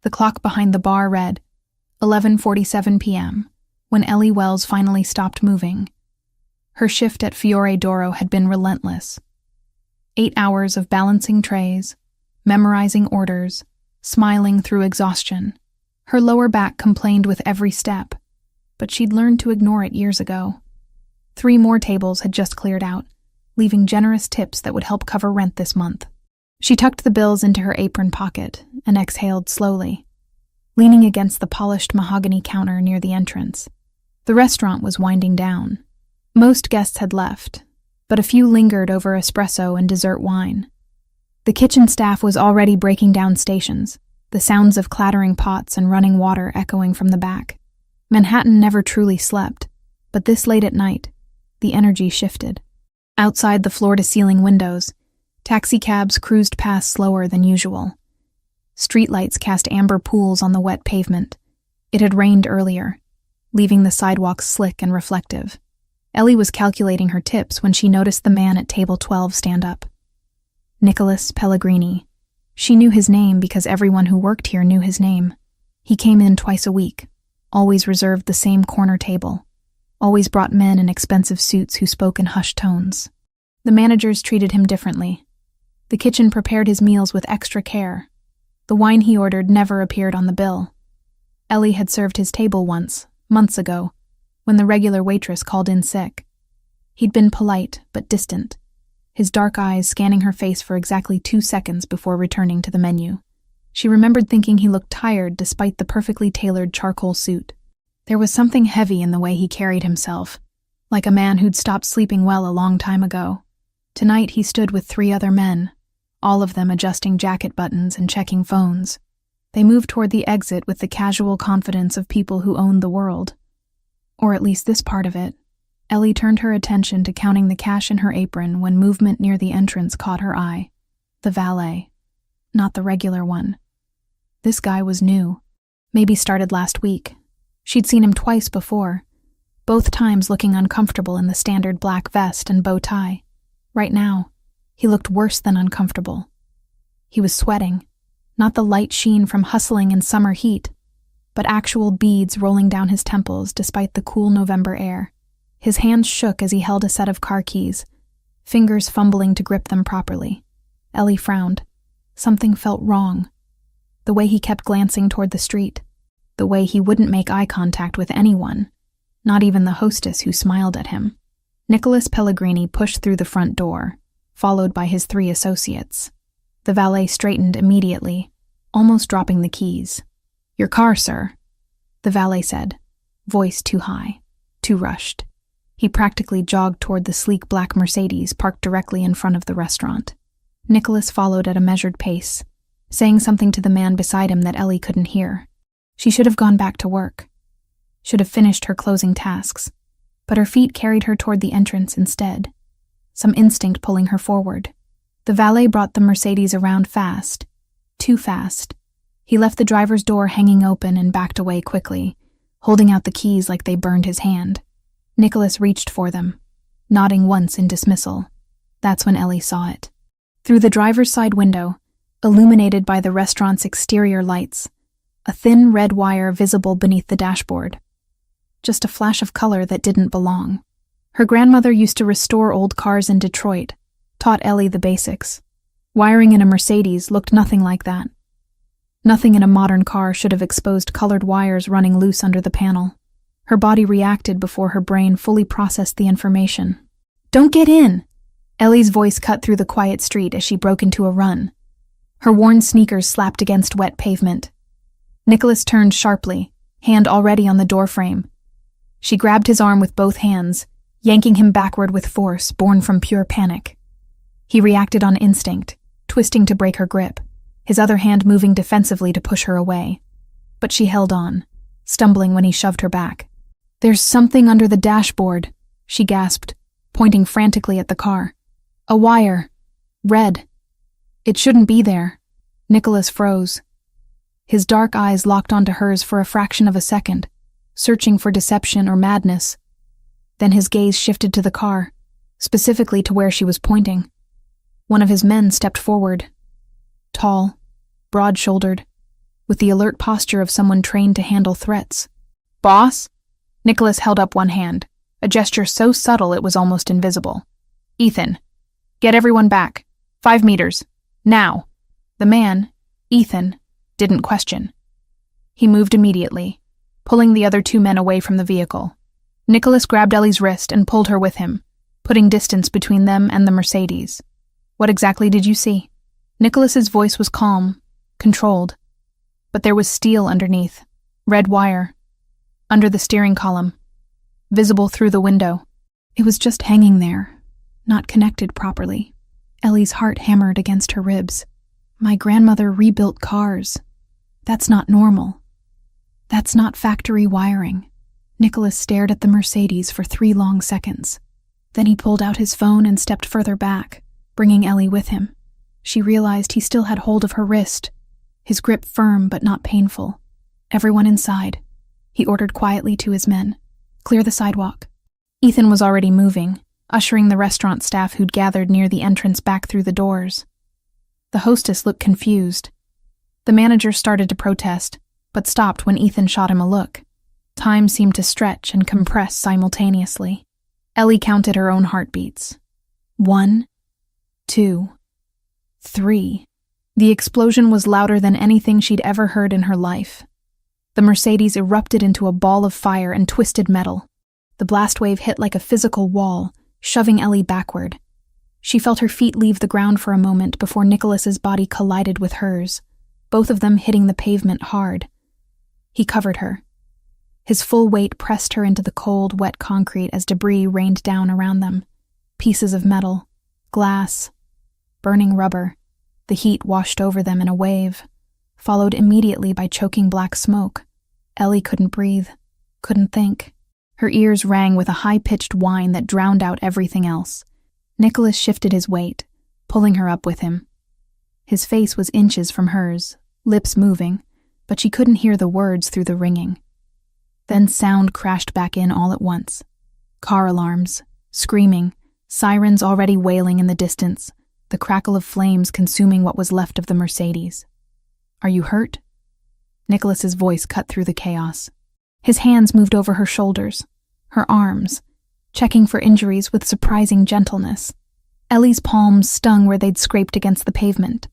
The clock behind the bar read 11:47 p.m. when Ellie Wells finally stopped moving. Her shift at Fiore d'Oro had been relentless. 8 hours of balancing trays, memorizing orders, smiling through exhaustion. Her lower back complained with every step, but she'd learned to ignore it years ago. 3 more tables had just cleared out, leaving generous tips that would help cover rent this month. She tucked the bills into her apron pocket and exhaled slowly, leaning against the polished mahogany counter near the entrance. The restaurant was winding down. Most guests had left, but a few lingered over espresso and dessert wine. The kitchen staff was already breaking down stations, the sounds of clattering pots and running water echoing from the back. Manhattan never truly slept, but this late at night, the energy shifted. Outside the floor-to-ceiling windows, taxicabs cruised past slower than usual. Streetlights cast amber pools on the wet pavement. It had rained earlier, leaving the sidewalks slick and reflective. Ellie was calculating her tips when she noticed the man at table 12 stand up. Nicholas Pellegrini. She knew his name because everyone who worked here knew his name. He came in twice a week, always reserved the same corner table, always brought men in expensive suits who spoke in hushed tones. The managers treated him differently. The kitchen prepared his meals with extra care. The wine he ordered never appeared on the bill. Ellie had served his table once, months ago, when the regular waitress called in sick. He'd been polite but distant, his dark eyes scanning her face for exactly 2 seconds before returning to the menu. She remembered thinking he looked tired despite the perfectly tailored charcoal suit. There was something heavy in the way he carried himself, like a man who'd stopped sleeping well a long time ago. Tonight he stood with 3 other men, all of them adjusting jacket buttons and checking phones. They moved toward the exit with the casual confidence of people who owned the world. Or at least this part of it. Ellie turned her attention to counting the cash in her apron when movement near the entrance caught her eye. The valet. Not the regular one. This guy was new. Maybe started last week. She'd seen him twice before, both times looking uncomfortable in the standard black vest and bow tie. Right now, he looked worse than uncomfortable. He was sweating, not the light sheen from hustling in summer heat, but actual beads rolling down his temples despite the cool November air. His hands shook as he held a set of car keys, fingers fumbling to grip them properly. Ellie frowned. Something felt wrong. The way he kept glancing toward the street. The way he wouldn't make eye contact with anyone, not even the hostess who smiled at him. Nicholas Pellegrini pushed through the front door, followed by his 3 associates. The valet straightened immediately, almost dropping the keys. "Your car, sir," the valet said, voice too high, too rushed. He practically jogged toward the sleek black Mercedes parked directly in front of the restaurant. Nicholas followed at a measured pace, saying something to the man beside him that Ellie couldn't hear. She should have gone back to work, should have finished her closing tasks, but her feet carried her toward the entrance instead, some instinct pulling her forward. The valet brought the Mercedes around fast, too fast. He left the driver's door hanging open and backed away quickly, holding out the keys like they burned his hand. Nicholas reached for them, nodding once in dismissal. That's when Ellie saw it. Through the driver's side window, illuminated by the restaurant's exterior lights, a thin red wire visible beneath the dashboard. Just a flash of color that didn't belong. Her grandmother used to restore old cars in Detroit, taught Ellie the basics. Wiring in a Mercedes looked nothing like that. Nothing in a modern car should have exposed colored wires running loose under the panel. Her body reacted before her brain fully processed the information. "Don't get in!" Ellie's voice cut through the quiet street as she broke into a run. Her worn sneakers slapped against wet pavement. Nicholas turned sharply, hand already on the doorframe. She grabbed his arm with both hands, yanking him backward with force born from pure panic. He reacted on instinct, twisting to break her grip, his other hand moving defensively to push her away. But she held on, stumbling when he shoved her back. "There's something under the dashboard," she gasped, pointing frantically at the car. "A wire. Red. It shouldn't be there." Nicholas froze. His dark eyes locked onto hers for a fraction of a second, searching for deception or madness. Then his gaze shifted to the car, specifically to where she was pointing. One of his men stepped forward. Tall, broad-shouldered, with the alert posture of someone trained to handle threats. "Boss?" Nicholas held up one hand, a gesture so subtle it was almost invisible. "Ethan, get everyone back. 5 meters. Now." The man, Ethan, didn't question. He moved immediately, pulling the other 2 men away from the vehicle. Nicholas grabbed Ellie's wrist and pulled her with him, putting distance between them and the Mercedes. "What exactly did you see?" Nicholas's voice was calm, controlled, but there was steel underneath, red wire, under the steering column, visible through the window. It was just hanging there, not connected properly. Ellie's heart hammered against her ribs. "My grandmother rebuilt cars. That's not normal. That's not factory wiring." Nicholas stared at the Mercedes for 3 long seconds. Then he pulled out his phone and stepped further back, bringing Ellie with him. She realized he still had hold of her wrist, his grip firm but not painful. "Everyone inside," he ordered quietly to his men. "Clear the sidewalk." Ethan was already moving, ushering the restaurant staff who'd gathered near the entrance back through the doors. The hostess looked confused. The manager started to protest, but stopped when Ethan shot him a look. Time seemed to stretch and compress simultaneously. Ellie counted her own heartbeats. 1, 2, 3. The explosion was louder than anything she'd ever heard in her life. The Mercedes erupted into a ball of fire and twisted metal. The blast wave hit like a physical wall, shoving Ellie backward. She felt her feet leave the ground for a moment before Nicholas's body collided with hers, both of them hitting the pavement hard. He covered her. His full weight pressed her into the cold, wet concrete as debris rained down around them. Pieces of metal, glass, burning rubber. The heat washed over them in a wave, followed immediately by choking black smoke. Ellie couldn't breathe, couldn't think. Her ears rang with a high-pitched whine that drowned out everything else. Nicholas shifted his weight, pulling her up with him. His face was inches from hers, lips moving, but she couldn't hear the words through the ringing. Then sound crashed back in all at once. Car alarms, screaming, sirens already wailing in the distance, the crackle of flames consuming what was left of the Mercedes. "Are you hurt?" Nicholas's voice cut through the chaos. His hands moved over her shoulders, her arms, checking for injuries with surprising gentleness. Ellie's palms stung where they'd scraped against the pavement.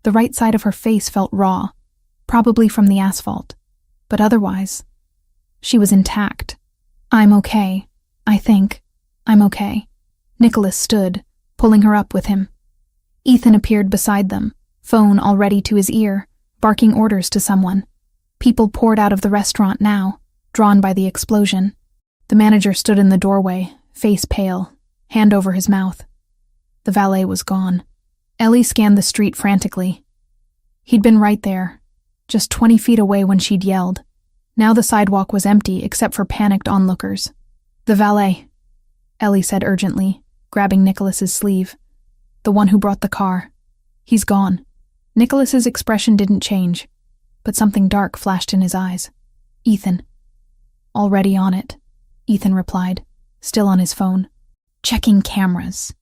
The right side of her face felt raw, probably from the asphalt, but otherwise, she was intact. "I'm okay. I think. I'm okay." Nicholas stood, pulling her up with him. Ethan appeared beside them, phone already to his ear, barking orders to someone. People poured out of the restaurant now, drawn by the explosion. The manager stood in the doorway, face pale, hand over his mouth. The valet was gone. Ellie scanned the street frantically. He'd been right there, just 20 feet away when she'd yelled. Now the sidewalk was empty except for panicked onlookers. "The valet," Ellie said urgently, grabbing Nicholas's sleeve. "The one who brought the car. He's gone." Nicholas's expression didn't change, but something dark flashed in his eyes. "Ethan." "Already on it," Ethan replied, still on his phone. "Checking cameras.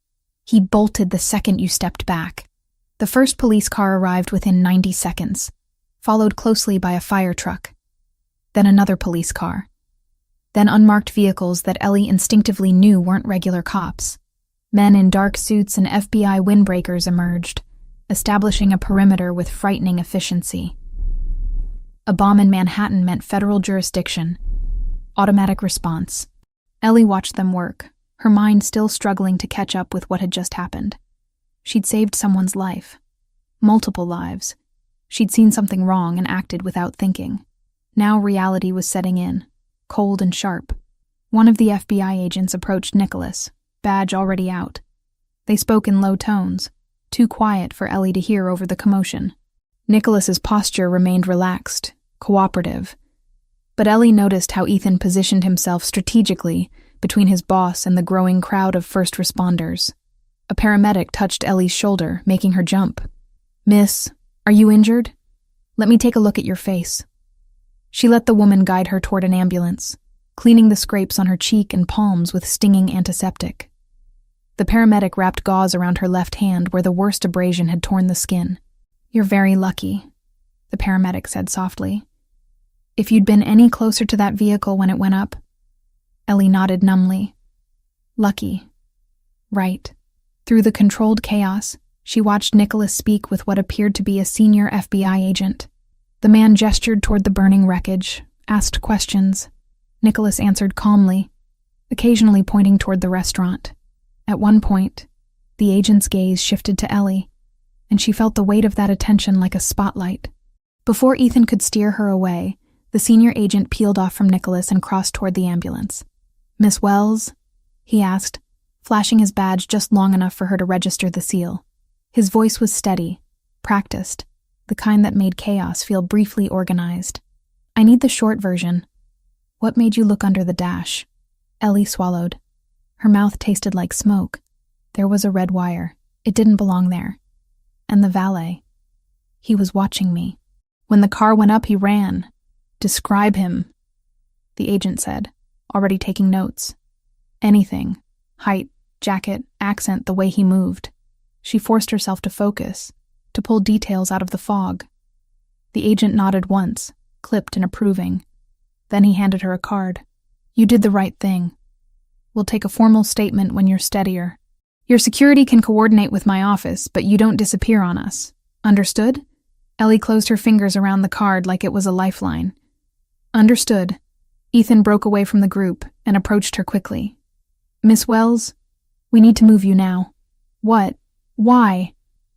He bolted the second you stepped back." The first police car arrived within 90 seconds, followed closely by a fire truck. Then another police car. Then unmarked vehicles that Ellie instinctively knew weren't regular cops. Men in dark suits and FBI windbreakers emerged, establishing a perimeter with frightening efficiency. A bomb in Manhattan meant federal jurisdiction. Automatic response. Ellie watched them work, her mind still struggling to catch up with what had just happened. She'd saved someone's life. Multiple lives. She'd seen something wrong and acted without thinking. Now reality was setting in, cold and sharp. One of the FBI agents approached Nicholas, badge already out. They spoke in low tones, too quiet for Ellie to hear over the commotion. Nicholas's posture remained relaxed, cooperative. But Ellie noticed how Ethan positioned himself strategically between his boss and the growing crowd of first responders. A paramedic touched Ellie's shoulder, making her jump. "Miss, are you injured? Let me take a look at your face." She let the woman guide her toward an ambulance, cleaning the scrapes on her cheek and palms with stinging antiseptic. The paramedic wrapped gauze around her left hand where the worst abrasion had torn the skin. "You're very lucky. the paramedic said softly. If you'd been any closer to that vehicle when it went up. Ellie nodded numbly. Lucky. Right. Through the controlled chaos, she watched Nicholas speak with what appeared to be a senior FBI agent. The man gestured toward the burning wreckage, asked questions. Nicholas answered calmly, occasionally pointing toward the restaurant. At one point, the agent's gaze shifted to Ellie, and she felt the weight of that attention like a spotlight. Before Ethan could steer her away, the senior agent peeled off from Nicholas and crossed toward the ambulance. Miss Wells? He asked, flashing his badge just long enough for her to register the seal. His voice was steady, practiced, the kind that made chaos feel briefly organized. I need the short version. What made you look under the dash? Ellie swallowed. Her mouth tasted like smoke. There was a red wire. It didn't belong there. And the valet. He was watching me. When the car went up, he ran. Describe him, the agent said, already taking notes. Anything. Height, jacket, accent, the way he moved. She forced herself to focus, to pull details out of the fog. The agent nodded once, clipped and approving. Then he handed her a card. You did the right thing. We'll take a formal statement when you're steadier. Your security can coordinate with my office, but you don't disappear on us. Understood? Ellie closed her fingers around the card like it was a lifeline. Understood. Ethan broke away from the group and approached her quickly. Miss Wells, we need to move you now. What? Why?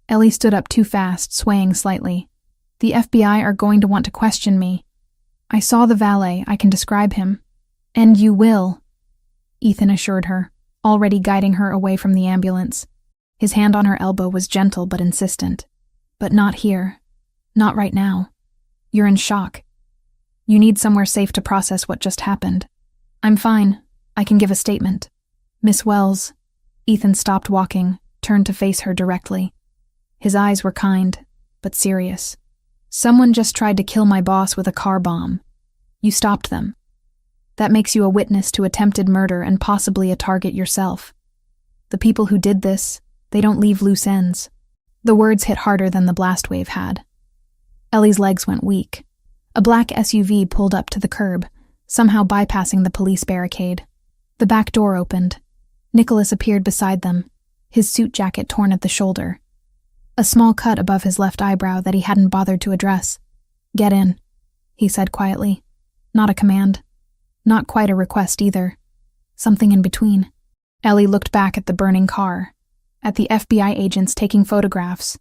Ellie stood up too fast, swaying slightly. The FBI are going to want to question me. I saw the valet, I can describe him. And you will, Ethan assured her, already guiding her away from the ambulance. His hand on her elbow was gentle but insistent. But not here. Not right now. You're in shock. You need somewhere safe to process what just happened. I'm fine. I can give a statement. Miss Wells. Ethan stopped walking, turned to face her directly. His eyes were kind, but serious. Someone just tried to kill my boss with a car bomb. You stopped them. That makes you a witness to attempted murder and possibly a target yourself. The people who did this, they don't leave loose ends. The words hit harder than the blast wave had. Ellie's legs went weak. A black SUV pulled up to the curb, somehow bypassing the police barricade. The back door opened. Nicholas appeared beside them, his suit jacket torn at the shoulder. A small cut above his left eyebrow that he hadn't bothered to address. Get in, he said quietly. Not a command. Not quite a request either. Something in between. Ellie looked back at the burning car, at the FBI agents taking photographs,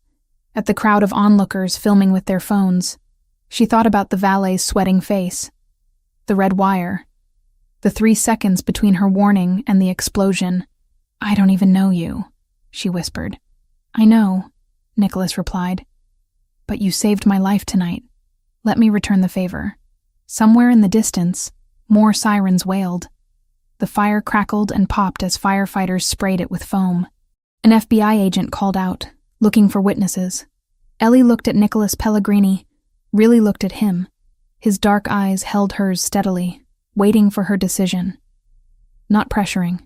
at the crowd of onlookers filming with their phones. She thought about the valet's sweating face, the red wire, the 3 seconds between her warning and the explosion. I don't even know you, she whispered. I know, Nicholas replied. But you saved my life tonight. Let me return the favor. Somewhere in the distance, more sirens wailed. The fire crackled and popped as firefighters sprayed it with foam. An FBI agent called out, looking for witnesses. Ellie looked at Nicholas Pellegrini, really looked at him. His dark eyes held hers steadily, waiting for her decision. Not pressuring,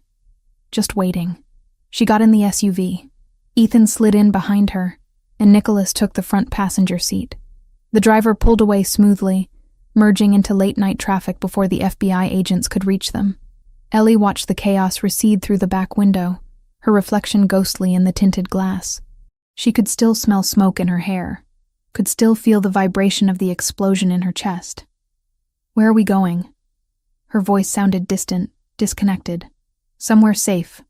just waiting. She got in the SUV. Ethan slid in behind her, and Nicholas took the front passenger seat. The driver pulled away smoothly, merging into late-night traffic before the FBI agents could reach them. Ellie watched the chaos recede through the back window, her reflection ghostly in the tinted glass. She could still smell smoke in her hair, could still feel the vibration of the explosion in her chest. Where are we going? Her voice sounded distant, disconnected. Somewhere safe,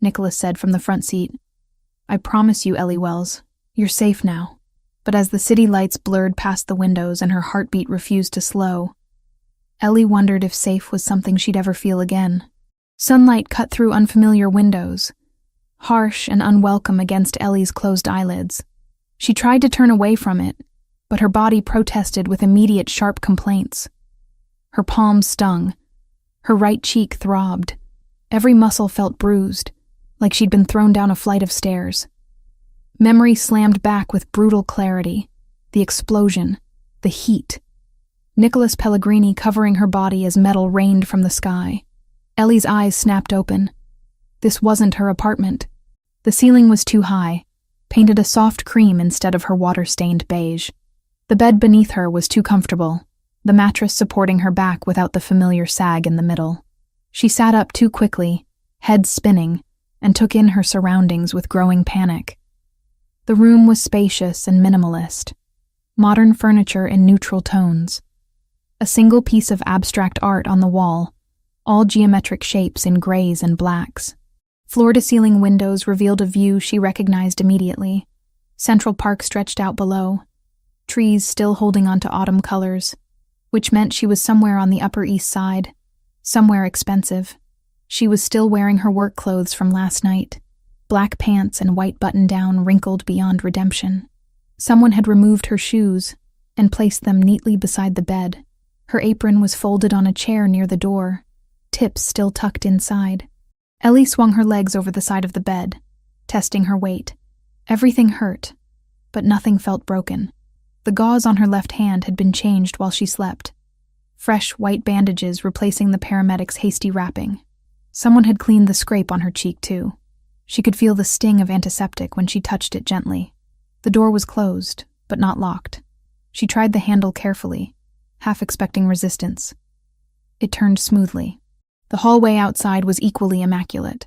Nicholas said from the front seat. I promise you, Ellie Wells, you're safe now. But as the city lights blurred past the windows and her heartbeat refused to slow, Ellie wondered if safe was something she'd ever feel again. Sunlight cut through unfamiliar windows, harsh and unwelcome against Ellie's closed eyelids. She tried to turn away from it, but her body protested with immediate sharp complaints. Her palms stung. Her right cheek throbbed. Every muscle felt bruised, like she'd been thrown down a flight of stairs. Memory slammed back with brutal clarity. The explosion. The heat. Nicholas Pellegrini covering her body as metal rained from the sky. Ellie's eyes snapped open. This wasn't her apartment. The ceiling was too high, painted a soft cream instead of her water-stained beige. The The bed beneath her was too comfortable, the mattress supporting her back without the familiar sag in the middle. She sat up too quickly, head spinning, and took in her surroundings with growing panic. The room was spacious and minimalist, modern furniture in neutral tones. A single piece of abstract art on the wall, all geometric shapes in grays and blacks. Floor-to-ceiling windows revealed a view she recognized immediately. Central Park stretched out below, trees still holding on to autumn colors, which meant she was somewhere on the Upper East Side, somewhere expensive. She was still wearing her work clothes from last night, black pants and white button-down wrinkled beyond redemption. Someone had removed her shoes and placed them neatly beside the bed. Her apron was folded on a chair near the door, tips still tucked inside. Ellie swung her legs over the side of the bed, testing her weight. Everything hurt, but nothing felt broken. The gauze on her left hand had been changed while she slept, fresh white bandages replacing the paramedics' hasty wrapping. Someone had cleaned the scrape on her cheek, too. She could feel the sting of antiseptic when she touched it gently. The door was closed, but not locked. She tried the handle carefully, half expecting resistance. It turned smoothly. The hallway outside was equally immaculate.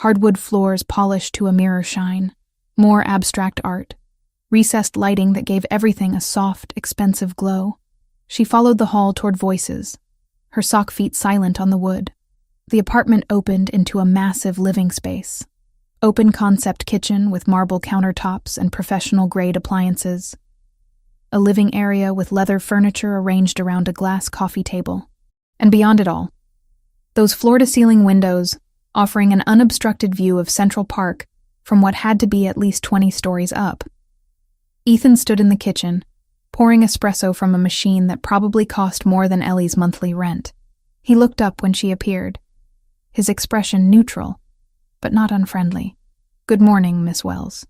Hardwood floors polished to a mirror shine, more abstract art, recessed lighting that gave everything a soft, expensive glow. She followed the hall toward voices, her sock feet silent on the wood. The apartment opened into a massive living space. Open-concept kitchen with marble countertops and professional-grade appliances. A living area with leather furniture arranged around a glass coffee table. And beyond it all, those floor-to-ceiling windows offering an unobstructed view of Central Park from what had to be at least 20 stories up. Ethan stood in the kitchen, pouring espresso from a machine that probably cost more than Ellie's monthly rent. He looked up when she appeared, his expression neutral, but not unfriendly. "Good morning, Miss Wells,"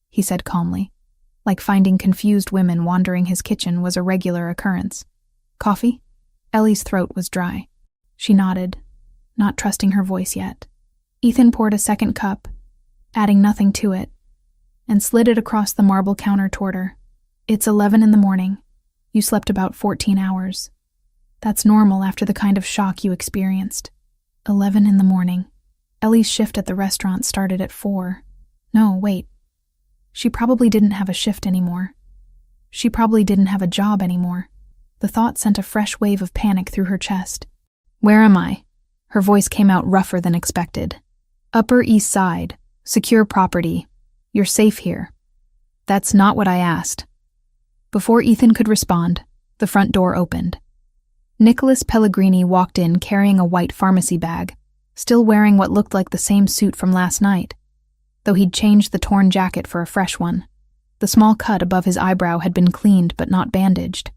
he said calmly, like finding confused women wandering his kitchen was a regular occurrence. "Coffee?" Ellie's throat was dry. She nodded, not trusting her voice yet. Ethan poured a second cup, adding nothing to it, and slid it across the marble counter toward her. "It's 11 in the morning. You slept about 14 hours. That's normal after the kind of shock you experienced." 11 in the morning. Ellie's shift at the restaurant started at 4. No, wait. She probably didn't have a shift anymore. She probably didn't have a job anymore. The thought sent a fresh wave of panic through her chest. "Where am I?" Her voice came out rougher than expected. "Upper East Side. Secure property. You're safe here." "That's not what I asked." Before Ethan could respond, the front door opened. Nicholas Pellegrini walked in carrying a white pharmacy bag, still wearing what looked like the same suit from last night, though he'd changed the torn jacket for a fresh one. The small cut above his eyebrow had been cleaned but not bandaged,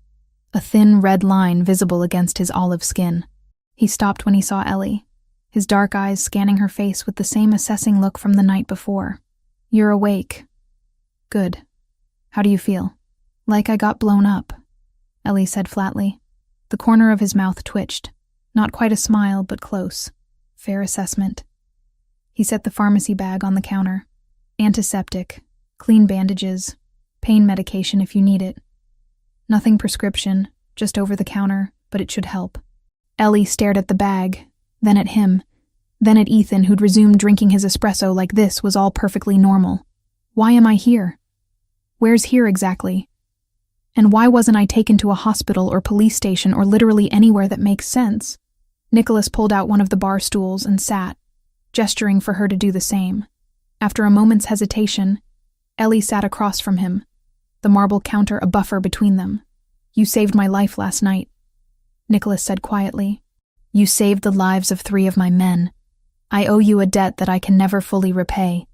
a thin red line visible against his olive skin. He stopped when he saw Ellie, his dark eyes scanning her face with the same assessing look from the night before. "You're awake. Good. How do you feel?" "Like I got blown up," Ellie said flatly. The corner of his mouth twitched, not quite a smile, but close. "Fair assessment." He set the pharmacy bag on the counter. "Antiseptic, clean bandages, pain medication if you need it. Nothing prescription, just over the counter, but it should help." Ellie stared at the bag, then at him, then at Ethan, who'd resumed drinking his espresso like this was all perfectly normal. "Why am I here? Where's here exactly? And why wasn't I taken to a hospital or police station or literally anywhere that makes sense?" Nicholas pulled out one of the bar stools and sat, gesturing for her to do the same. After a moment's hesitation, Ellie sat across from him, the marble counter a buffer between them. "You saved my life last night," Nicholas said quietly. "You saved the lives of 3 of my men. I owe you a debt that I can never fully repay.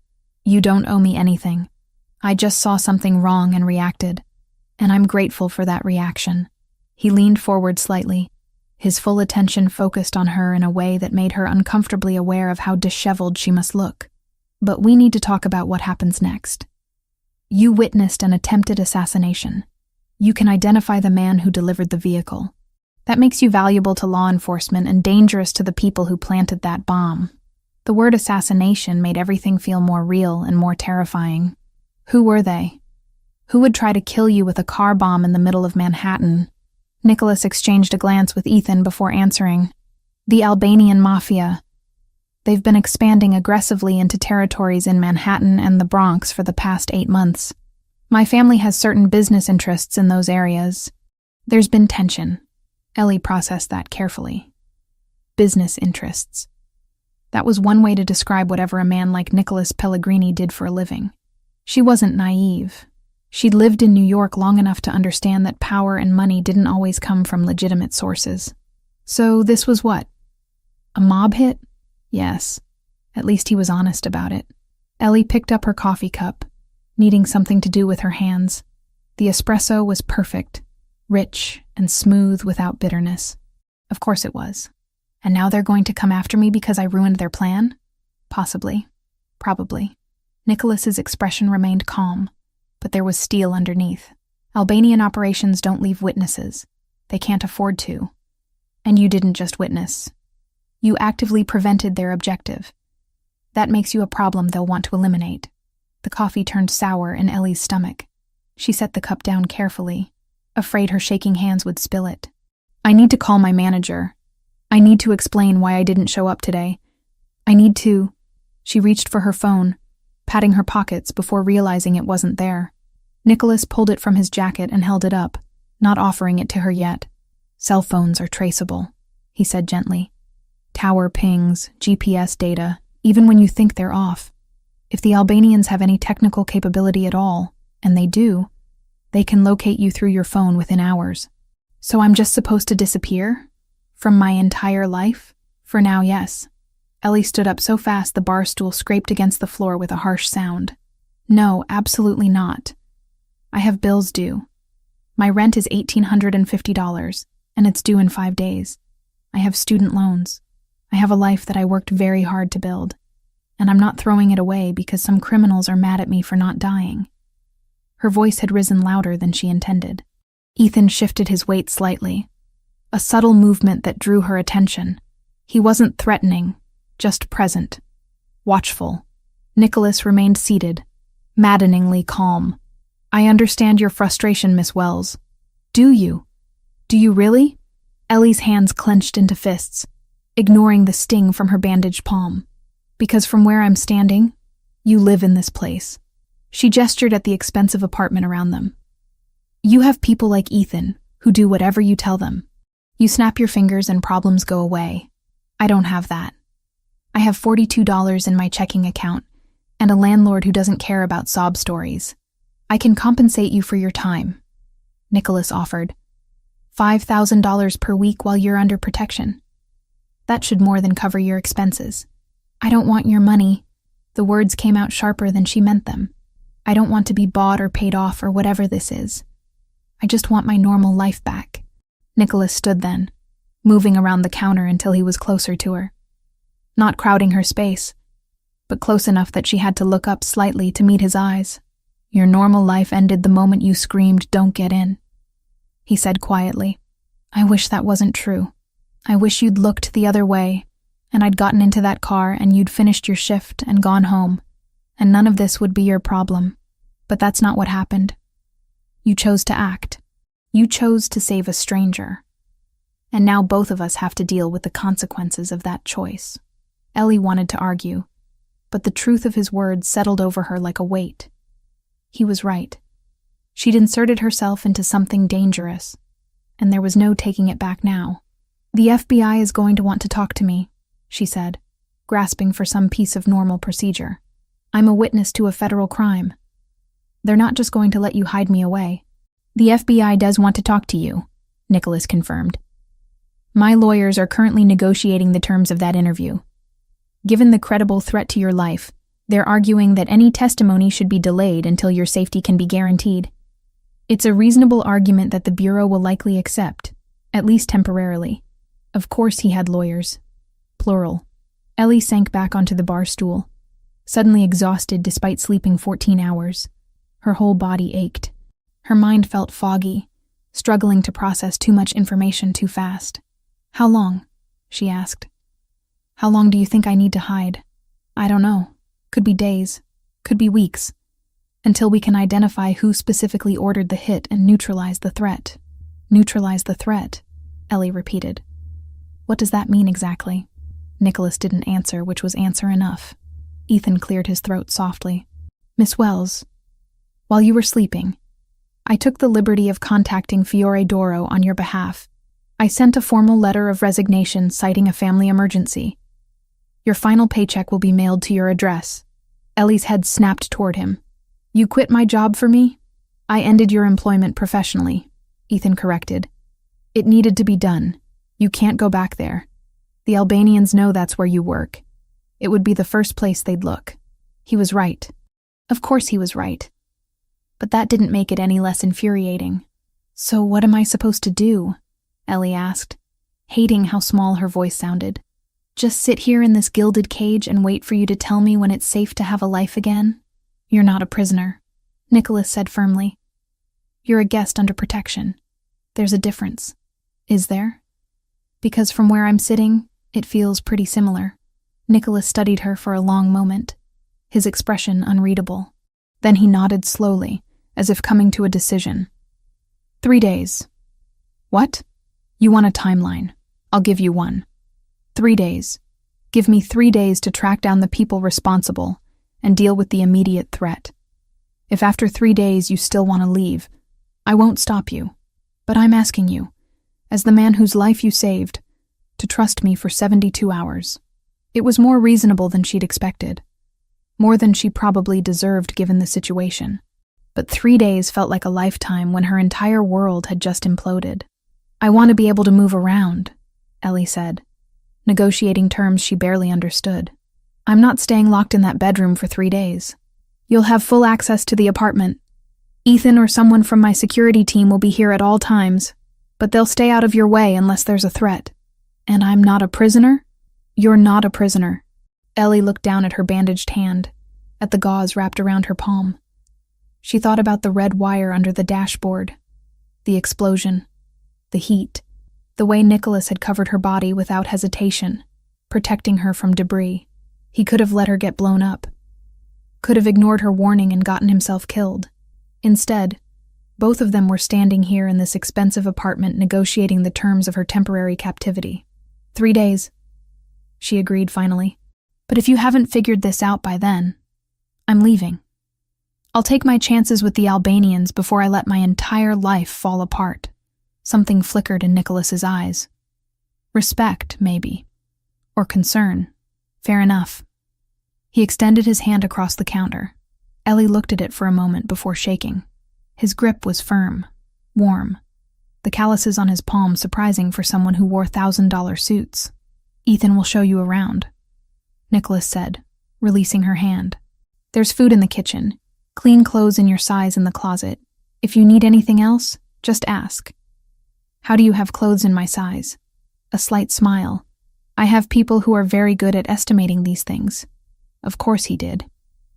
You don't owe me anything. I just saw something wrong and reacted, and I'm grateful for that reaction." He leaned forward slightly, his full attention focused on her in a way that made her uncomfortably aware of how disheveled she must look. "But we need to talk about what happens next. You witnessed an attempted assassination. You can identify the man who delivered the vehicle. That makes you valuable to law enforcement and dangerous to the people who planted that bomb." The word assassination made everything feel more real and more terrifying. "Who were they?" Who would try to kill you with a car bomb in the middle of Manhattan? Nicholas exchanged a glance with Ethan before answering. The Albanian Mafia. They've been expanding aggressively into territories in Manhattan and the Bronx for the past 8 months. My family has certain business interests in those areas. There's been tension. Ellie processed that carefully. Business interests. That was one way to describe whatever a man like Nicholas Pellegrini did for a living. She wasn't naive. She'd lived in New York long enough to understand that power and money didn't always come from legitimate sources. So this was what? A mob hit? Yes. At least he was honest about it. Ellie picked up her coffee cup, needing something to do with her hands. The espresso was perfect, rich and smooth without bitterness. Of course it was. And now they're going to come after me because I ruined their plan? Possibly. Probably. Nicholas's expression remained calm, but there was steel underneath. Albanian operations don't leave witnesses. They can't afford to. And you didn't just witness. You actively prevented their objective. That makes you a problem they'll want to eliminate. The coffee turned sour in Ellie's stomach. She set the cup down carefully, afraid her shaking hands would spill it. I need to call my manager. I need to explain why I didn't show up today. I need to... She reached for her phone, patting her pockets before realizing it wasn't there. Nicholas pulled it from his jacket and held it up, not offering it to her yet. Cell phones are traceable, he said gently. Tower pings, GPS data, even when you think they're off. If the Albanians have any technical capability at all, and they do, they can locate you through your phone within hours. So I'm just supposed to disappear? From my entire life? For now, yes. Ellie stood up so fast the bar stool scraped against the floor with a harsh sound. No, absolutely not. I have bills due. My rent is $1,850, and it's due in 5 days. I have student loans. I have a life that I worked very hard to build, and I'm not throwing it away because some criminals are mad at me for not dying. Her voice had risen louder than she intended. Ethan shifted his weight slightly, a subtle movement that drew her attention. He wasn't threatening, just present, watchful. Nicholas remained seated, maddeningly calm. I understand your frustration, Miss Wells. Do you? Do you really? Ellie's hands clenched into fists, ignoring the sting from her bandaged palm. Because from where I'm standing, you live in this place. She gestured at the expensive apartment around them. You have people like Ethan, who do whatever you tell them. You snap your fingers and problems go away. I don't have that. I have $42 in my checking account, and a landlord who doesn't care about sob stories. I can compensate you for your time, Nicholas offered. $5,000 per week while you're under protection. That should more than cover your expenses. I don't want your money. The words came out sharper than she meant them. I don't want to be bought or paid off or whatever this is. I just want my normal life back. Nicholas stood then, moving around the counter until he was closer to her. Not crowding her space, but close enough that she had to look up slightly to meet his eyes. Your normal life ended the moment you screamed, "Don't get in," he said quietly. I wish that wasn't true. I wish you'd looked the other way, and I'd gotten into that car and you'd finished your shift and gone home, and none of this would be your problem. But that's not what happened. You chose to act. You chose to save a stranger. And now both of us have to deal with the consequences of that choice. Ellie wanted to argue, but the truth of his words settled over her like a weight. He was right. She'd inserted herself into something dangerous, and there was no taking it back now. The FBI is going to want to talk to me, she said, grasping for some piece of normal procedure. I'm a witness to a federal crime. They're not just going to let you hide me away. The FBI does want to talk to you, Nicholas confirmed. My lawyers are currently negotiating the terms of that interview. Given the credible threat to your life, they're arguing that any testimony should be delayed until your safety can be guaranteed. It's a reasonable argument that the Bureau will likely accept, at least temporarily. Of course he had lawyers. Plural. Ellie sank back onto the bar stool, suddenly exhausted despite sleeping 14 hours. Her whole body ached. Her mind felt foggy, struggling to process too much information too fast. How long? She asked. How long do you think I need to hide? I don't know. Could be days. Could be weeks. Until we can identify who specifically ordered the hit and neutralize the threat. Neutralize the threat, Ellie repeated. What does that mean exactly? Nicholas didn't answer, which was answer enough. Ethan cleared his throat softly. Miss Wells, while you were sleeping, I took the liberty of contacting Fiore Doro on your behalf. I sent a formal letter of resignation citing a family emergency. Your final paycheck will be mailed to your address. Ellie's head snapped toward him. You quit my job for me? I ended your employment professionally, Ethan corrected. It needed to be done. You can't go back there. The Albanians know that's where you work. It would be the first place they'd look. He was right. Of course he was right. But that didn't make it any less infuriating. So what am I supposed to do? Ellie asked, hating how small her voice sounded. Just sit here in this gilded cage and wait for you to tell me when it's safe to have a life again? You're not a prisoner, Nicholas said firmly. You're a guest under protection. There's a difference. Is there? Because from where I'm sitting, it feels pretty similar. Nicholas studied her for a long moment, his expression unreadable. Then he nodded slowly, as if coming to a decision. 3 days. What? You want a timeline. I'll give you one. 3 days. Give me 3 days to track down the people responsible and deal with the immediate threat. If after 3 days you still want to leave, I won't stop you. But I'm asking you, as the man whose life you saved, to trust me for 72 hours. It was more reasonable than she'd expected. More than she probably deserved given the situation. But 3 days felt like a lifetime when her entire world had just imploded. I want to be able to move around, Ellie said, negotiating terms she barely understood. I'm not staying locked in that bedroom for 3 days. You'll have full access to the apartment. Ethan or someone from my security team will be here at all times, but they'll stay out of your way unless there's a threat. And I'm not a prisoner? You're not a prisoner. Ellie looked down at her bandaged hand, at the gauze wrapped around her palm. She thought about the red wire under the dashboard, the explosion, the heat, the way Nicholas had covered her body without hesitation, protecting her from debris. He could have let her get blown up, could have ignored her warning and gotten himself killed. Instead, both of them were standing here in this expensive apartment negotiating the terms of her temporary captivity. 3 days, she agreed finally. But if you haven't figured this out by then, I'm leaving. I'll take my chances with the Albanians before I let my entire life fall apart. Something flickered in Nicholas's eyes. Respect, maybe. Or concern. Fair enough. He extended his hand across the counter. Ellie looked at it for a moment before shaking. His grip was firm, warm. The calluses on his palm surprising for someone who wore $1,000 suits. Ethan will show you around, Nicholas said, releasing her hand. There's food in the kitchen. Clean clothes in your size in the closet. If you need anything else, just ask. How do you have clothes in my size? A slight smile. I have people who are very good at estimating these things. Of course he did.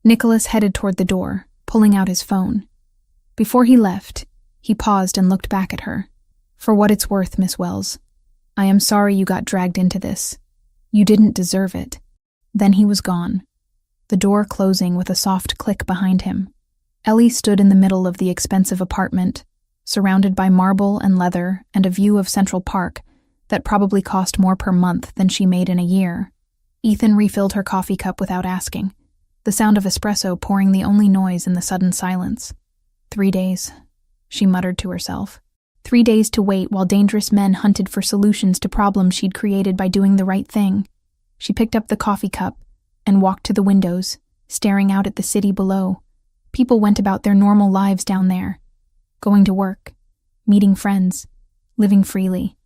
Nicholas headed toward the door, pulling out his phone. Before he left, he paused and looked back at her. For what it's worth, Miss Wells, I am sorry you got dragged into this. You didn't deserve it. Then he was gone, the door closing with a soft click behind him. Ellie stood in the middle of the expensive apartment, surrounded by marble and leather and a view of Central Park that probably cost more per month than she made in a year. Ethan refilled her coffee cup without asking, the sound of espresso pouring the only noise in the sudden silence. 3 days, she muttered to herself. 3 days to wait while dangerous men hunted for solutions to problems she'd created by doing the right thing. She picked up the coffee cup and walked to the windows, staring out at the city below. People went about their normal lives down there, going to work, meeting friends, living freely.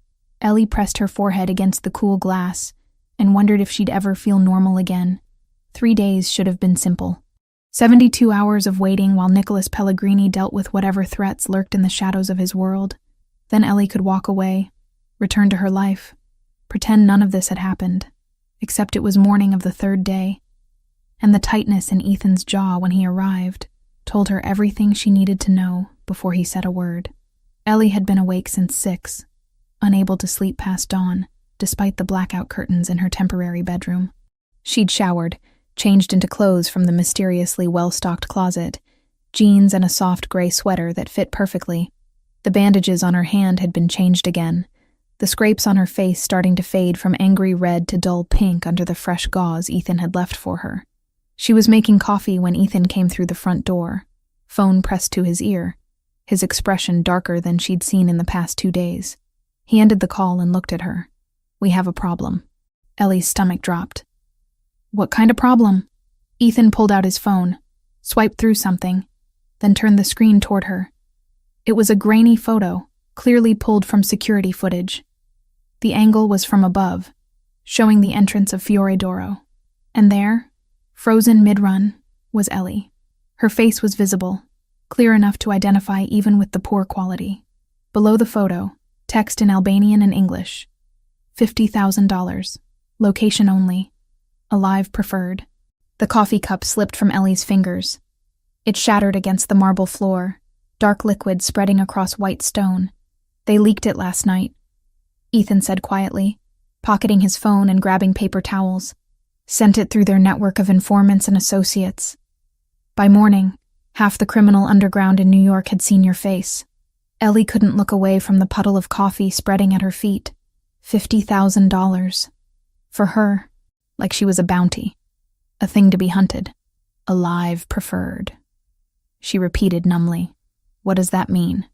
Ellie pressed her forehead against the cool glass and wondered if she'd ever feel normal again. 3 days should have been simple. 72 hours of waiting while Nicholas Pellegrini dealt with whatever threats lurked in the shadows of his world. Then Ellie could walk away, return to her life, pretend none of this had happened, except it was morning of the 3rd day, and the tightness in Ethan's jaw when he arrived told her everything she needed to know before he said a word. Ellie had been awake since 6, unable to sleep past dawn, despite the blackout curtains in her temporary bedroom. She'd showered, changed into clothes from the mysteriously well-stocked closet, jeans and a soft gray sweater that fit perfectly. The bandages on her hand had been changed again, the scrapes on her face starting to fade from angry red to dull pink under the fresh gauze Ethan had left for her. She was making coffee when Ethan came through the front door, phone pressed to his ear, his expression darker than she'd seen in the past 2 days. He ended the call and looked at her. "We have a problem." Ellie's stomach dropped. "What kind of problem?" Ethan pulled out his phone, swiped through something, then turned the screen toward her. It was a grainy photo, clearly pulled from security footage. The angle was from above, showing the entrance of Fiore d'Oro. And there, frozen mid-run, was Ellie. Her face was visible, clear enough to identify even with the poor quality. Below the photo, text in Albanian and English. $50,000. Location only. Alive preferred. The coffee cup slipped from Ellie's fingers. It shattered against the marble floor, dark liquid spreading across white stone. "They leaked it last night," Ethan said quietly, pocketing his phone and grabbing paper towels. "Sent it through their network of informants and associates. By morning, half the criminal underground in New York had seen your face." Ellie couldn't look away from the puddle of coffee spreading at her feet. $50,000. For her, like she was a bounty. A thing to be hunted. Alive preferred. She repeated numbly. "What does that mean?"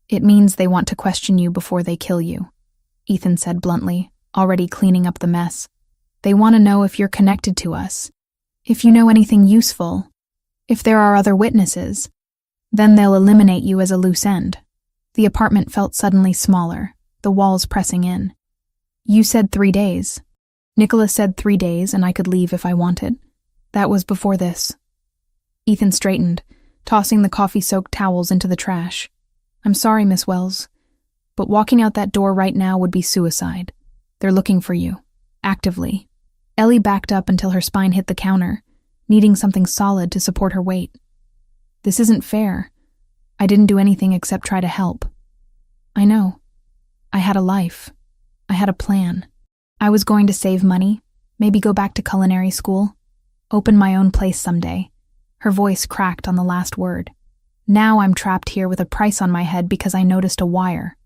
"It means they want to question you before they kill you," Ethan said bluntly, already cleaning up the mess. "They want to know if you're connected to us, if you know anything useful, if there are other witnesses. Then they'll eliminate you as a loose end." The apartment felt suddenly smaller, the walls pressing in. "You said 3 days. Nicholas said 3 days and I could leave if I wanted. That was before this." Ethan straightened, tossing the coffee-soaked towels into the trash. "I'm sorry, Miss Wells, but walking out that door right now would be suicide. They're looking for you. Actively." Ellie backed up until her spine hit the counter, needing something solid to support her weight. "This isn't fair. I didn't do anything except try to help." "I know. I had a life. I had a plan. I was going to save money, maybe go back to culinary school, open my own place someday." Her voice cracked on the last word. "Now I'm trapped here with a price on my head because I noticed a wire."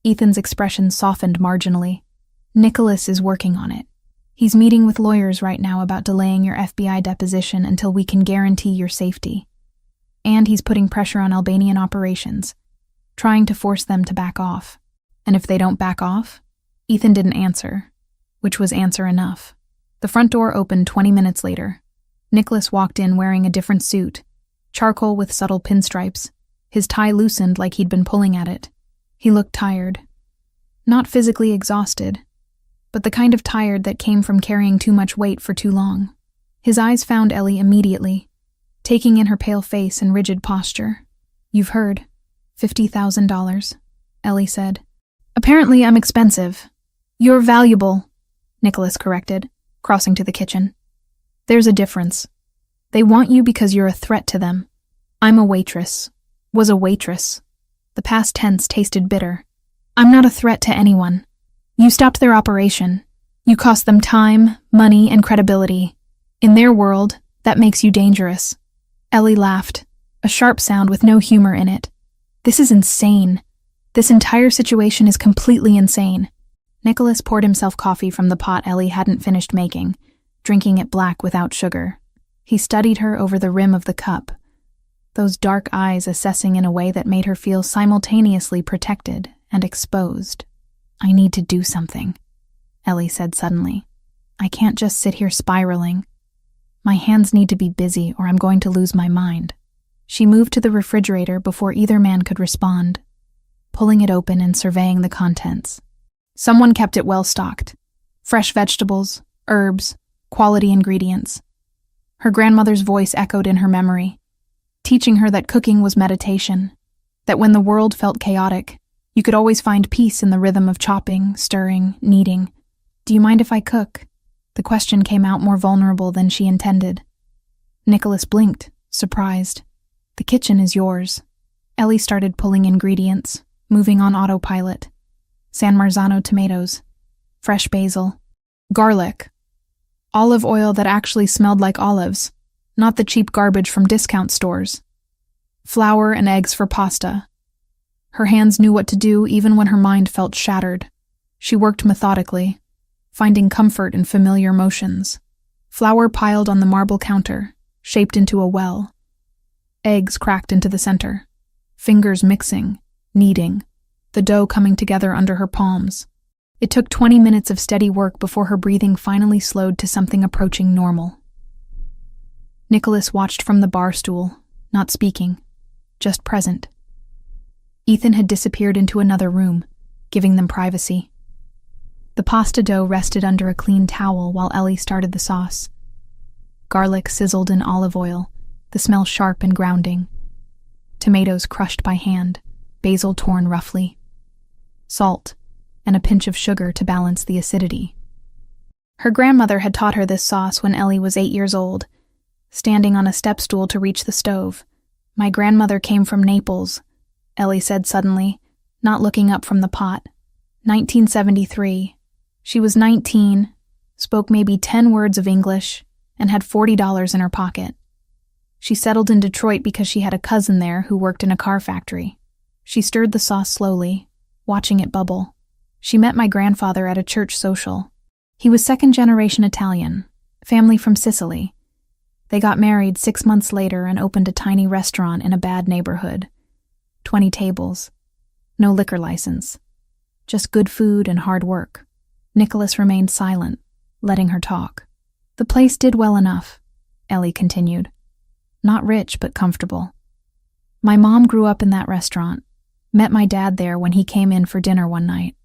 Ethan's expression softened marginally. "Nicholas is working on it. He's meeting with lawyers right now about delaying your FBI deposition until we can guarantee your safety. And he's putting pressure on Albanian operations, trying to force them to back off. And if they don't back off?" Ethan didn't answer, which was answer enough. The front door opened 20 minutes later. Nicholas walked in wearing a different suit, charcoal with subtle pinstripes. His tie loosened like he'd been pulling at it. He looked tired. Not physically exhausted, but the kind of tired that came from carrying too much weight for too long. His eyes found Ellie immediately, taking in her pale face and rigid posture. "You've heard. $50,000, Ellie said. "Apparently I'm expensive. You're valuable," Nicholas corrected, crossing to the kitchen. "There's a difference. They want you because you're a threat to them. I'm a waitress. Was a waitress." The past tense tasted bitter. "I'm not a threat to anyone. You stopped their operation. You cost them time, money, and credibility. In their world, that makes you dangerous." Ellie laughed, a sharp sound with no humor in it. "This is insane. This entire situation is completely insane." Nicholas poured himself coffee from the pot Ellie hadn't finished making, drinking it black without sugar. He studied her over the rim of the cup, those dark eyes assessing in a way that made her feel simultaneously protected and exposed. "I need to do something," Ellie said suddenly. "I can't just sit here spiraling. My hands need to be busy or I'm going to lose my mind." She moved to the refrigerator before either man could respond, pulling it open and surveying the contents. Someone kept it well stocked. Fresh vegetables, herbs, quality ingredients. Her grandmother's voice echoed in her memory, teaching her that cooking was meditation, that when the world felt chaotic, you could always find peace in the rhythm of chopping, stirring, kneading. "Do you mind if I cook?" The question came out more vulnerable than she intended. Nicholas blinked, surprised. "The kitchen is yours." Ellie started pulling ingredients, moving on autopilot. San Marzano tomatoes, fresh basil, garlic, olive oil that actually smelled like olives, not the cheap garbage from discount stores. Flour and eggs for pasta. Her hands knew what to do even when her mind felt shattered. She worked methodically, finding comfort in familiar motions. Flour piled on the marble counter, shaped into a well. Eggs cracked into the center. Fingers mixing, kneading, the dough coming together under her palms. It took 20 minutes of steady work before her breathing finally slowed to something approaching normal. Nicholas watched from the bar stool, not speaking, just present. Ethan had disappeared into another room, giving them privacy. The pasta dough rested under a clean towel while Ellie started the sauce. Garlic sizzled in olive oil, the smell sharp and grounding. Tomatoes crushed by hand, basil torn roughly. Salt, and a pinch of sugar to balance the acidity. Her grandmother had taught her this sauce when Ellie was 8 years old, standing on a step stool to reach the stove. "My grandmother came from Naples," Ellie said suddenly, not looking up from the pot. 1973. She was 19, spoke maybe 10 words of English, and had $40 in her pocket. She settled in Detroit because she had a cousin there who worked in a car factory. She stirred the sauce slowly, watching it bubble. She met my grandfather at a church social. He was second-generation Italian, family from Sicily. They got married 6 months later and opened a tiny restaurant in a bad neighborhood. 20 tables. No liquor license. Just good food and hard work. Nicholas remained silent, letting her talk. "The place did well enough," Ellie continued. "Not rich, but comfortable. My mom grew up in that restaurant, met my dad there when he came in for dinner one night.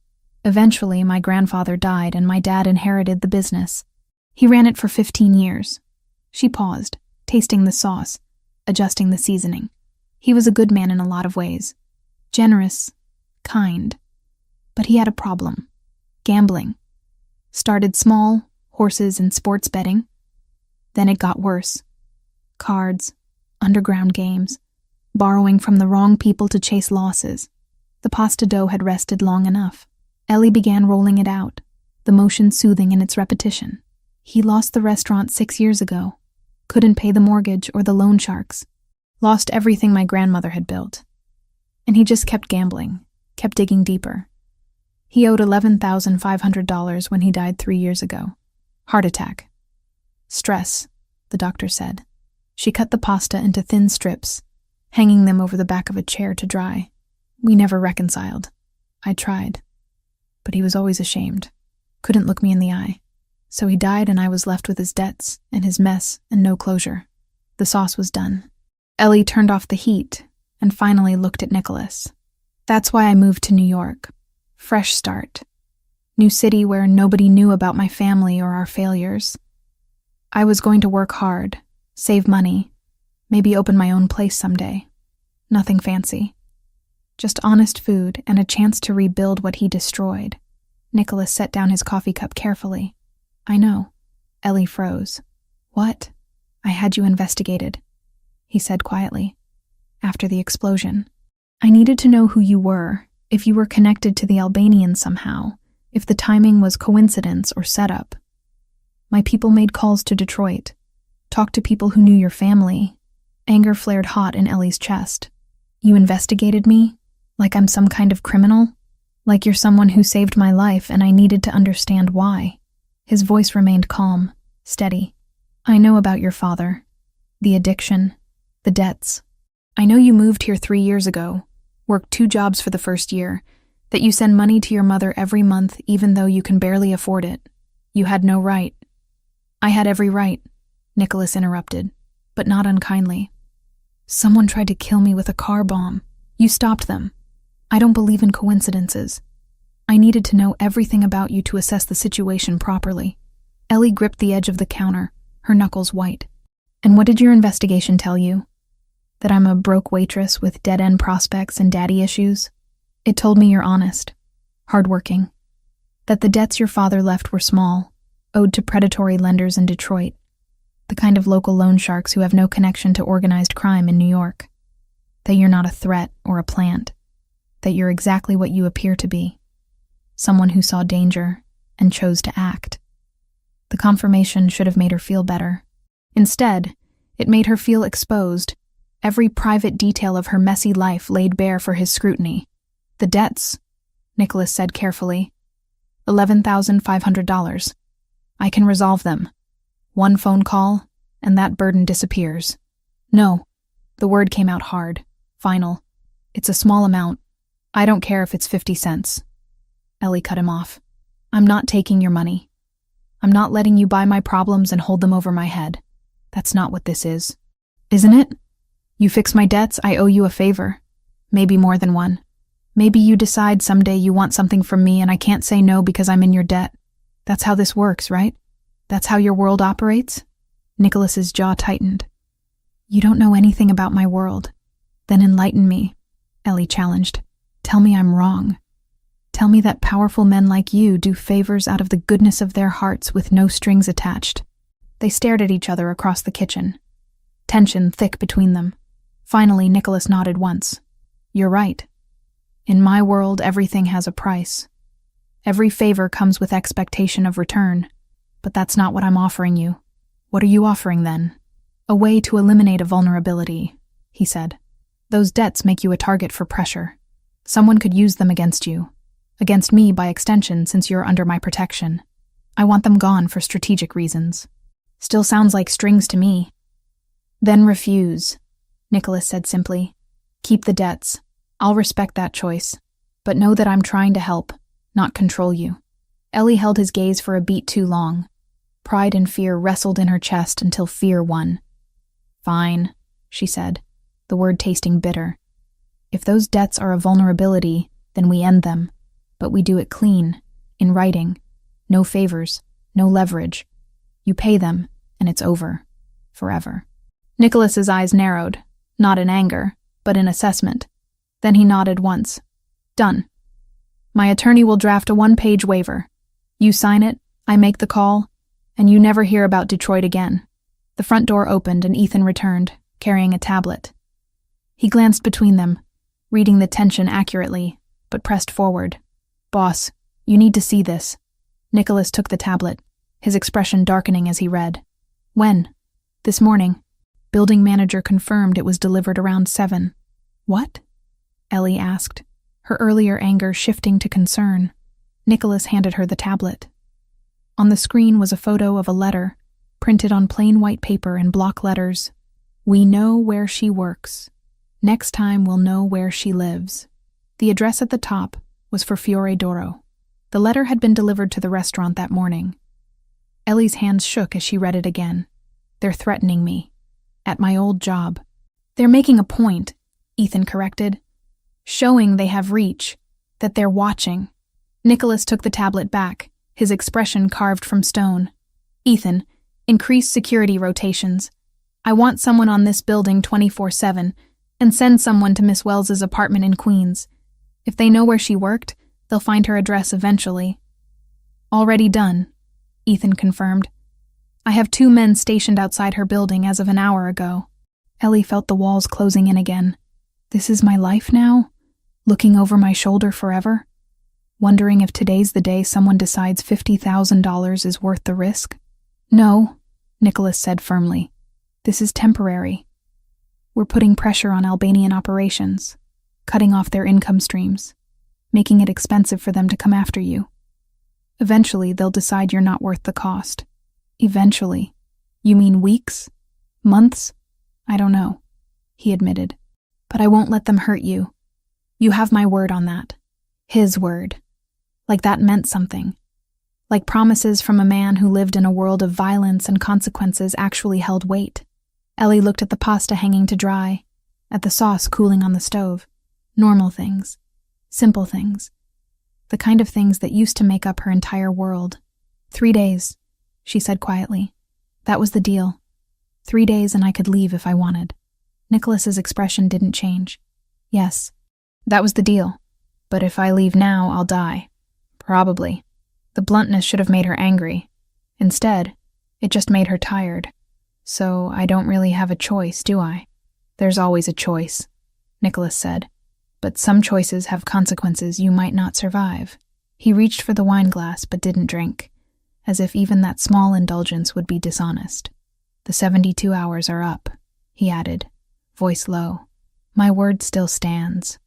Eventually, my grandfather died and my dad inherited the business. He ran it for 15 years. She paused, tasting the sauce, adjusting the seasoning. He was a good man in a lot of ways. Generous, kind. But he had a problem. Gambling. Started small, horses and sports betting. Then it got worse. Cards, underground games, borrowing from the wrong people to chase losses. The pasta dough had rested long enough. Ellie began rolling it out, the motion soothing in its repetition. He lost the restaurant 6 years ago. Couldn't pay the mortgage or the loan sharks. Lost everything my grandmother had built. And he just kept gambling, kept digging deeper. He owed $11,500 when he died 3 years ago. Heart attack. Stress, the doctor said. She cut the pasta into thin strips, hanging them over the back of a chair to dry. We never reconciled. I tried. But he was always ashamed. Couldn't look me in the eye. So he died and I was left with his debts and his mess and no closure. The sauce was done. Ellie turned off the heat and finally looked at Nicholas. That's why I moved to New York. Fresh start. New city where nobody knew about my family or our failures. I was going to work hard, save money, maybe open my own place someday. Nothing fancy. Just honest food and a chance to rebuild what he destroyed. Nicholas set down his coffee cup carefully. I know. Ellie froze. What? I had you investigated, he said quietly. After the explosion. I needed to know who you were, if you were connected to the Albanians somehow, if the timing was coincidence or setup. My people made calls to Detroit, talked to people who knew your family. Anger flared hot in Ellie's chest. You investigated me? Like I'm some kind of criminal? Like you're someone who saved my life and I needed to understand why. His voice remained calm, steady. I know about your father. The addiction. The debts. I know you moved here 3 years ago, worked 2 jobs for the first year, that you send money to your mother every month even though you can barely afford it. You had no right. I had every right, Nicholas interrupted, but not unkindly. Someone tried to kill me with a car bomb. You stopped them. I don't believe in coincidences. I needed to know everything about you to assess the situation properly. Ellie gripped the edge of the counter, her knuckles white. And what did your investigation tell you? That I'm a broke waitress with dead-end prospects and daddy issues? It told me you're honest, hardworking. That the debts your father left were small, owed to predatory lenders in Detroit, the kind of local loan sharks who have no connection to organized crime in New York. That you're not a threat or a plant. That you're exactly what you appear to be. Someone who saw danger and chose to act. The confirmation should have made her feel better. Instead, it made her feel exposed, every private detail of her messy life laid bare for his scrutiny. "The debts," Nicholas said carefully. $11,500. I can resolve them. One phone call, and that burden disappears. No. The word came out hard, final. It's a small amount. I don't care if it's 50 cents. Ellie cut him off. I'm not taking your money. I'm not letting you buy my problems and hold them over my head. That's not what this is. Isn't it? You fix my debts, I owe you a favor. Maybe more than one. Maybe you decide someday you want something from me and I can't say no because I'm in your debt. That's how this works, right? That's how your world operates? Nicholas's jaw tightened. You don't know anything about my world. Then enlighten me, Ellie challenged. Tell me I'm wrong. Tell me that powerful men like you do favors out of the goodness of their hearts with no strings attached. They stared at each other across the kitchen. Tension thick between them. Finally, Nicholas nodded once. You're right. In my world, everything has a price. Every favor comes with expectation of return. But that's not what I'm offering you. What are you offering then? A way to eliminate a vulnerability, he said. Those debts make you a target for pressure. Someone could use them against you. Against me by extension, since you're under my protection. I want them gone for strategic reasons. Still sounds like strings to me. Then refuse, Nicholas said simply. Keep the debts. I'll respect that choice. But know that I'm trying to help, not control you. Ellie held his gaze for a beat too long. Pride and fear wrestled in her chest until fear won. Fine, she said, the word tasting bitter. If those debts are a vulnerability, then we end them. But we do it clean, in writing. No favors, no leverage. You pay them, and it's over. Forever. Nicholas's eyes narrowed, not in anger, but in assessment. Then he nodded once. Done. My attorney will draft a one-page waiver. You sign it, I make the call, and you never hear about Detroit again. The front door opened and Ethan returned, carrying a tablet. He glanced between them, reading the tension accurately, but pressed forward. Boss, you need to see this. Nicholas took the tablet, his expression darkening as he read. When? This morning. Building manager confirmed it was delivered around 7. What? Ellie asked, her earlier anger shifting to concern. Nicholas handed her the tablet. On the screen was a photo of a letter, printed on plain white paper in block letters. We know where she works. Next time we'll know where she lives. The address at the top was for Fiore d'Oro. The letter had been delivered to the restaurant that morning. Ellie's hands shook as she read it again. They're threatening me. At my old job. They're making a point, Ethan corrected. Showing they have reach. That they're watching. Nicholas took the tablet back, his expression carved from stone. Ethan, increase security rotations. I want someone on this building 24/7, and send someone to Miss Wells's apartment in Queens. If they know where she worked, they'll find her address eventually. Already done, Ethan confirmed. I have 2 men stationed outside her building as of an hour ago. Ellie felt the walls closing in again. This is my life now? Looking over my shoulder forever? Wondering if today's the day someone decides $50,000 is worth the risk? No, Nicholas said firmly. This is temporary. We're putting pressure on Albanian operations, cutting off their income streams, making it expensive for them to come after you. Eventually, they'll decide you're not worth the cost. Eventually. You mean weeks? Months? I don't know, he admitted. But I won't let them hurt you. You have my word on that. His word. Like that meant something. Like promises from a man who lived in a world of violence and consequences actually held weight. Ellie looked at the pasta hanging to dry, at the sauce cooling on the stove. Normal things. Simple things. The kind of things that used to make up her entire world. 3 days, she said quietly. That was the deal. 3 days and I could leave if I wanted. Nicholas's expression didn't change. Yes, that was the deal. But if I leave now, I'll die. Probably. The bluntness should have made her angry. Instead, it just made her tired. So I don't really have a choice, do I? There's always a choice, Nicholas said. But some choices have consequences you might not survive. He reached for the wine glass but didn't drink, as if even that small indulgence would be dishonest. The 72 hours are up, he added, voice low. My word still stands.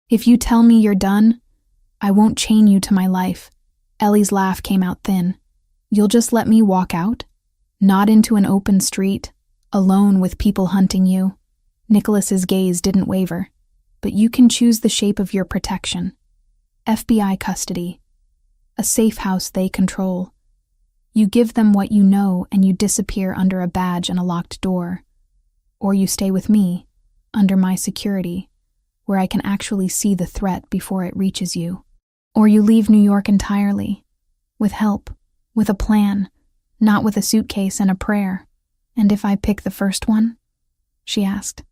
If you tell me you're done, I won't chain you to my life. Ellie's laugh came out thin. You'll just let me walk out? Not into an open street, alone with people hunting you. Nicholas's gaze didn't waver. But you can choose the shape of your protection. FBI custody. A safe house they control. You give them what you know and you disappear under a badge and a locked door. Or you stay with me, under my security, where I can actually see the threat before it reaches you. Or you leave New York entirely, with help, with a plan, not with a suitcase and a prayer. And if I pick the first one, she asked,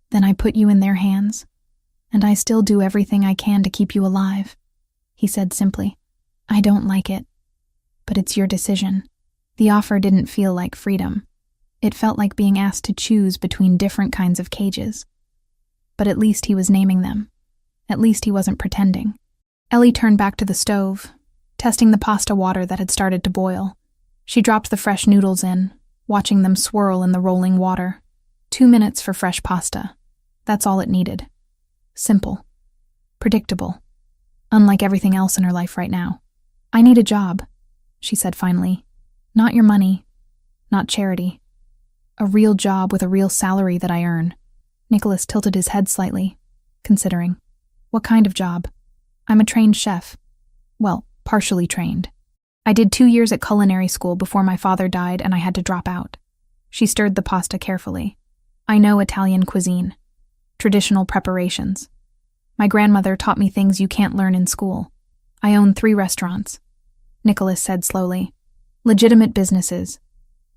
then I put you in their hands, and I still do everything I can to keep you alive. He said simply, I don't like it, but it's your decision. The offer didn't feel like freedom. It felt like being asked to choose between different kinds of cages. But at least he was naming them. At least he wasn't pretending. Ellie turned back to the stove, testing the pasta water that had started to boil. She dropped the fresh noodles in, watching them swirl in the rolling water. 2 minutes for fresh pasta. That's all it needed. Simple. Predictable. Unlike everything else in her life right now. I need a job, she said finally. Not your money. Not charity. A real job with a real salary that I earn. Nicholas tilted his head slightly, considering. What kind of job? I'm a trained chef. Well, partially trained. I did 2 years at culinary school before my father died and I had to drop out. She stirred the pasta carefully. I know Italian cuisine. Traditional preparations. My grandmother taught me things you can't learn in school. I own 3 restaurants. Nicholas said slowly. Legitimate businesses.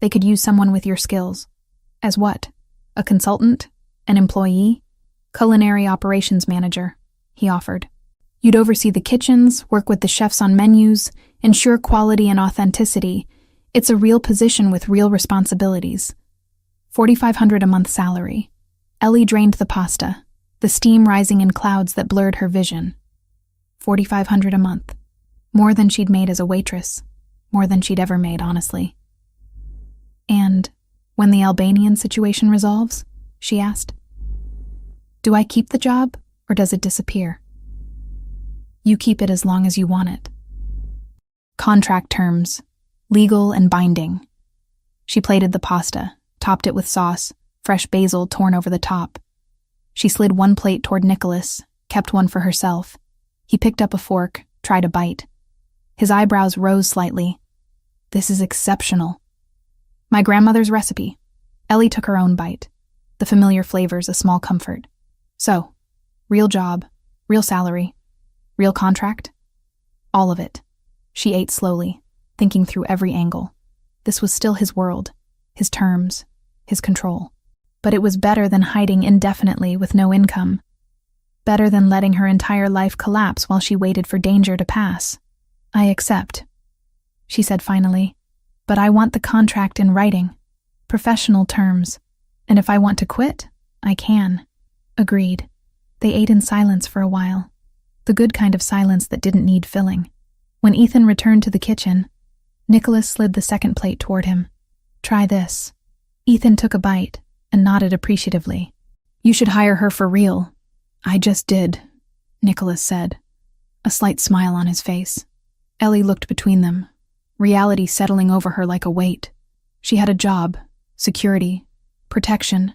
They could use someone with your skills. As what? A consultant? An employee? Culinary operations manager, he offered. You'd oversee the kitchens, work with the chefs on menus, ensure quality and authenticity. It's a real position with real responsibilities. $4,500 a month salary. Ellie drained the pasta, the steam rising in clouds that blurred her vision. $4,500 a month. More than she'd made as a waitress. More than she'd ever made, honestly. And when the Albanian situation resolves, she asked, do I keep the job or does it disappear? You keep it as long as you want it. Contract terms, legal and binding. She plated the pasta, topped it with sauce, fresh basil torn over the top. She slid 1 plate toward Nicholas, kept one for herself. He picked up a fork, tried a bite. His eyebrows rose slightly. This is exceptional. My grandmother's recipe. Ellie took her own bite. The familiar flavors a small comfort. So, real job, real salary, real contract? All of it. She ate slowly, thinking through every angle. This was still his world, his terms, his control. But it was better than hiding indefinitely with no income. Better than letting her entire life collapse while she waited for danger to pass. I accept, she said finally. But I want the contract in writing. Professional terms. And if I want to quit, I can. Agreed. They ate in silence for a while. The good kind of silence that didn't need filling. When Ethan returned to the kitchen, Nicholas slid the second plate toward him. Try this. Ethan took a bite and nodded appreciatively. You should hire her for real. I just did, Nicholas said, a slight smile on his face. Ellie looked between them, reality settling over her like a weight. She had a job, security, protection,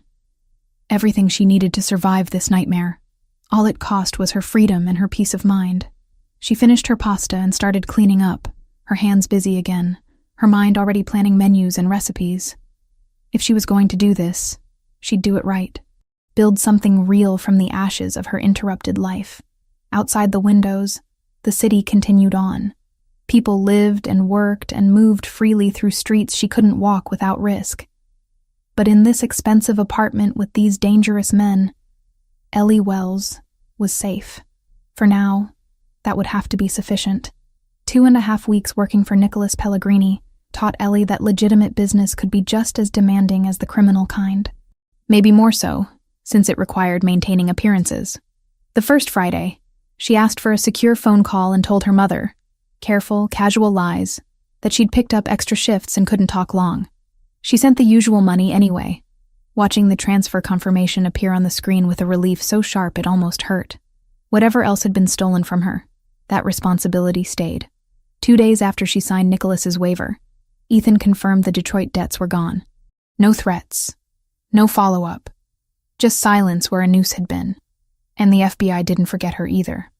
everything she needed to survive this nightmare. All it cost was her freedom and her peace of mind. She finished her pasta and started cleaning up, her hands busy again, her mind already planning menus and recipes. If she was going to do this, she'd do it right. Build something real from the ashes of her interrupted life. Outside the windows, the city continued on. People lived and worked and moved freely through streets she couldn't walk without risk. But in this expensive apartment with these dangerous men, Ellie Wells was safe. For now, that would have to be sufficient. 2.5 weeks working for Nicholas Pellegrini taught Ellie that legitimate business could be just as demanding as the criminal kind. Maybe more so, since it required maintaining appearances. The first Friday, she asked for a secure phone call and told her mother, careful, casual lies, that she'd picked up extra shifts and couldn't talk long. She sent the usual money anyway, watching the transfer confirmation appear on the screen with a relief so sharp it almost hurt. Whatever else had been stolen from her, that responsibility stayed. 2 days after she signed Nicholas's waiver, Ethan confirmed the Detroit debts were gone. No threats. No follow-up. Just silence where a noose had been. And the FBI didn't forget her either.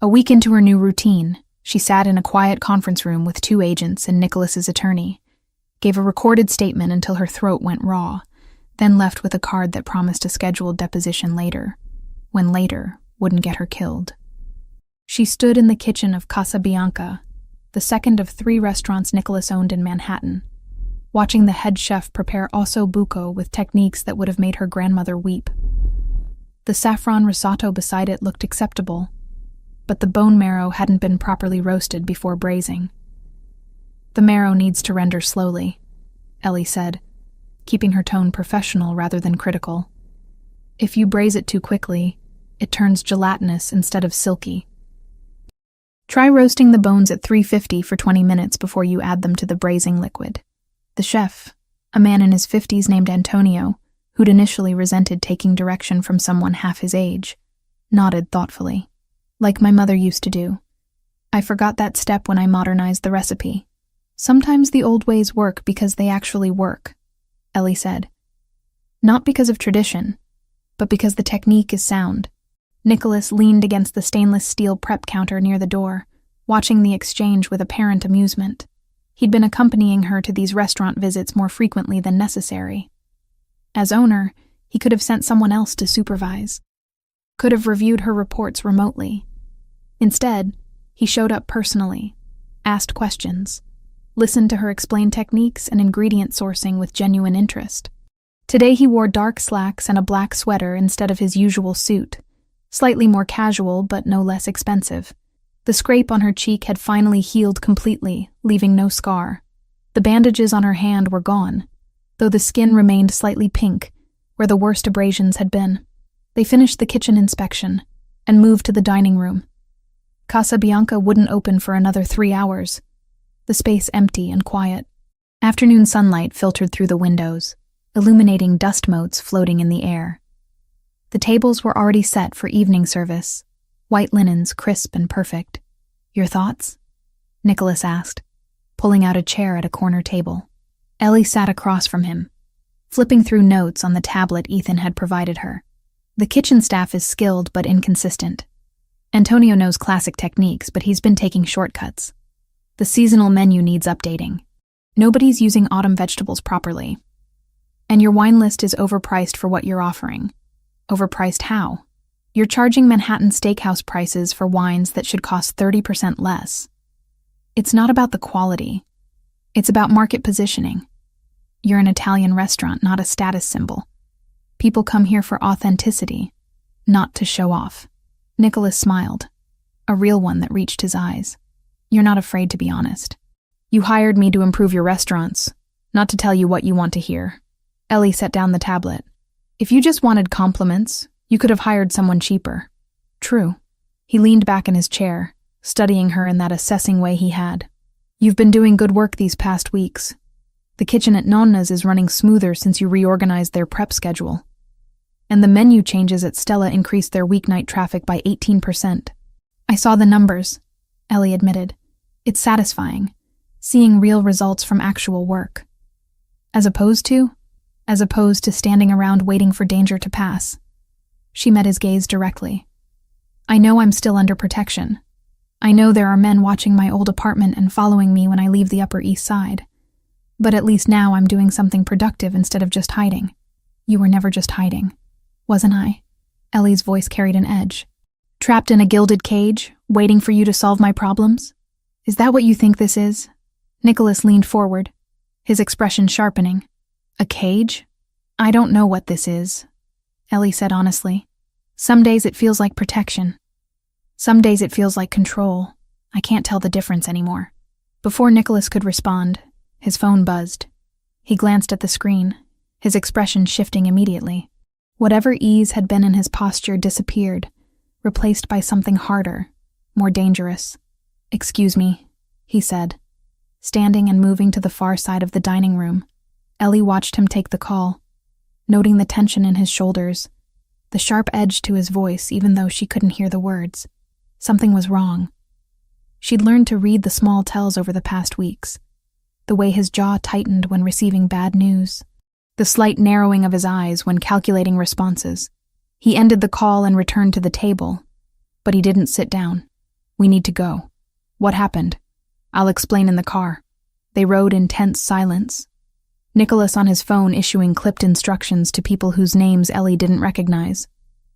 A week into her new routine, she sat in a quiet conference room with 2 agents and Nicholas's attorney, gave a recorded statement until her throat went raw, then left with a card that promised a scheduled deposition later, when later wouldn't get her killed. She stood in the kitchen of Casa Bianca, the second of 3 restaurants Nicholas owned in Manhattan, watching the head chef prepare osso buco with techniques that would have made her grandmother weep. The saffron risotto beside it looked acceptable, but the bone marrow hadn't been properly roasted before braising. "The marrow needs to render slowly," Ellie said, keeping her tone professional rather than critical. "If you braise it too quickly, it turns gelatinous instead of silky. Try roasting the bones at 350 for 20 minutes before you add them to the braising liquid." The chef, a man in his 50s named Antonio, who'd initially resented taking direction from someone half his age, nodded thoughtfully. "Like my mother used to do. I forgot that step when I modernized the recipe. Sometimes the old ways work because they actually work," Ellie said. "Not because of tradition, but because the technique is sound." Nicholas leaned against the stainless steel prep counter near the door, watching the exchange with apparent amusement. He'd been accompanying her to these restaurant visits more frequently than necessary. As owner, he could have sent someone else to supervise, could have reviewed her reports remotely. Instead, he showed up personally, asked questions, listened to her explain techniques and ingredient sourcing with genuine interest. Today he wore dark slacks and a black sweater instead of his usual suit, slightly more casual but no less expensive. The scrape on her cheek had finally healed completely, leaving no scar. The bandages on her hand were gone, though the skin remained slightly pink, where the worst abrasions had been. They finished the kitchen inspection and moved to the dining room. Casa Bianca wouldn't open for another 3 hours, the space empty and quiet. Afternoon sunlight filtered through the windows, illuminating dust motes floating in the air. The tables were already set for evening service, white linens crisp and perfect. "Your thoughts?" Nicholas asked, pulling out a chair at a corner table. Ellie sat across from him, flipping through notes on the tablet Ethan had provided her. "The kitchen staff is skilled but inconsistent. Antonio knows classic techniques, but he's been taking shortcuts. The seasonal menu needs updating. Nobody's using autumn vegetables properly. And your wine list is overpriced for what you're offering." "Overpriced how?" "You're charging Manhattan steakhouse prices for wines that should cost 30% less. It's not about the quality. It's about market positioning. You're an Italian restaurant, not a status symbol. People come here for authenticity, not to show off." Nicholas smiled, a real one that reached his eyes. "You're not afraid to be honest. You hired me to improve your restaurants, not to tell you what you want to hear." Ellie set down the tablet. "If you just wanted compliments, you could have hired someone cheaper." "True." He leaned back in his chair, studying her in that assessing way he had. "You've been doing good work these past weeks. The kitchen at Nonna's is running smoother since you reorganized their prep schedule. And the menu changes at Stella increased their weeknight traffic by 18%. "I saw the numbers," Ellie admitted. "It's satisfying, seeing real results from actual work. As opposed to standing around waiting for danger to pass." She met his gaze directly. "I know I'm still under protection. I know there are men watching my old apartment and following me when I leave the Upper East Side. But at least now I'm doing something productive instead of just hiding." "You were never just hiding, wasn't I?" Ellie's voice carried an edge. "Trapped in a gilded cage, waiting for you to solve my problems? Is that what you think this is?" Nicholas leaned forward, his expression sharpening. "A cage? I don't know what this is," Ellie said honestly. "Some days it feels like protection. Some days it feels like control. I can't tell the difference anymore." Before Nicholas could respond, his phone buzzed. He glanced at the screen, his expression shifting immediately. Whatever ease had been in his posture disappeared, replaced by something harder, more dangerous. "Excuse me," he said, standing and moving to the far side of the dining room. Ellie watched him take the call. noting the tension in his shoulders, the sharp edge to his voice even though she couldn't hear the words. Something was wrong. She'd learned to read the small tells over the past weeks. The way his jaw tightened when receiving bad news. The slight narrowing of his eyes when calculating responses. He ended the call and returned to the table. But he didn't sit down. "We need to go." "What happened?" "I'll explain in the car." They rode in tense silence. Nicholas on his phone issuing clipped instructions to people whose names Ellie didn't recognize.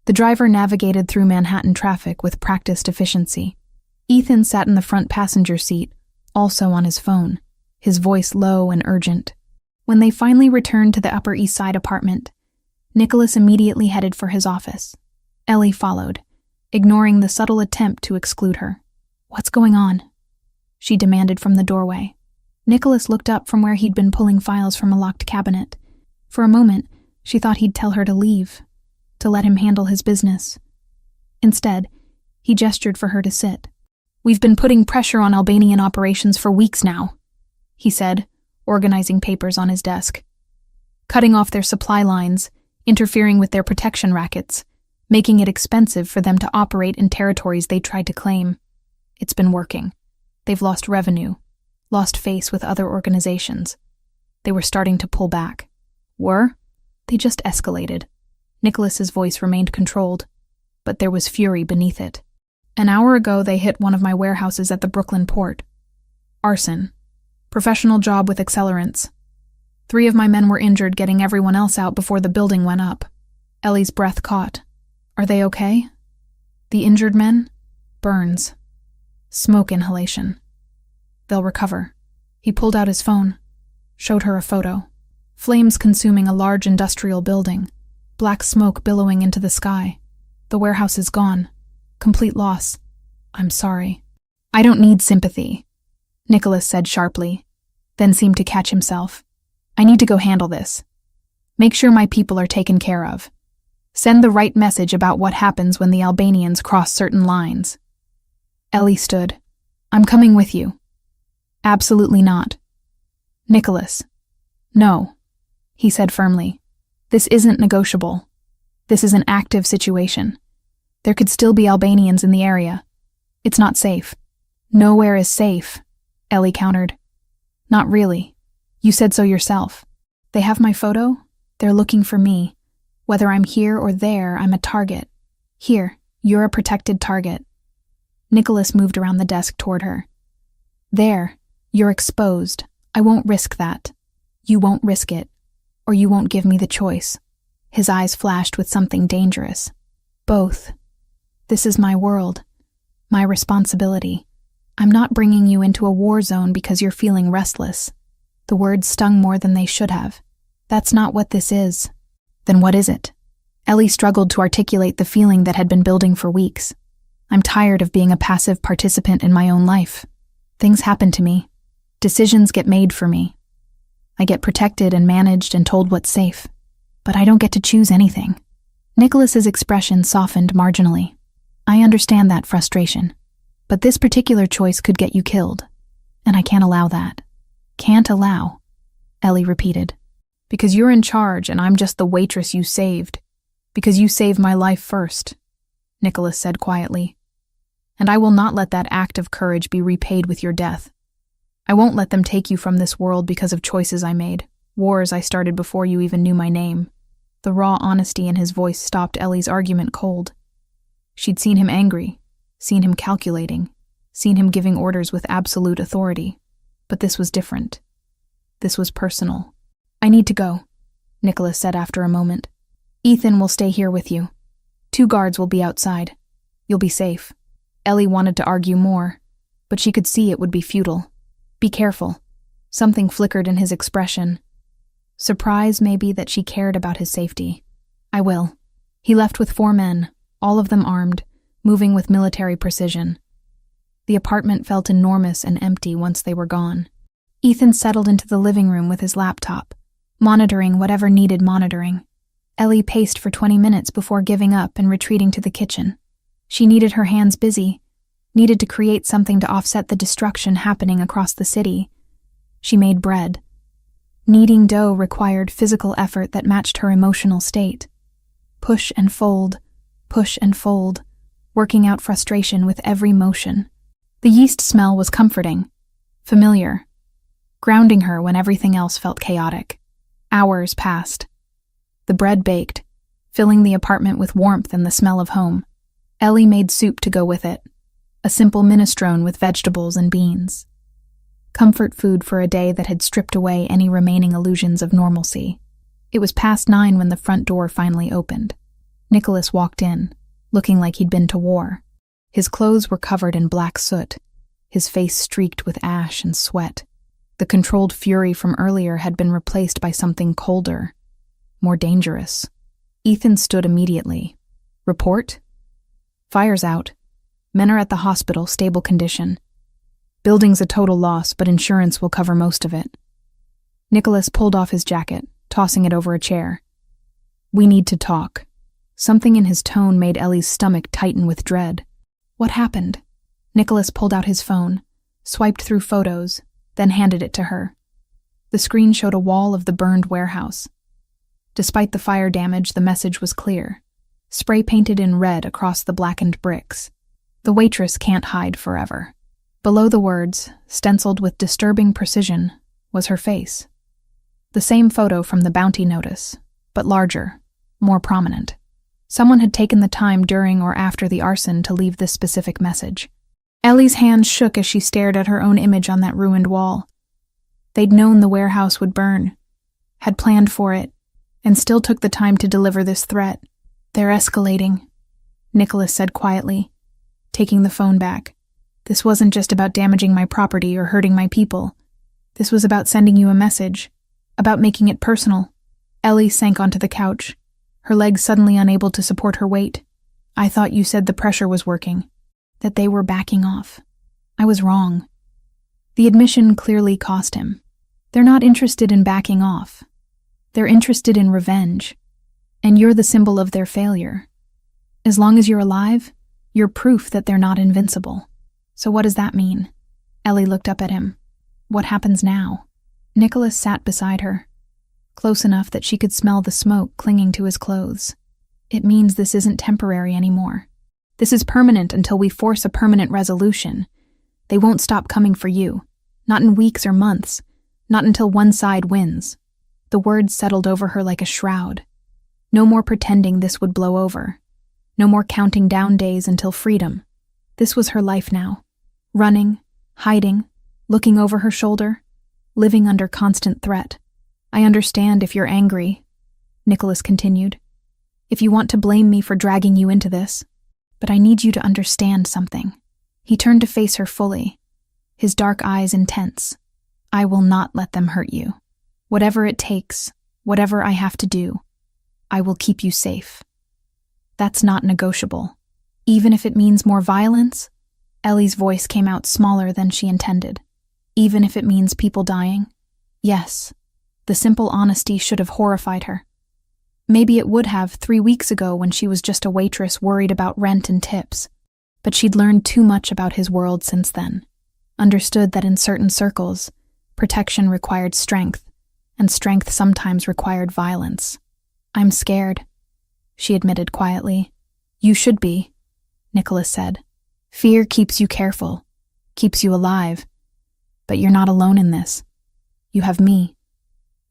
The driver navigated through Manhattan traffic with practiced efficiency. Ethan sat in the front passenger seat, also on his phone, his voice low and urgent. When they finally returned to the Upper East Side apartment, Nicholas immediately headed for his office. Ellie followed, ignoring the subtle attempt to exclude her. "What's going on?" she demanded from the doorway. Nicholas looked up from where he'd been pulling files from a locked cabinet. For a moment, she thought he'd tell her to leave, to let him handle his business. Instead, he gestured for her to sit. "We've been putting pressure on Albanian operations for weeks now," he said, organizing papers on his desk. "Cutting off their supply lines, interfering with their protection rackets, making it expensive for them to operate in territories they tried to claim. It's been working. They've lost revenue, lost face with other organizations. They were starting to pull back." "Were?" "They just escalated." Nicholas's voice remained controlled, but there was fury beneath it. "An hour ago they hit one of my warehouses at the Brooklyn port. Arson. Professional job with accelerants. 3 of my men were injured getting everyone else out before the building went up." Ellie's breath caught. "Are they okay?" "The injured men? Burns. Smoke inhalation. They'll recover." He pulled out his phone, showed her a photo. Flames consuming a large industrial building, black smoke billowing into the sky. "The warehouse is gone. Complete loss. I'm sorry." "I don't need sympathy," Nicholas said sharply, then seemed to catch himself. "I need to go handle this. Make sure my people are taken care of. Send the right message about what happens when the Albanians cross certain lines." Ellie stood. "I'm coming with you." "Absolutely not." "Nicholas." "No," he said firmly. "This isn't negotiable. This is an active situation. There could still be Albanians in the area. It's not safe." "Nowhere is safe," Ellie countered. "Not really. You said so yourself. They have my photo. They're looking for me. Whether I'm here or there, I'm a target. Here, you're a protected target." Nicholas moved around the desk toward her. "There, you're exposed. I won't risk that. You won't risk it, or you won't give me the choice." His eyes flashed with something dangerous. "Both. This is my world, my responsibility. I'm not bringing you into a war zone because you're feeling restless." The words stung more than they should have. "That's not what this is." "Then what is it?" Ellie struggled to articulate the feeling that had been building for weeks. "I'm tired of being a passive participant in my own life. Things happen to me. Decisions get made for me. I get protected and managed and told what's safe. But I don't get to choose anything." Nicholas's expression softened marginally. "I understand that frustration. But this particular choice could get you killed. And I can't allow that." "Can't allow," Ellie repeated. "Because you're in charge and I'm just the waitress you saved. Because you saved my life first," Nicholas said quietly. "And I will not let that act of courage be repaid with your death. I won't let them take you from this world because of choices I made, wars I started before you even knew my name." The raw honesty in his voice stopped Ellie's argument cold. She'd seen him angry, seen him calculating, seen him giving orders with absolute authority. But this was different. This was personal. "I need to go," Nicholas said after a moment. "Ethan will stay here with you. 2 guards will be outside. You'll be safe." Ellie wanted to argue more, but she could see it would be futile. "Be careful." Something flickered in his expression. Surprise, maybe, that she cared about his safety. "I will." He left with 4 men, all of them armed, moving with military precision. The apartment felt enormous and empty once they were gone. Ethan settled into the living room with his laptop, monitoring whatever needed monitoring. Ellie paced for 20 minutes before giving up and retreating to the kitchen. She needed her hands busy, needed to create something to offset the destruction happening across the city. She made bread. Kneading dough required physical effort that matched her emotional state. Push and fold, working out frustration with every motion. The yeast smell was comforting, familiar, grounding her when everything else felt chaotic. Hours passed. The bread baked, filling the apartment with warmth and the smell of home. Ellie made soup to go with it, a simple minestrone with vegetables and beans. Comfort food for a day that had stripped away any remaining illusions of normalcy. It was past 9 when the front door finally opened. Nicholas walked in, looking like he'd been to war. His clothes were covered in black soot, his face streaked with ash and sweat. The controlled fury from earlier had been replaced by something colder, more dangerous. Ethan stood immediately. Report? Fire's out. Men are at the hospital, stable condition. Building's a total loss, but insurance will cover most of it. Nicholas pulled off his jacket, tossing it over a chair. We need to talk. Something in his tone made Ellie's stomach tighten with dread. What happened? Nicholas pulled out his phone, swiped through photos, then handed it to her. The screen showed a wall of the burned warehouse. Despite the fire damage, the message was clear, spray-painted in red across the blackened bricks. The waitress can't hide forever. Below the words, stenciled with disturbing precision, was her face. The same photo from the bounty notice, but larger, more prominent. Someone had taken the time during or after the arson to leave this specific message. Ellie's hands shook as she stared at her own image on that ruined wall. They'd known the warehouse would burn, had planned for it, and still took the time to deliver this threat. They're escalating, Nicholas said quietly, taking the phone back. This wasn't just about damaging my property or hurting my people. This was about sending you a message, about making it personal. Ellie sank onto the couch, her legs suddenly unable to support her weight. I thought you said the pressure was working, that they were backing off. I was wrong. The admission clearly cost him. They're not interested in backing off. They're interested in revenge, and you're the symbol of their failure. As long as you're alive, you're proof that they're not invincible. So what does that mean? Ellie looked up at him. What happens now? Nicholas sat beside her, close enough that she could smell the smoke clinging to his clothes. It means this isn't temporary anymore. This is permanent until we force a permanent resolution. They won't stop coming for you. Not in weeks or months. Not until one side wins. The words settled over her like a shroud. No more pretending this would blow over. No more counting down days until freedom. This was her life now. Running, hiding, looking over her shoulder, living under constant threat. I understand if you're angry, Nicholas continued. If you want to blame me for dragging you into this. But I need you to understand something. He turned to face her fully, his dark eyes intense. I will not let them hurt you. Whatever it takes, whatever I have to do, I will keep you safe. That's not negotiable. Even if it means more violence, Ellie's voice came out smaller than she intended. Even if it means people dying? Yes. The simple honesty should have horrified her. Maybe it would have 3 weeks ago when she was just a waitress worried about rent and tips. But she'd learned too much about his world since then. Understood that in certain circles, protection required strength, and strength sometimes required violence. I'm scared, she admitted quietly. You should be, Nicholas said. Fear keeps you careful, keeps you alive. But you're not alone in this. You have me.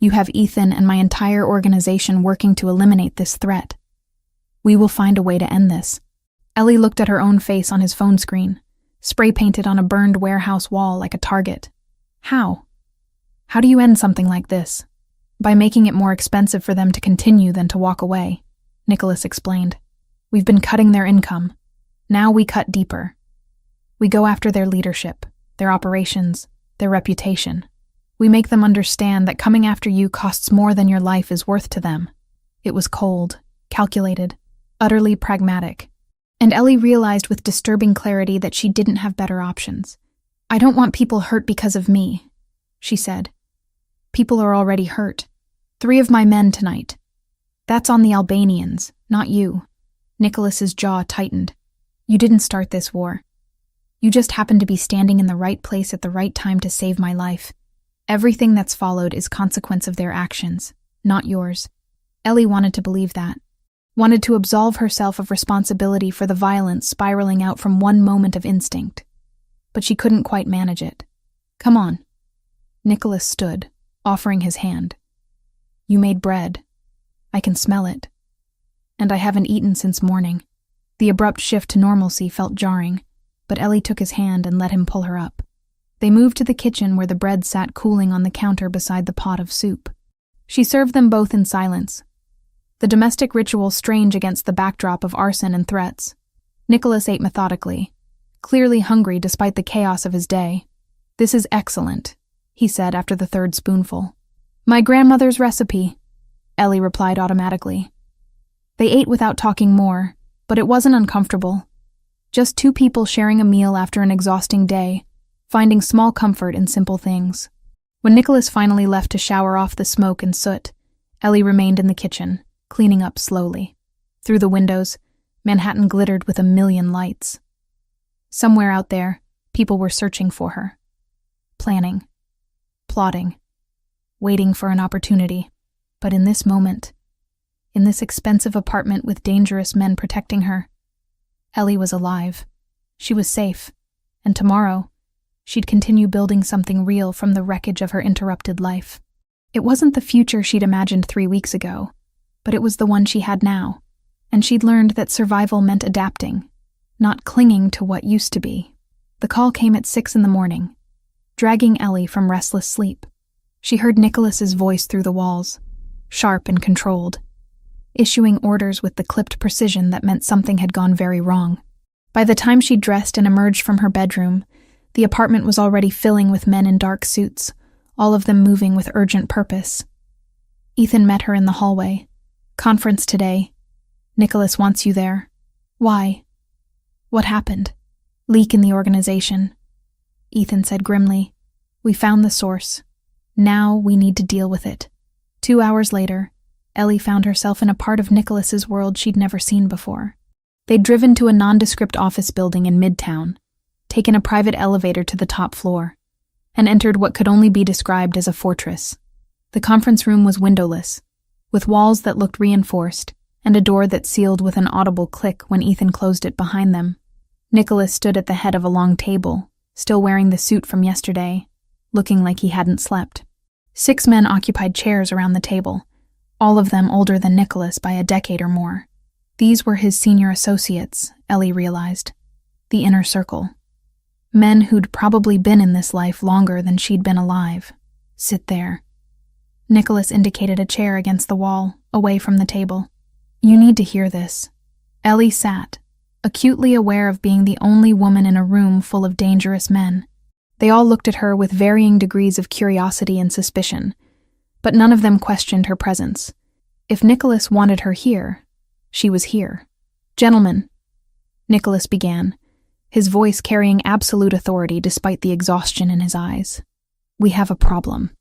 You have Ethan and my entire organization working to eliminate this threat. We will find a way to end this. Ellie looked at her own face on his phone screen, spray-painted on a burned warehouse wall like a target. How? How do you end something like this? By making it more expensive for them to continue than to walk away, Nicholas explained. We've been cutting their income. Now we cut deeper. We go after their leadership, their operations, their reputation. We make them understand that coming after you costs more than your life is worth to them. It was cold, calculated, utterly pragmatic. And Ellie realized with disturbing clarity that she didn't have better options. I don't want people hurt because of me, she said. People are already hurt. 3 of my men tonight. That's on the Albanians, not you. Nicholas's jaw tightened. You didn't start this war. You just happened to be standing in the right place at the right time to save my life. Everything that's followed is consequence of their actions, not yours. Ellie wanted to believe that. Wanted to absolve herself of responsibility for the violence spiraling out from one moment of instinct. But she couldn't quite manage it. Come on. Nicholas stood, offering his hand. You made bread. I can smell it. And I haven't eaten since morning. The abrupt shift to normalcy felt jarring, but Ellie took his hand and let him pull her up. They moved to the kitchen where the bread sat cooling on the counter beside the pot of soup. She served them both in silence. The domestic ritual strange against the backdrop of arson and threats. Nicholas ate methodically, clearly hungry despite the chaos of his day. This is excellent, he said after the third spoonful. My grandmother's recipe, Ellie replied automatically. They ate without talking more, but it wasn't uncomfortable. Just two people sharing a meal after an exhausting day, finding small comfort in simple things. When Nicholas finally left to shower off the smoke and soot, Ellie remained in the kitchen, cleaning up slowly. Through the windows, Manhattan glittered with a million lights. Somewhere out there, people were searching for her. Planning. Plotting. Waiting for an opportunity. But in this moment, in this expensive apartment with dangerous men protecting her, Ellie was alive. She was safe. And tomorrow, she'd continue building something real from the wreckage of her interrupted life. It wasn't the future she'd imagined 3 weeks ago, but it was the one she had now, and she'd learned that survival meant adapting, not clinging to what used to be. The call came at 6 a.m, dragging Ellie from restless sleep. She heard Nicholas's voice through the walls, sharp and controlled, issuing orders with the clipped precision that meant something had gone very wrong. By the time she dressed and emerged from her bedroom, the apartment was already filling with men in dark suits, all of them moving with urgent purpose. Ethan met her in the hallway. Conference today. Nicholas wants you there. Why? What happened? Leak in the organization. Ethan said grimly, We found the source. Now we need to deal with it. 2 hours later, Ellie found herself in a part of Nicholas's world she'd never seen before. They'd driven to a nondescript office building in Midtown, taken a private elevator to the top floor, and entered what could only be described as a fortress. The conference room was windowless, with walls that looked reinforced, and a door that sealed with an audible click when Ethan closed it behind them. Nicholas stood at the head of a long table, still wearing the suit from yesterday, looking like he hadn't slept. 6 men occupied chairs around the table, all of them older than Nicholas by a decade or more. These were his senior associates, Ellie realized. The inner circle. Men who'd probably been in this life longer than she'd been alive. Sit there. Nicholas indicated a chair against the wall, away from the table. You need to hear this. Ellie sat, acutely aware of being the only woman in a room full of dangerous men. They all looked at her with varying degrees of curiosity and suspicion, but none of them questioned her presence. If Nicholas wanted her here, she was here. Gentlemen, Nicholas began, his voice carrying absolute authority despite the exhaustion in his eyes. We have a problem.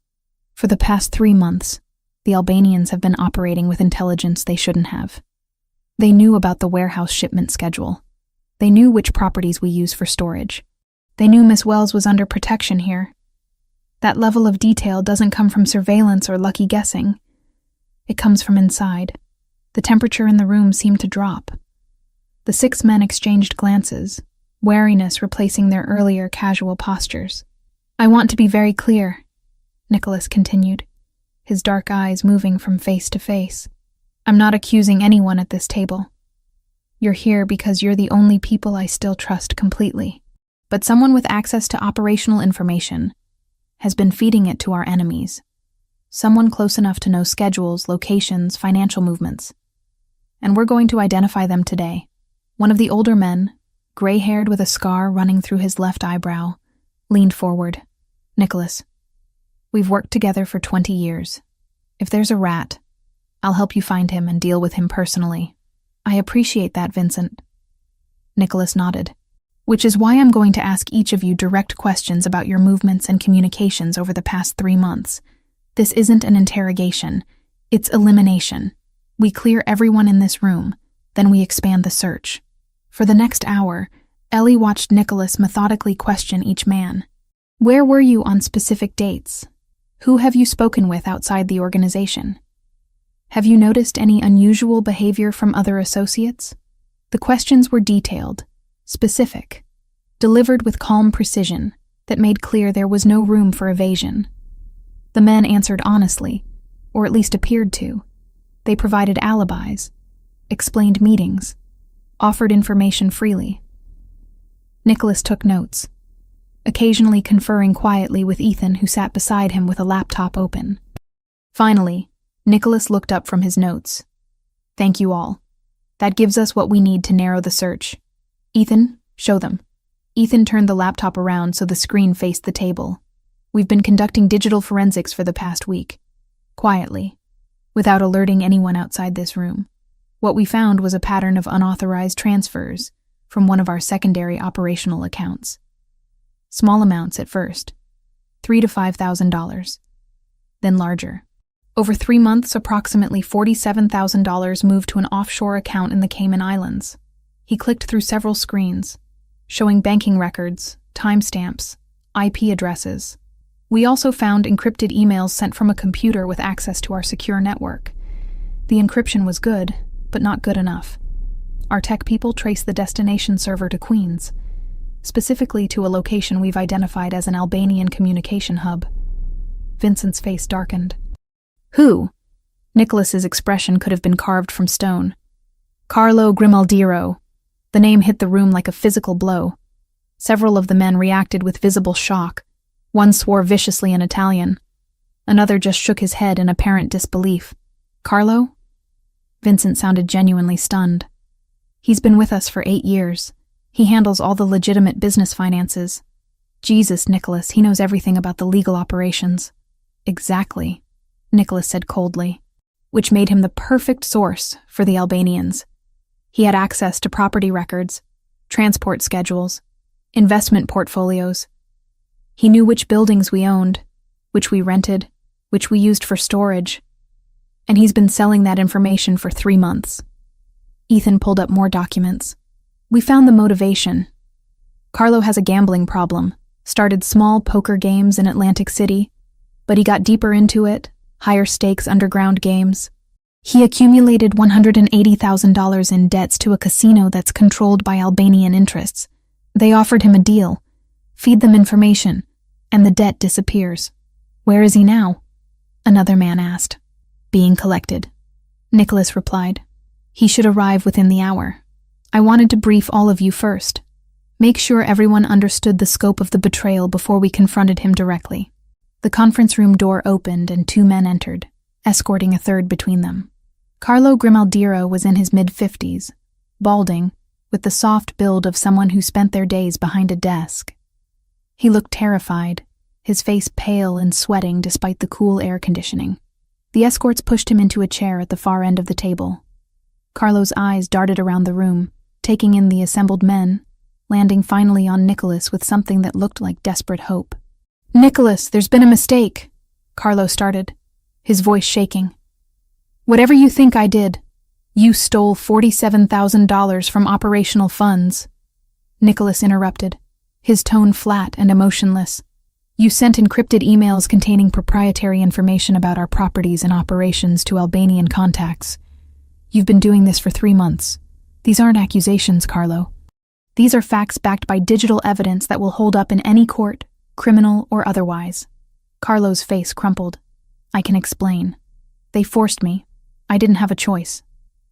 For the past 3 months, the Albanians have been operating with intelligence they shouldn't have. They knew about the warehouse shipment schedule. They knew which properties we use for storage. They knew Miss Wells was under protection here. That level of detail doesn't come from surveillance or lucky guessing. It comes from inside. The temperature in the room seemed to drop. The 6 men exchanged glances, wariness replacing their earlier casual postures. I want to be very clear, Nicholas continued, his dark eyes moving from face to face. I'm not accusing anyone at this table. You're here because you're the only people I still trust completely. But someone with access to operational information has been feeding it to our enemies. Someone close enough to know schedules, locations, financial movements. And we're going to identify them today. One of the older men, gray-haired with a scar running through his left eyebrow, leaned forward. Nicholas, we've worked together for 20 years. If there's a rat, I'll help you find him and deal with him personally. I appreciate that, Vincent. Nicholas nodded. Which is why I'm going to ask each of you direct questions about your movements and communications over the past 3 months. This isn't an interrogation. It's elimination. We clear everyone in this room, then we expand the search. For the next hour, Ellie watched Nicholas methodically question each man. Where were you on specific dates? Who have you spoken with outside the organization? Have you noticed any unusual behavior from other associates? The questions were detailed, specific, delivered with calm precision that made clear there was no room for evasion. The men answered honestly, or at least appeared to. They provided alibis, explained meetings, offered information freely. Nicholas took notes, occasionally conferring quietly with Ethan, who sat beside him with a laptop open. Finally, Nicholas looked up from his notes. Thank you all. That gives us what we need to narrow the search. Ethan, show them. Ethan turned the laptop around so the screen faced the table. We've been conducting digital forensics for the past week. Quietly, without alerting anyone outside this room. What we found was a pattern of unauthorized transfers from one of our secondary operational accounts. Small amounts at first, $3,000 to $5,000, then larger. Over 3 months, approximately $47,000 moved to an offshore account in the Cayman Islands. He clicked through several screens, showing banking records, timestamps, IP addresses. We also found encrypted emails sent from a computer with access to our secure network. The encryption was good, but not good enough. Our tech people traced the destination server to Queens, specifically to a location we've identified as an Albanian communication hub. Vincent's face darkened. Who? Nicholas's expression could have been carved from stone. Carlo Grimaldiro. The name hit the room like a physical blow. Several of the men reacted with visible shock. One swore viciously in Italian. Another just shook his head in apparent disbelief. Carlo? Vincent sounded genuinely stunned. He's been with us for 8 years. He handles all the legitimate business finances. Jesus, Nicholas, he knows everything about the legal operations. Exactly, Nicholas said coldly, which made him the perfect source for the Albanians. He had access to property records, transport schedules, investment portfolios. He knew which buildings we owned, which we rented, which we used for storage. And he's been selling that information for 3 months. Ethan pulled up more documents. We found the motivation. Carlo has a gambling problem, started small poker games in Atlantic City, but he got deeper into it, higher stakes underground games. He accumulated $180,000 in debts to a casino that's controlled by Albanian interests. They offered him a deal. Feed them information, and the debt disappears. Where is he now? Another man asked. Being collected. Nicholas replied. He should arrive within the hour. I wanted to brief all of you first. Make sure everyone understood the scope of the betrayal before we confronted him directly. The conference room door opened and 2 men entered, escorting a third between them. Carlo Grimaldiro was in his mid-50s, balding, with the soft build of someone who spent their days behind a desk. He looked terrified, his face pale and sweating despite the cool air conditioning. The escorts pushed him into a chair at the far end of the table. Carlo's eyes darted around the room, taking in the assembled men, landing finally on Nicholas with something that looked like desperate hope. Nicholas, there's been a mistake, Carlo started, his voice shaking. Whatever you think I did, you stole $47,000 from operational funds. Nicholas interrupted, his tone flat and emotionless. You sent encrypted emails containing proprietary information about our properties and operations to Albanian contacts. You've been doing this for 3 months. These aren't accusations, Carlo. These are facts backed by digital evidence that will hold up in any court, criminal or otherwise. Carlo's face crumpled. I can explain. They forced me. I didn't have a choice.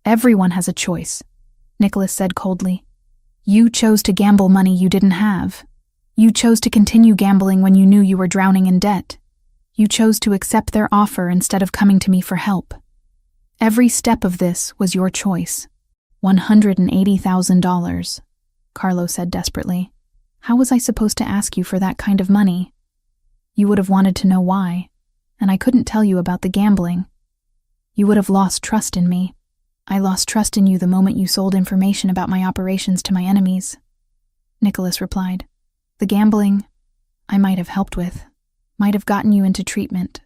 Everyone has a choice, Nicholas said coldly. You chose to gamble money you didn't have. You chose to continue gambling when you knew you were drowning in debt. You chose to accept their offer instead of coming to me for help. Every step of this was your choice. $180,000, Carlo said desperately. How was I supposed to ask you for that kind of money? You would have wanted to know why, and I couldn't tell you about the gambling. You would have lost trust in me. I lost trust in you the moment you sold information about my operations to my enemies, Nicholas replied. The gambling, I might have helped with, might have gotten you into treatment,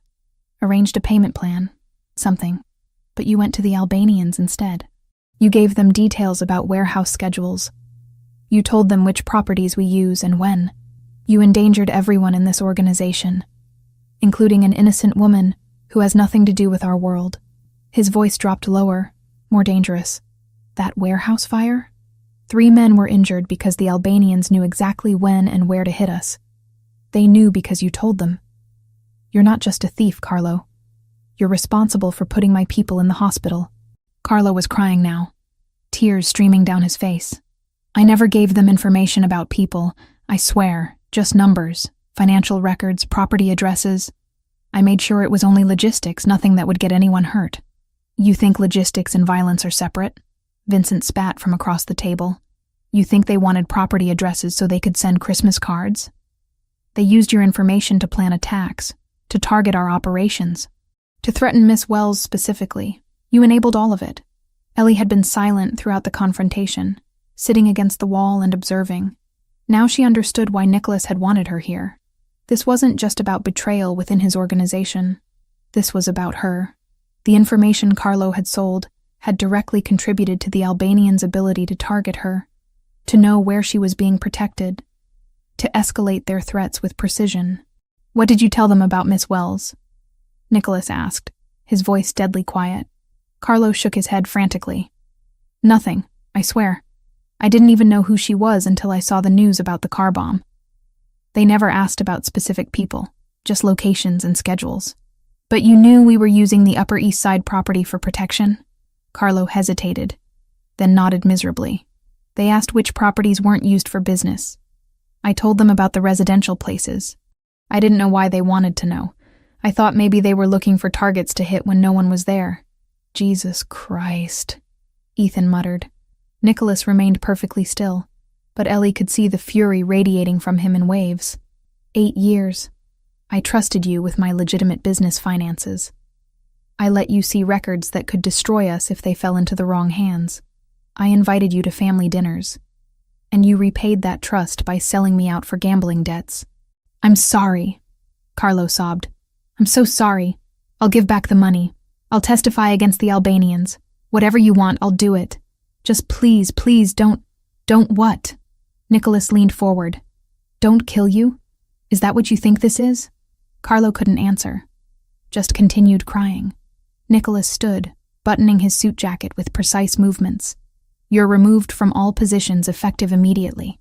arranged a payment plan, something, but you went to the Albanians instead. You gave them details about warehouse schedules. You told them which properties we use and when. You endangered everyone in this organization. including an innocent woman who has nothing to do with our world. His voice dropped lower, more dangerous. That warehouse fire? 3 men were injured because the Albanians knew exactly when and where to hit us. They knew because you told them. You're not just a thief, Carlo. You're responsible for putting my people in the hospital. Carlo was crying now, tears streaming down his face. I never gave them information about people, I swear, just numbers, financial records, property addresses. I made sure it was only logistics, nothing that would get anyone hurt. You think logistics and violence are separate? Vincent spat from across the table. You think they wanted property addresses so they could send Christmas cards? They used your information to plan attacks, to target our operations, to threaten Miss Wells specifically. You enabled all of it. Ellie had been silent throughout the confrontation, sitting against the wall and observing. Now she understood why Nicholas had wanted her here. This wasn't just about betrayal within his organization. This was about her. The information Carlo had sold had directly contributed to the Albanians' ability to target her, to know where she was being protected, to escalate their threats with precision. What did you tell them about Miss Wells? Nicholas asked, his voice deadly quiet. Carlo shook his head frantically. Nothing, I swear. I didn't even know who she was until I saw the news about the car bomb. They never asked about specific people, just locations and schedules. But you knew we were using the Upper East Side property for protection? Carlo hesitated, then nodded miserably. They asked which properties weren't used for business. I told them about the residential places. I didn't know why they wanted to know. I thought maybe they were looking for targets to hit when no one was there. Jesus Christ, Ethan muttered. Nicholas remained perfectly still, but Ellie could see the fury radiating from him in waves. 8 years. I trusted you with my legitimate business finances. I let you see records that could destroy us if they fell into the wrong hands. I invited you to family dinners, and you repaid that trust by selling me out for gambling debts. I'm sorry, Carlo sobbed. I'm so sorry. I'll give back the money. I'll testify against the Albanians. Whatever you want, I'll do it. Just please, please don't what? Nicholas leaned forward. Don't kill you? Is that what you think this is? Carlo couldn't answer, just continued crying. Nicholas stood, buttoning his suit jacket with precise movements. You're removed from all positions effective immediately.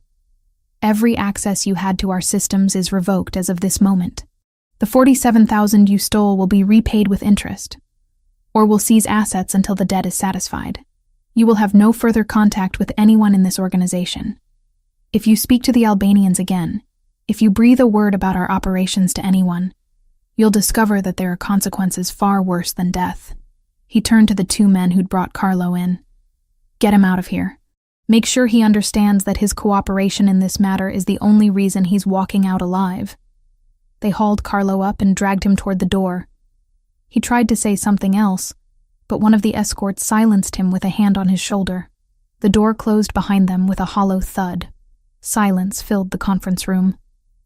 Every access you had to our systems is revoked as of this moment. The $47,000 you stole will be repaid with interest, or we'll seize assets until the debt is satisfied. You will have no further contact with anyone in this organization. If you speak to the Albanians again, if you breathe a word about our operations to anyone, you'll discover that there are consequences far worse than death. He turned to the 2 men who'd brought Carlo in. Get him out of here. Make sure he understands that his cooperation in this matter is the only reason he's walking out alive. They hauled Carlo up and dragged him toward the door. He tried to say something else, but one of the escorts silenced him with a hand on his shoulder. The door closed behind them with a hollow thud. Silence filled the conference room.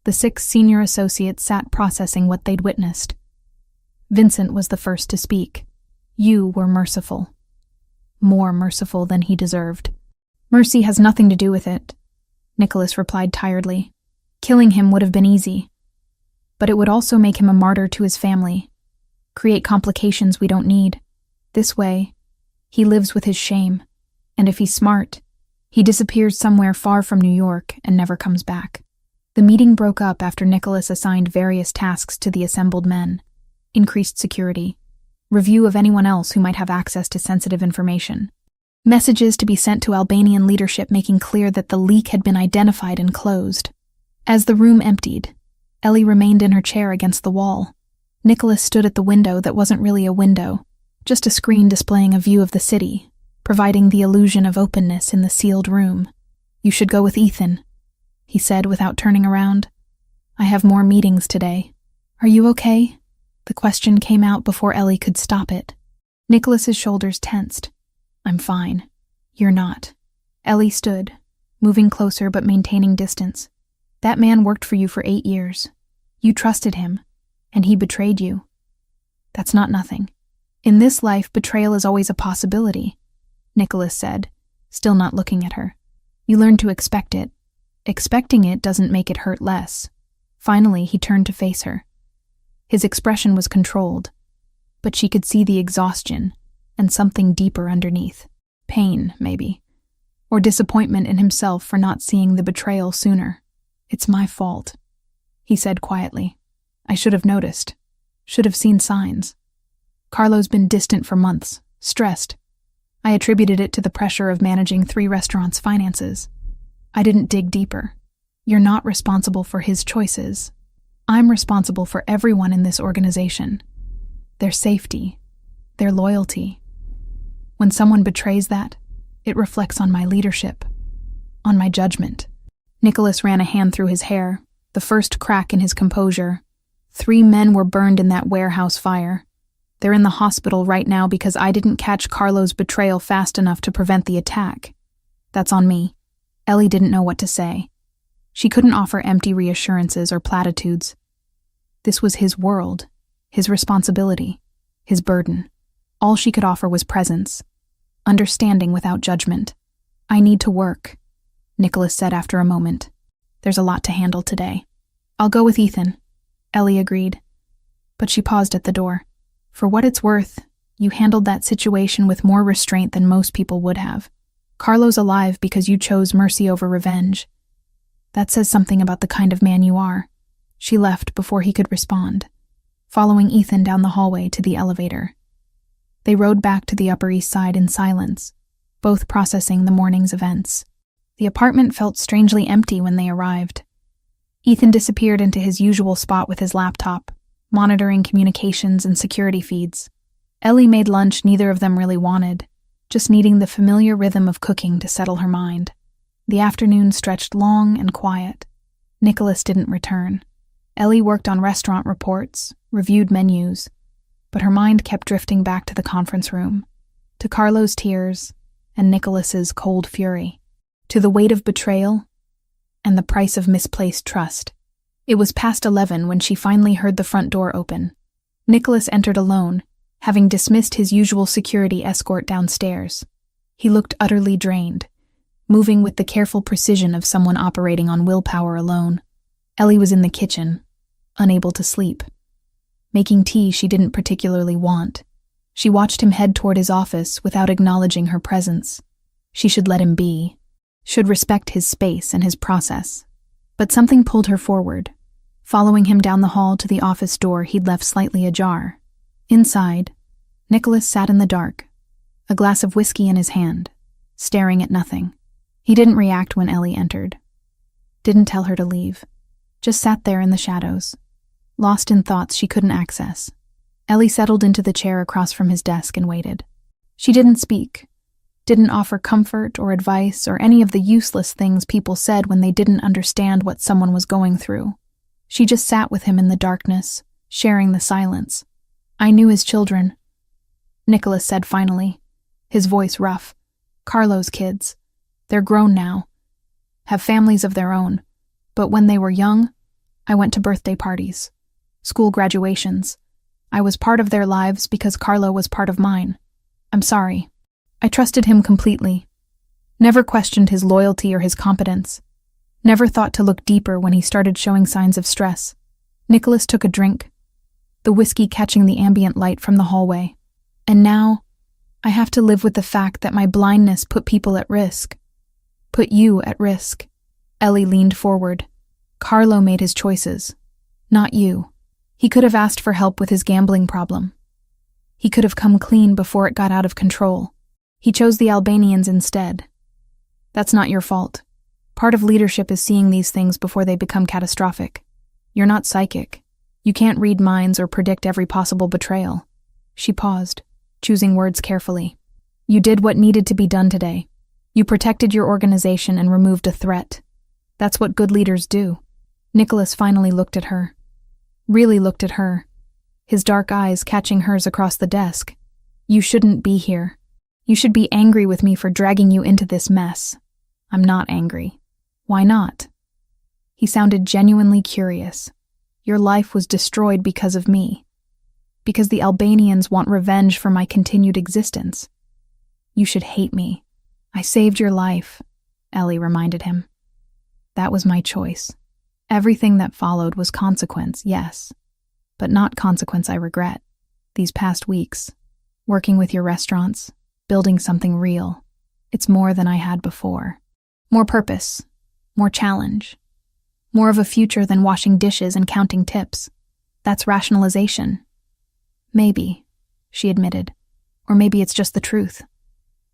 The 6 senior associates sat processing what they'd witnessed. Vincent was the first to speak. You were merciful. More merciful than he deserved. Mercy has nothing to do with it, Nicholas replied tiredly. Killing him would have been easy, but it would also make him a martyr to his family, create complications we don't need. This way, he lives with his shame, and if he's smart, he disappears somewhere far from New York and never comes back. The meeting broke up after Nicholas assigned various tasks to the assembled men. Increased security, review of anyone else who might have access to sensitive information, messages to be sent to Albanian leadership making clear that the leak had been identified and closed. As the room emptied, Ellie remained in her chair against the wall. Nicholas stood at the window that wasn't really a window, just a screen displaying a view of the city, providing the illusion of openness in the sealed room. You should go with Ethan, he said without turning around. I have more meetings today. Are you okay? The question came out before Ellie could stop it. Nicholas's shoulders tensed. I'm fine. You're not. Ellie stood, moving closer but maintaining distance. That man worked for you for 8 years. You trusted him, and he betrayed you. That's not nothing. In this life, betrayal is always a possibility, Nicholas said, still not looking at her. You learn to expect it. Expecting it doesn't make it hurt less. Finally, he turned to face her. His expression was controlled, but she could see the exhaustion and something deeper underneath. Pain, maybe. Or disappointment in himself for not seeing the betrayal sooner. "It's my fault," he said quietly. "I should have noticed. Should have seen signs. Carlo's been distant for months, stressed. I attributed it to the pressure of managing 3 restaurants' finances. I didn't dig deeper. You're not responsible for his choices. I'm responsible for everyone in this organization. Their safety, their loyalty. When someone betrays that, it reflects on my leadership, on my judgment." Nicholas ran a hand through his hair, the first crack in his composure. 3 men were burned in that warehouse fire. They're in the hospital right now because I didn't catch Carlo's betrayal fast enough to prevent the attack. That's on me. Ellie didn't know what to say. She couldn't offer empty reassurances or platitudes. This was his world, his responsibility, his burden. All she could offer was presence, understanding without judgment. "I need to work," Nicholas said after a moment. "There's a lot to handle today." "I'll go with Ethan," Ellie agreed. But she paused at the door. "For what it's worth, you handled that situation with more restraint than most people would have. Carlo's alive because you chose mercy over revenge. That says something about the kind of man you are." She left before he could respond, following Ethan down the hallway to the elevator. They rode back to the Upper East Side in silence, both processing the morning's events. The apartment felt strangely empty when they arrived. Ethan disappeared into his usual spot with his laptop, monitoring communications and security feeds. Ellie made lunch neither of them really wanted, just needing the familiar rhythm of cooking to settle her mind. The afternoon stretched long and quiet. Nicholas didn't return. Ellie worked on restaurant reports, reviewed menus, but her mind kept drifting back to the conference room, to Carlo's tears and Nicholas's cold fury, to the weight of betrayal and the price of misplaced trust. It was past 11 when she finally heard the front door open. Nicholas entered alone, having dismissed his usual security escort downstairs. He looked utterly drained, moving with the careful precision of someone operating on willpower alone. Ellie was in the kitchen, unable to sleep, making tea she didn't particularly want. She watched him head toward his office without acknowledging her presence. She should let him be, should respect his space and his process. But something pulled her forward, following him down the hall to the office door he'd left slightly ajar. Inside, Nicholas sat in the dark, a glass of whiskey in his hand, staring at nothing. He didn't react when Ellie entered. Didn't tell her to leave. Just sat there in the shadows, lost in thoughts she couldn't access. Ellie settled into the chair across from his desk and waited. She didn't speak, didn't offer comfort or advice or any of the useless things people said when they didn't understand what someone was going through. She just sat with him in the darkness, sharing the silence. "I knew his children," Nicholas said finally, his voice rough. "Carlo's kids. They're grown now, have families of their own. But when they were young, I went to birthday parties, school graduations. I was part of their lives because Carlo was part of mine. I'm sorry. I trusted him completely. Never questioned his loyalty or his competence. Never thought to look deeper when he started showing signs of stress." Nicholas took a drink, the whiskey catching the ambient light from the hallway. "And now, I have to live with the fact that my blindness put people at risk. Put you at risk." Ellie leaned forward. "Carlo made his choices, not you. He could have asked for help with his gambling problem. He could have come clean before it got out of control. He chose the Albanians instead. That's not your fault. Part of leadership is seeing these things before they become catastrophic. You're not psychic. You can't read minds or predict every possible betrayal." She paused, choosing words carefully. "You did what needed to be done today. You protected your organization and removed a threat. That's what good leaders do." Nicholas finally looked at her. Really looked at her, his dark eyes catching hers across the desk. "You shouldn't be here. You should be angry with me for dragging you into this mess." "I'm not angry." "Why not?" He sounded genuinely curious. "Your life was destroyed because of me. Because the Albanians want revenge for my continued existence. You should hate me." "I saved your life," Ellie reminded him. "That was my choice. Everything that followed was consequence, yes. but not consequence I regret. These past weeks, working with your restaurants, building something real, it's more than I had before. More purpose, more challenge, more of a future than washing dishes and counting tips. That's rationalization. Maybe, she admitted, or maybe it's just the truth.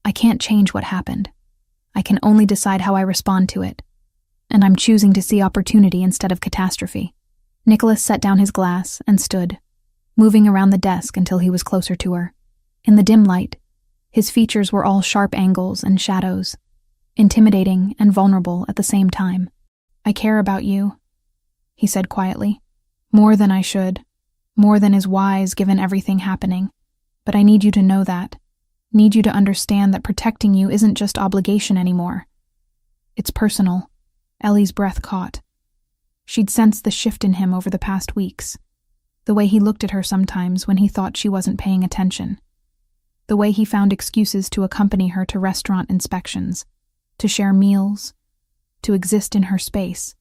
I can't change what happened. I can only decide how I respond to it. And I'm choosing to see opportunity instead of catastrophe. Nicholas set down his glass and stood, moving around the desk until he was closer to her. In the dim light, his features were all sharp angles and shadows, intimidating and vulnerable at the same time. I care about you, he said quietly. More than I should, more than is wise given everything happening. But I need you to know that. Need you to understand that protecting you isn't just obligation anymore. It's personal. Ellie's breath caught. She'd sensed the shift in him over the past weeks. The way he looked at her sometimes when he thought she wasn't paying attention. The way he found excuses to accompany her to restaurant inspections, to share meals, to exist in her space.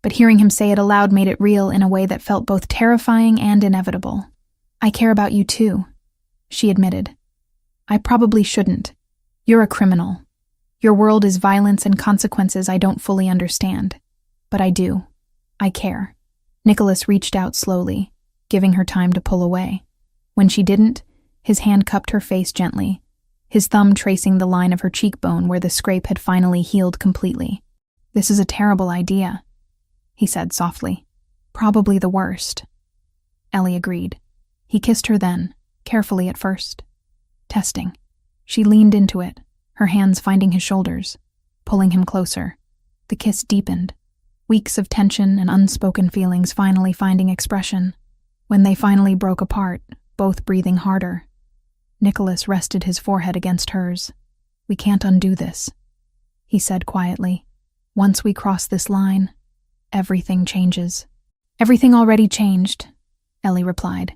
But hearing him say it aloud made it real in a way that felt both terrifying and inevitable. I care about you too, she admitted. I probably shouldn't. You're a criminal. Your world is violence and consequences I don't fully understand. But I do. I care. Nicholas reached out slowly, giving her time to pull away. When she didn't, his hand cupped her face gently, his thumb tracing the line of her cheekbone where the scrape had finally healed completely. This is a terrible idea, he said softly. Probably the worst. Ellie agreed. He kissed her then, carefully at first. Testing. She leaned into it, her hands finding his shoulders, pulling him closer. The kiss deepened, weeks of tension and unspoken feelings finally finding expression. When they finally broke apart, both breathing harder, Nicholas rested his forehead against hers. We can't undo this, he said quietly. Once we cross this line, everything changes. Everything already changed, Ellie replied.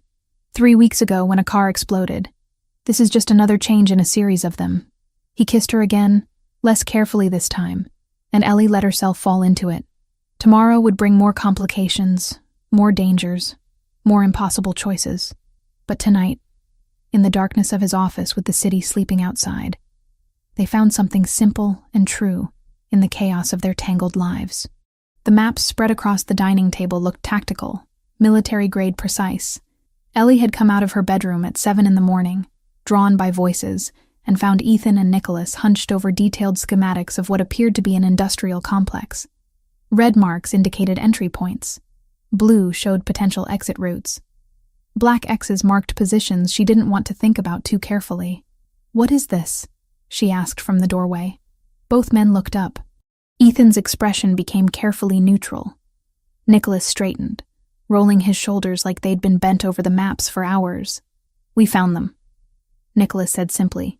3 weeks ago when a car exploded. This is just another change in a series of them. He kissed her again, less carefully this time, and Ellie let herself fall into it. Tomorrow would bring more complications, more dangers, more impossible choices. But tonight, in the darkness of his office with the city sleeping outside, they found something simple and true in the chaos of their tangled lives. The maps spread across the dining table looked tactical, military-grade precise. Ellie had come out of her bedroom at 7 a.m, drawn by voices, and found Ethan and Nicholas hunched over detailed schematics of what appeared to be an industrial complex. Red marks indicated entry points. Blue showed potential exit routes. Black X's marked positions she didn't want to think about too carefully. What is this? She asked from the doorway. Both men looked up. Ethan's expression became carefully neutral. Nicholas straightened, rolling his shoulders like they'd been bent over the maps for hours. We found them, Nicholas said simply.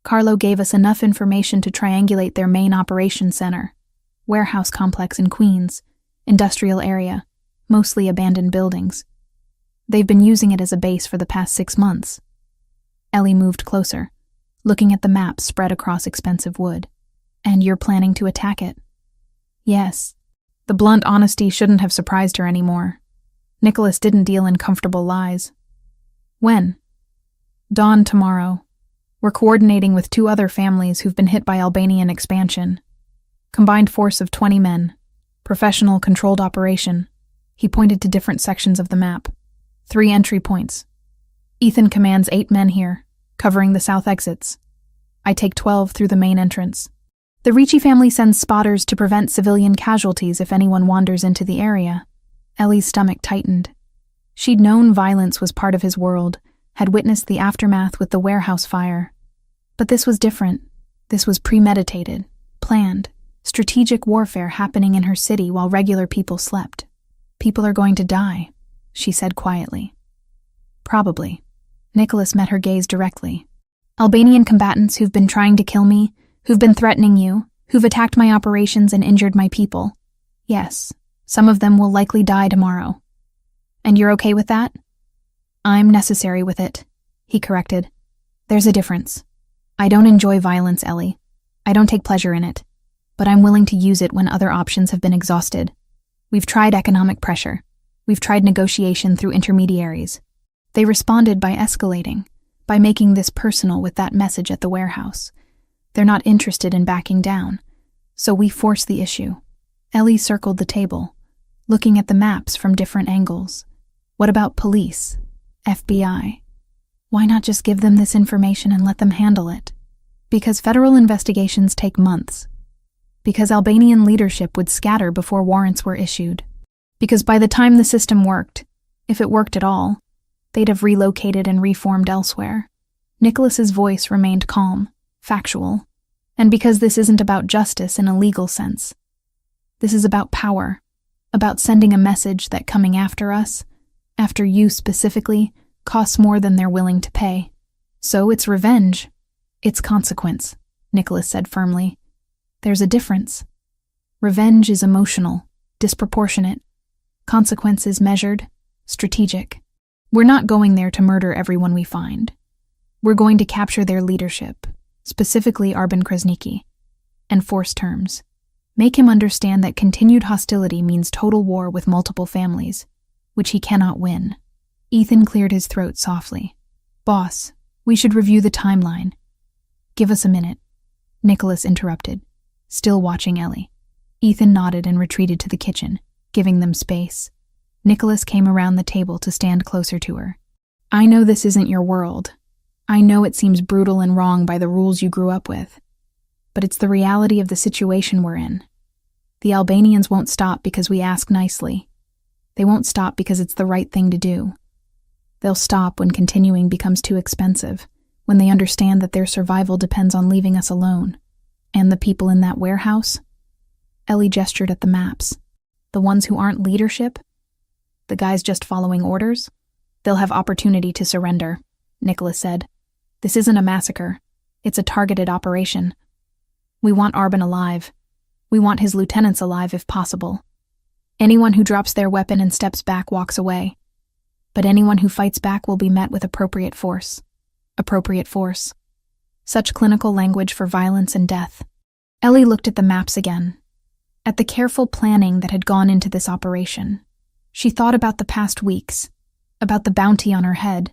Carlo gave us enough information to triangulate their main operations center. Warehouse complex in Queens, industrial area, mostly abandoned buildings. They've been using it as a base for the past 6 months. Ellie moved closer, looking at the map spread across expensive wood. And you're planning to attack it? Yes. The blunt honesty shouldn't have surprised her anymore. Nicholas didn't deal in comfortable lies. When? Dawn tomorrow. We're coordinating with 2 other families who've been hit by Albanian expansion. Combined force of 20 men. Professional controlled operation. He pointed to different sections of the map. 3 entry points. Ethan commands 8 men here, covering the south exits. I take 12 through the main entrance. The Ricci family sends spotters to prevent civilian casualties if anyone wanders into the area. Ellie's stomach tightened. She'd known violence was part of his world, had witnessed the aftermath with the warehouse fire. But this was different. This was premeditated, planned, strategic warfare happening in her city while regular people slept. People are going to die, she said quietly. Probably. Nicholas met her gaze directly. Albanian combatants who've been trying to kill me, who've been threatening you, who've attacked my operations and injured my people. Yes, some of them will likely die tomorrow. And you're okay with that? I'm necessary with it, he corrected. There's a difference. I don't enjoy violence, Ellie. I don't take pleasure in it. But I'm willing to use it when other options have been exhausted. We've tried economic pressure. We've tried negotiation through intermediaries. They responded by escalating, by making this personal with that message at the warehouse. They're not interested in backing down, so we force the issue. Ellie circled the table, looking at the maps from different angles. What about police? FBI? Why not just give them this information and let them handle it? Because federal investigations take months. Because Albanian leadership would scatter before warrants were issued. Because by the time the system worked, if it worked at all, they'd have relocated and reformed elsewhere. Nicholas's voice remained calm, factual, and because this isn't about justice in a legal sense. This is about power, about sending a message that coming after us, after you specifically, costs more than they're willing to pay. So it's revenge. It's consequence, Nicholas said firmly. There's a difference. Revenge is emotional, disproportionate. Consequence is measured, strategic. We're not going there to murder everyone we find. We're going to capture their leadership, specifically Arben Krasniki, and force terms. Make him understand that continued hostility means total war with multiple families, which he cannot win. Ethan cleared his throat softly. Boss, we should review the timeline. Give us a minute. Nicholas interrupted, still watching Ellie. Ethan nodded and retreated to the kitchen, giving them space. Nicholas came around the table to stand closer to her. I know this isn't your world. I know it seems brutal and wrong by the rules you grew up with. But it's the reality of the situation we're in. The Albanians won't stop because we ask nicely. They won't stop because it's the right thing to do. They'll stop when continuing becomes too expensive, when they understand that their survival depends on leaving us alone. And the people in that warehouse? Ellie gestured at the maps. The ones who aren't leadership? The guys just following orders? They'll have opportunity to surrender, Nicholas said. This isn't a massacre. It's a targeted operation. We want Arben alive. We want his lieutenants alive if possible. Anyone who drops their weapon and steps back walks away. But anyone who fights back will be met with appropriate force. Appropriate force. Such clinical language for violence and death. Ellie looked at the maps again, at the careful planning that had gone into this operation. She thought about the past weeks, about the bounty on her head,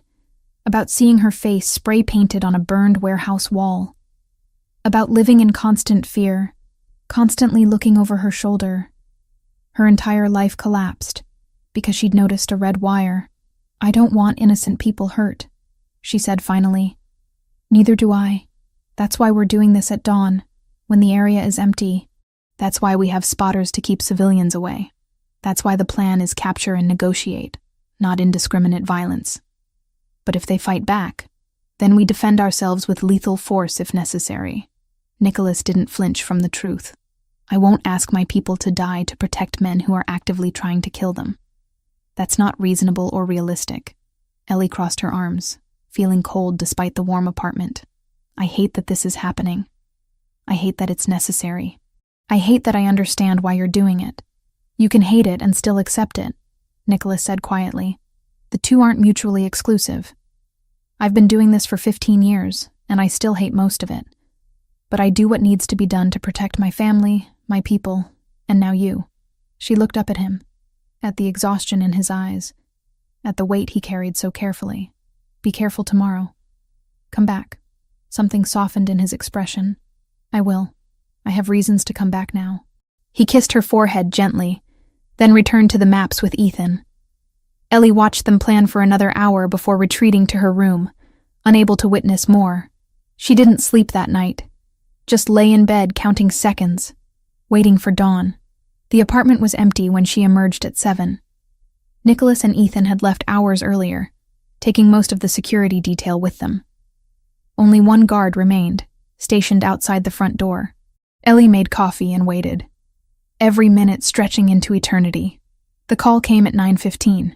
about seeing her face spray-painted on a burned warehouse wall, about living in constant fear, constantly looking over her shoulder. Her entire life collapsed because she'd noticed a red wire. I don't want innocent people hurt, she said finally. Neither do I. That's why we're doing this at dawn, when the area is empty. That's why we have spotters to keep civilians away. That's why the plan is capture and negotiate, not indiscriminate violence. But if they fight back, then we defend ourselves with lethal force if necessary. Nicholas didn't flinch from the truth. I won't ask my people to die to protect men who are actively trying to kill them. That's not reasonable or realistic. Ellie crossed her arms, feeling cold despite the warm apartment. I hate that this is happening. I hate that it's necessary. I hate that I understand why you're doing it. You can hate it and still accept it, Nicholas said quietly. The two aren't mutually exclusive. I've been doing this for 15 years, and I still hate most of it. But I do what needs to be done to protect my family, my people, and now you. She looked up at him, at the exhaustion in his eyes, at the weight he carried so carefully. Be careful tomorrow. Come back. Something softened in his expression. I will. I have reasons to come back now. He kissed her forehead gently, then returned to the maps with Ethan. Ellie watched them plan for another hour before retreating to her room, unable to witness more. She didn't sleep that night, just lay in bed counting seconds, waiting for dawn. The apartment was empty when she emerged at 7. Nicholas and Ethan had left hours earlier, taking most of the security detail with them. Only one guard remained, stationed outside the front door. Ellie made coffee and waited, every minute stretching into eternity. The call came at 9:15.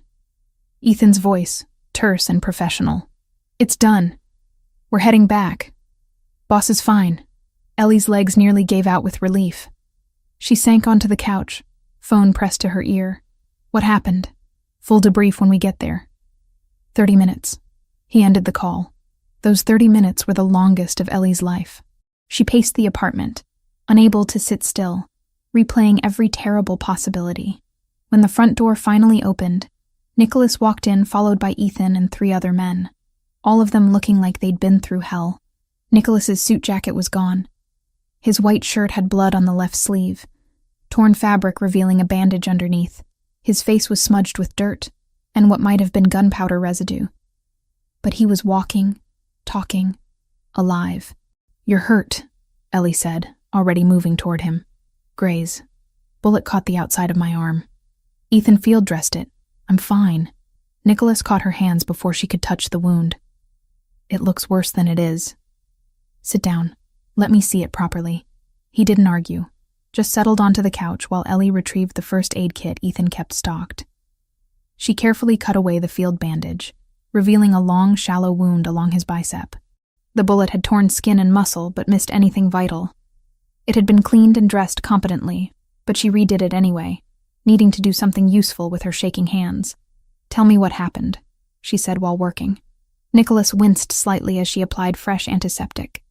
Ethan's voice, terse and professional. It's done. We're heading back. Boss is fine. Ellie's legs nearly gave out with relief. She sank onto the couch, phone pressed to her ear. What happened? Full debrief when we get there. 30 minutes. He ended the call. Those 30 minutes were the longest of Ellie's life. She paced the apartment, unable to sit still, replaying every terrible possibility. When the front door finally opened, Nicholas walked in followed by Ethan and 3 other men, all of them looking like they'd been through hell. Nicholas's suit jacket was gone. His white shirt had blood on the left sleeve, torn fabric revealing a bandage underneath. His face was smudged with dirt and what might have been gunpowder residue. But he was walking, talking, alive. "You're hurt," Ellie said, already moving toward him. "Graze. Bullet caught the outside of my arm." Ethan field dressed it. "I'm fine." Nicholas caught her hands before she could touch the wound. "It looks worse than it is." "Sit down. Let me see it properly." He didn't argue, just settled onto the couch while Ellie retrieved the first aid kit Ethan kept stocked. She carefully cut away the field bandage, revealing a long, shallow wound along his bicep. The bullet had torn skin and muscle but missed anything vital. It had been cleaned and dressed competently, but she redid it anyway, needing to do something useful with her shaking hands. "Tell me what happened," she said while working. Nicholas winced slightly as she applied fresh antiseptic.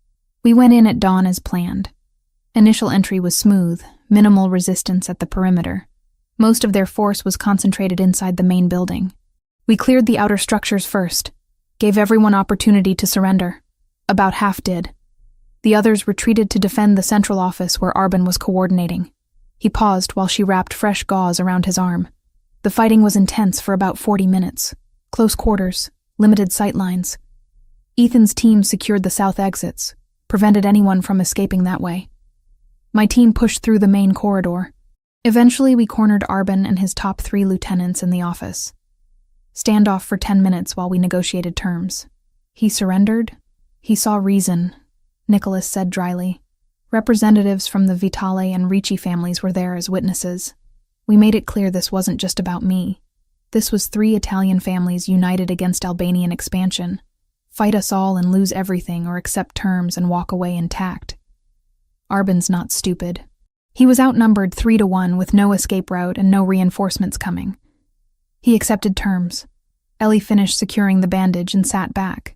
"We went in at dawn as planned. Initial entry was smooth, minimal resistance at the perimeter. Most of their force was concentrated inside the main building. We cleared the outer structures first, gave everyone opportunity to surrender. About half did. The others retreated to defend the central office where Arbin was coordinating." He paused while she wrapped fresh gauze around his arm. "The fighting was intense for about 40 minutes. Close quarters, limited sightlines. Ethan's team secured the south exits, prevented anyone from escaping that way. My team pushed through the main corridor. Eventually, we cornered Arbin and his top 3 lieutenants in the office. Standoff for 10 minutes while we negotiated terms. He surrendered. He saw reason," Nicholas said dryly. "Representatives from the Vitale and Ricci families were there as witnesses. We made it clear this wasn't just about me. This was 3 Italian families united against Albanian expansion. Fight us all and lose everything or accept terms and walk away intact. Arbin's not stupid. He was outnumbered 3-1 with no escape route and no reinforcements coming. He accepted terms." Ellie finished securing the bandage and sat back.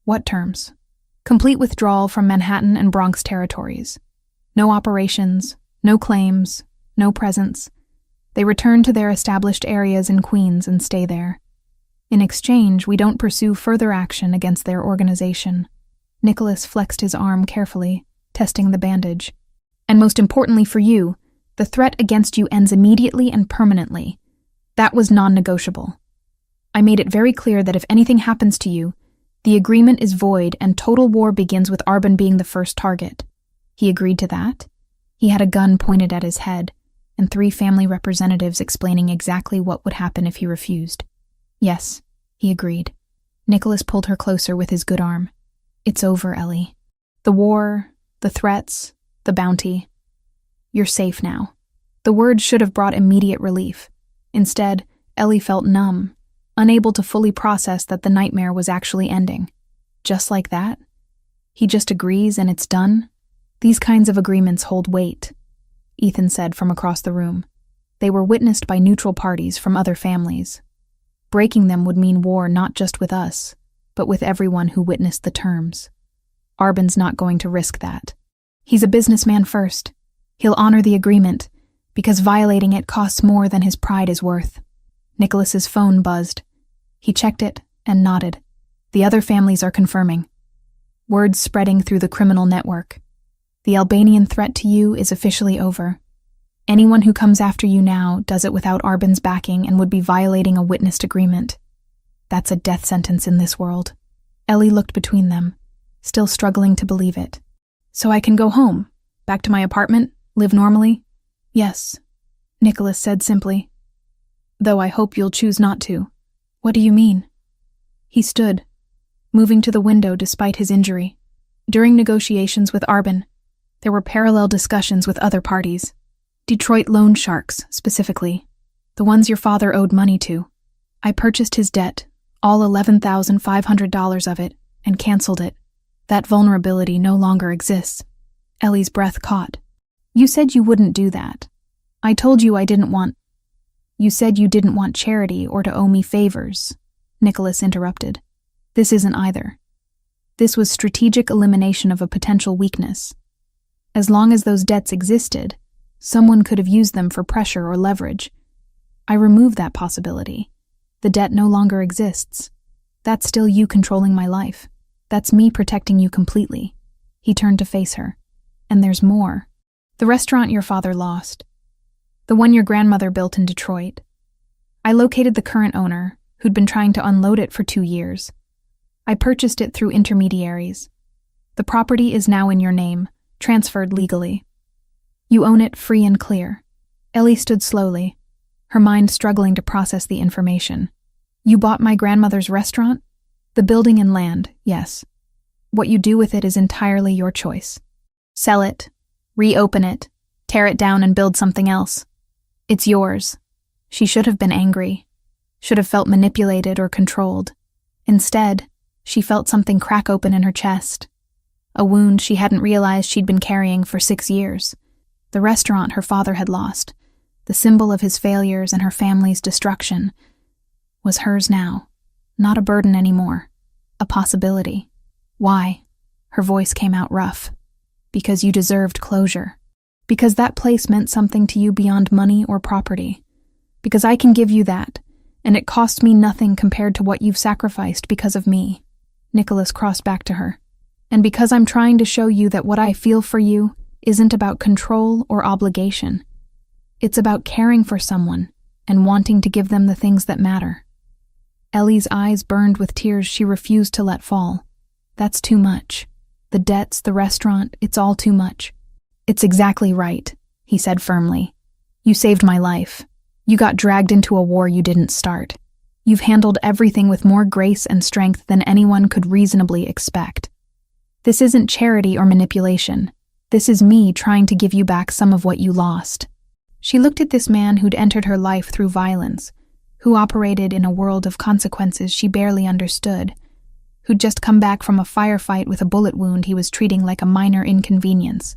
"What terms?" "Complete withdrawal from Manhattan and Bronx territories. No operations, no claims, no presence. They return to their established areas in Queens and stay there. In exchange, we don't pursue further action against their organization." Nicholas flexed his arm carefully, testing the bandage. "And most importantly for you, the threat against you ends immediately and permanently. That was non-negotiable. I made it very clear that if anything happens to you, the agreement is void and total war begins with Arbin being the first target." He agreed to that. He had a gun pointed at his head, and 3 family representatives explaining exactly what would happen if he refused. "Yes," he agreed. Nicholas pulled her closer with his good arm. "It's over, Ellie. The war, the threats, the bounty. You're safe now." The words should have brought immediate relief. Instead, Ellie felt numb, unable to fully process that the nightmare was actually ending. Just like that? He just agrees and it's done? These kinds of agreements hold weight, Ethan said from across the room. They were witnessed by neutral parties from other families. Breaking them would mean war not just with us, but with everyone who witnessed the terms. Arbin's not going to risk that. He's a businessman first. He'll honor the agreement, because violating it costs more than his pride is worth. Nicholas's phone buzzed. He checked it and nodded. The other families are confirming. Words spreading through the criminal network. The Albanian threat to you is officially over. Anyone who comes after you now does it without Arbin's backing and would be violating a witnessed agreement. That's a death sentence in this world. Ellie looked between them, still struggling to believe it. So I can go home, back to my apartment, live normally? Yes, Nicholas said simply. Though I hope you'll choose not to. What do you mean? He stood, moving to the window despite his injury. During negotiations with Arbin, there were parallel discussions with other parties. Detroit loan sharks, specifically. The ones your father owed money to. I purchased his debt, all $11,500 of it, and canceled it. That vulnerability no longer exists. Ellie's breath caught. You said you wouldn't do that. I told you I didn't want... You said you didn't want charity or to owe me favors, Nicholas interrupted. This isn't either. This was strategic elimination of a potential weakness. As long as those debts existed, someone could have used them for pressure or leverage. I remove that possibility. The debt no longer exists. That's still you controlling my life. That's me protecting you completely. He turned to face her. And there's more. The restaurant your father lost. The one your grandmother built in Detroit. I located the current owner, who'd been trying to unload it for 2 years. I purchased it through intermediaries. The property is now in your name, transferred legally. You own it free and clear. Ellie stood slowly, her mind struggling to process the information. You bought my grandmother's restaurant? The building and land, yes. What you do with it is entirely your choice. Sell it, reopen it, tear it down and build something else. It's yours. She should have been angry, should have felt manipulated or controlled. Instead, she felt something crack open in her chest, a wound she hadn't realized she'd been carrying for 6 years. The restaurant her father had lost, the symbol of his failures and her family's destruction, was hers now, not a burden anymore, a possibility. Why? Her voice came out rough. Because you deserved closure. Because that place meant something to you beyond money or property. Because I can give you that, and it cost me nothing compared to what you've sacrificed because of me. Nicholas crossed back to her. And because I'm trying to show you that what I feel for you isn't about control or obligation. It's about caring for someone and wanting to give them the things that matter. Ellie's eyes burned with tears she refused to let fall. That's too much. The debts, the restaurant, it's all too much. It's exactly right, he said firmly. You saved my life. You got dragged into a war you didn't start. You've handled everything with more grace and strength than anyone could reasonably expect. This isn't charity or manipulation. This is me trying to give you back some of what you lost. She looked at this man who'd entered her life through violence, who operated in a world of consequences she barely understood, who'd just come back from a firefight with a bullet wound he was treating like a minor inconvenience.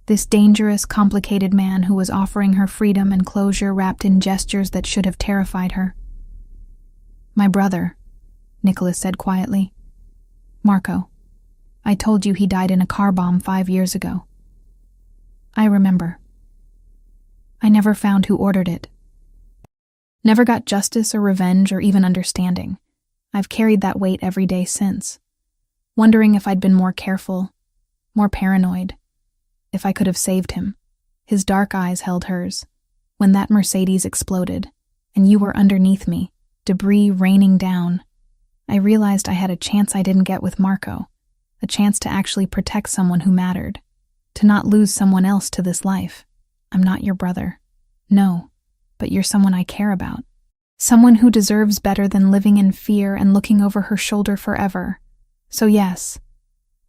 This dangerous, complicated man who was offering her freedom and closure wrapped in gestures that should have terrified her. My brother, Nicholas said quietly. Marco. I told you he died in a car bomb 5 years ago. I remember. I never found who ordered it. Never got justice or revenge or even understanding. I've carried that weight every day since, wondering if I'd been more careful, more paranoid, if I could have saved him. His dark eyes held hers. When that Mercedes exploded, and you were underneath me, debris raining down, I realized I had a chance I didn't get with Marco, a chance to actually protect someone who mattered, to not lose someone else to this life. I'm not your brother. No, but you're someone I care about. Someone who deserves better than living in fear and looking over her shoulder forever. So yes,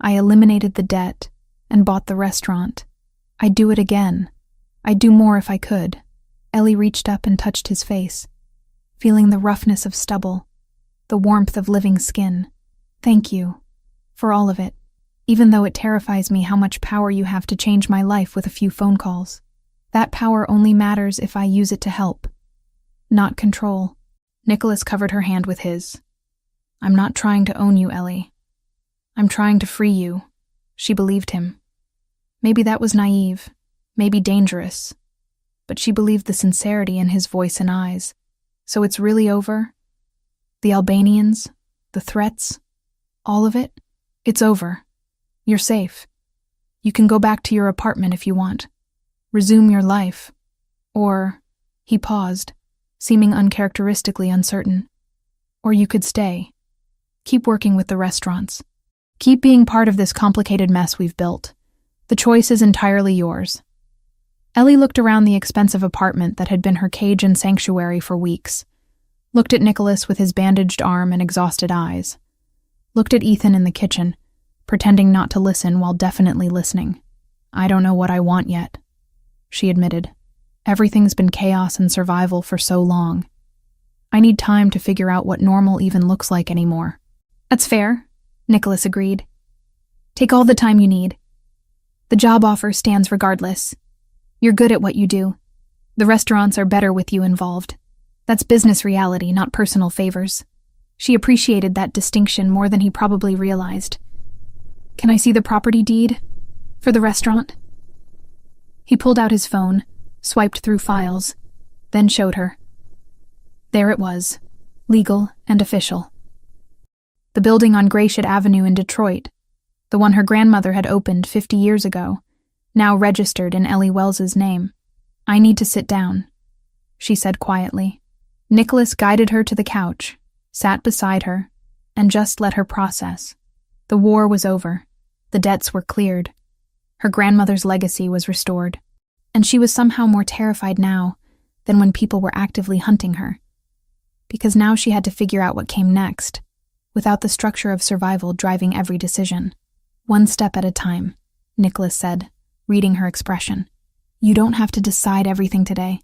I eliminated the debt and bought the restaurant. I'd do it again. I'd do more if I could. Ellie reached up and touched his face, feeling the roughness of stubble, the warmth of living skin. Thank you for all of it, even though it terrifies me how much power you have to change my life with a few phone calls. That power only matters if I use it to help, not control. Nicholas covered her hand with his. I'm not trying to own you, Ellie. I'm trying to free you. She believed him. Maybe that was naive, maybe dangerous, but she believed the sincerity in his voice and eyes. So it's really over? The Albanians, the threats, all of it? It's over. You're safe. You can go back to your apartment if you want. Resume your life. Or, he paused, seeming uncharacteristically uncertain. Or you could stay. Keep working with the restaurants. Keep being part of this complicated mess we've built. The choice is entirely yours. Ellie looked around the expensive apartment that had been her cage and sanctuary for weeks. Looked at Nicholas with his bandaged arm and exhausted eyes. Looked at Ethan in the kitchen, pretending not to listen while definitely listening. I don't know what I want yet, she admitted. Everything's been chaos and survival for so long. I need time to figure out what normal even looks like anymore. That's fair, Nicholas agreed. Take all the time you need. The job offer stands regardless. You're good at what you do. The restaurants are better with you involved. That's business reality, not personal favors. She appreciated that distinction more than he probably realized. Can I see the property deed? For the restaurant? He pulled out his phone, swiped through files, then showed her. There it was, legal and official. The building on Gratiot Avenue in Detroit, the one her grandmother had opened 50 years ago, now registered in Ellie Wells's name. "I need to sit down," she said quietly. Nicholas guided her to the couch, sat beside her, and just let her process. The war was over. The debts were cleared. Her grandmother's legacy was restored. And she was somehow more terrified now than when people were actively hunting her. Because now she had to figure out what came next, without the structure of survival driving every decision. "One step at a time," Nicholas said, reading her expression. "You don't have to decide everything today.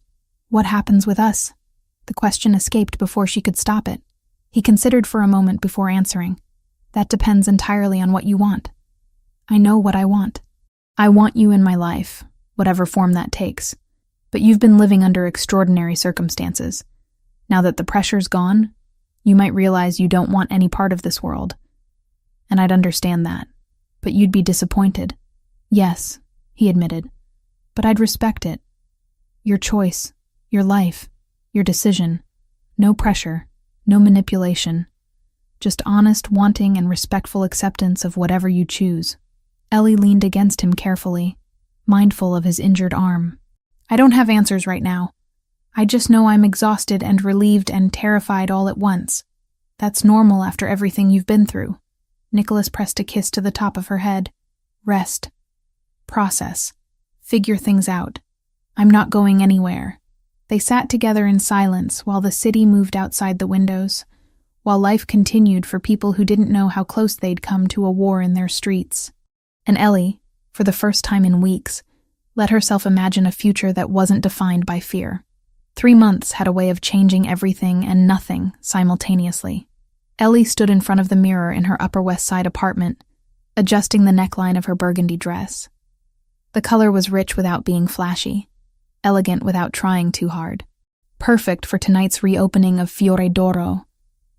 What happens with us?" The question escaped before she could stop it. He considered for a moment before answering. "That depends entirely on what you want." "I know what I want. I want you in my life, whatever form that takes. But you've been living under extraordinary circumstances. Now that the pressure's gone, you might realize you don't want any part of this world. And I'd understand that. But you'd be disappointed." "Yes," he admitted. "But I'd respect it. Your choice, your life, your decision. No pressure, no manipulation. Just honest wanting and respectful acceptance of whatever you choose." Ellie leaned against him carefully, mindful of his injured arm. "I don't have answers right now. I just know I'm exhausted and relieved and terrified all at once. That's normal after everything you've been through." Nicholas pressed a kiss to the top of her head. "Rest. Process. Figure things out. I'm not going anywhere." They sat together in silence while the city moved outside the windows, while life continued for people who didn't know how close they'd come to a war in their streets. And Ellie, for the first time in weeks, let herself imagine a future that wasn't defined by fear. 3 months had a way of changing everything and nothing simultaneously. Ellie stood in front of the mirror in her Upper West Side apartment, adjusting the neckline of her burgundy dress. The color was rich without being flashy, elegant without trying too hard. Perfect for tonight's reopening of Fiore d'Oro,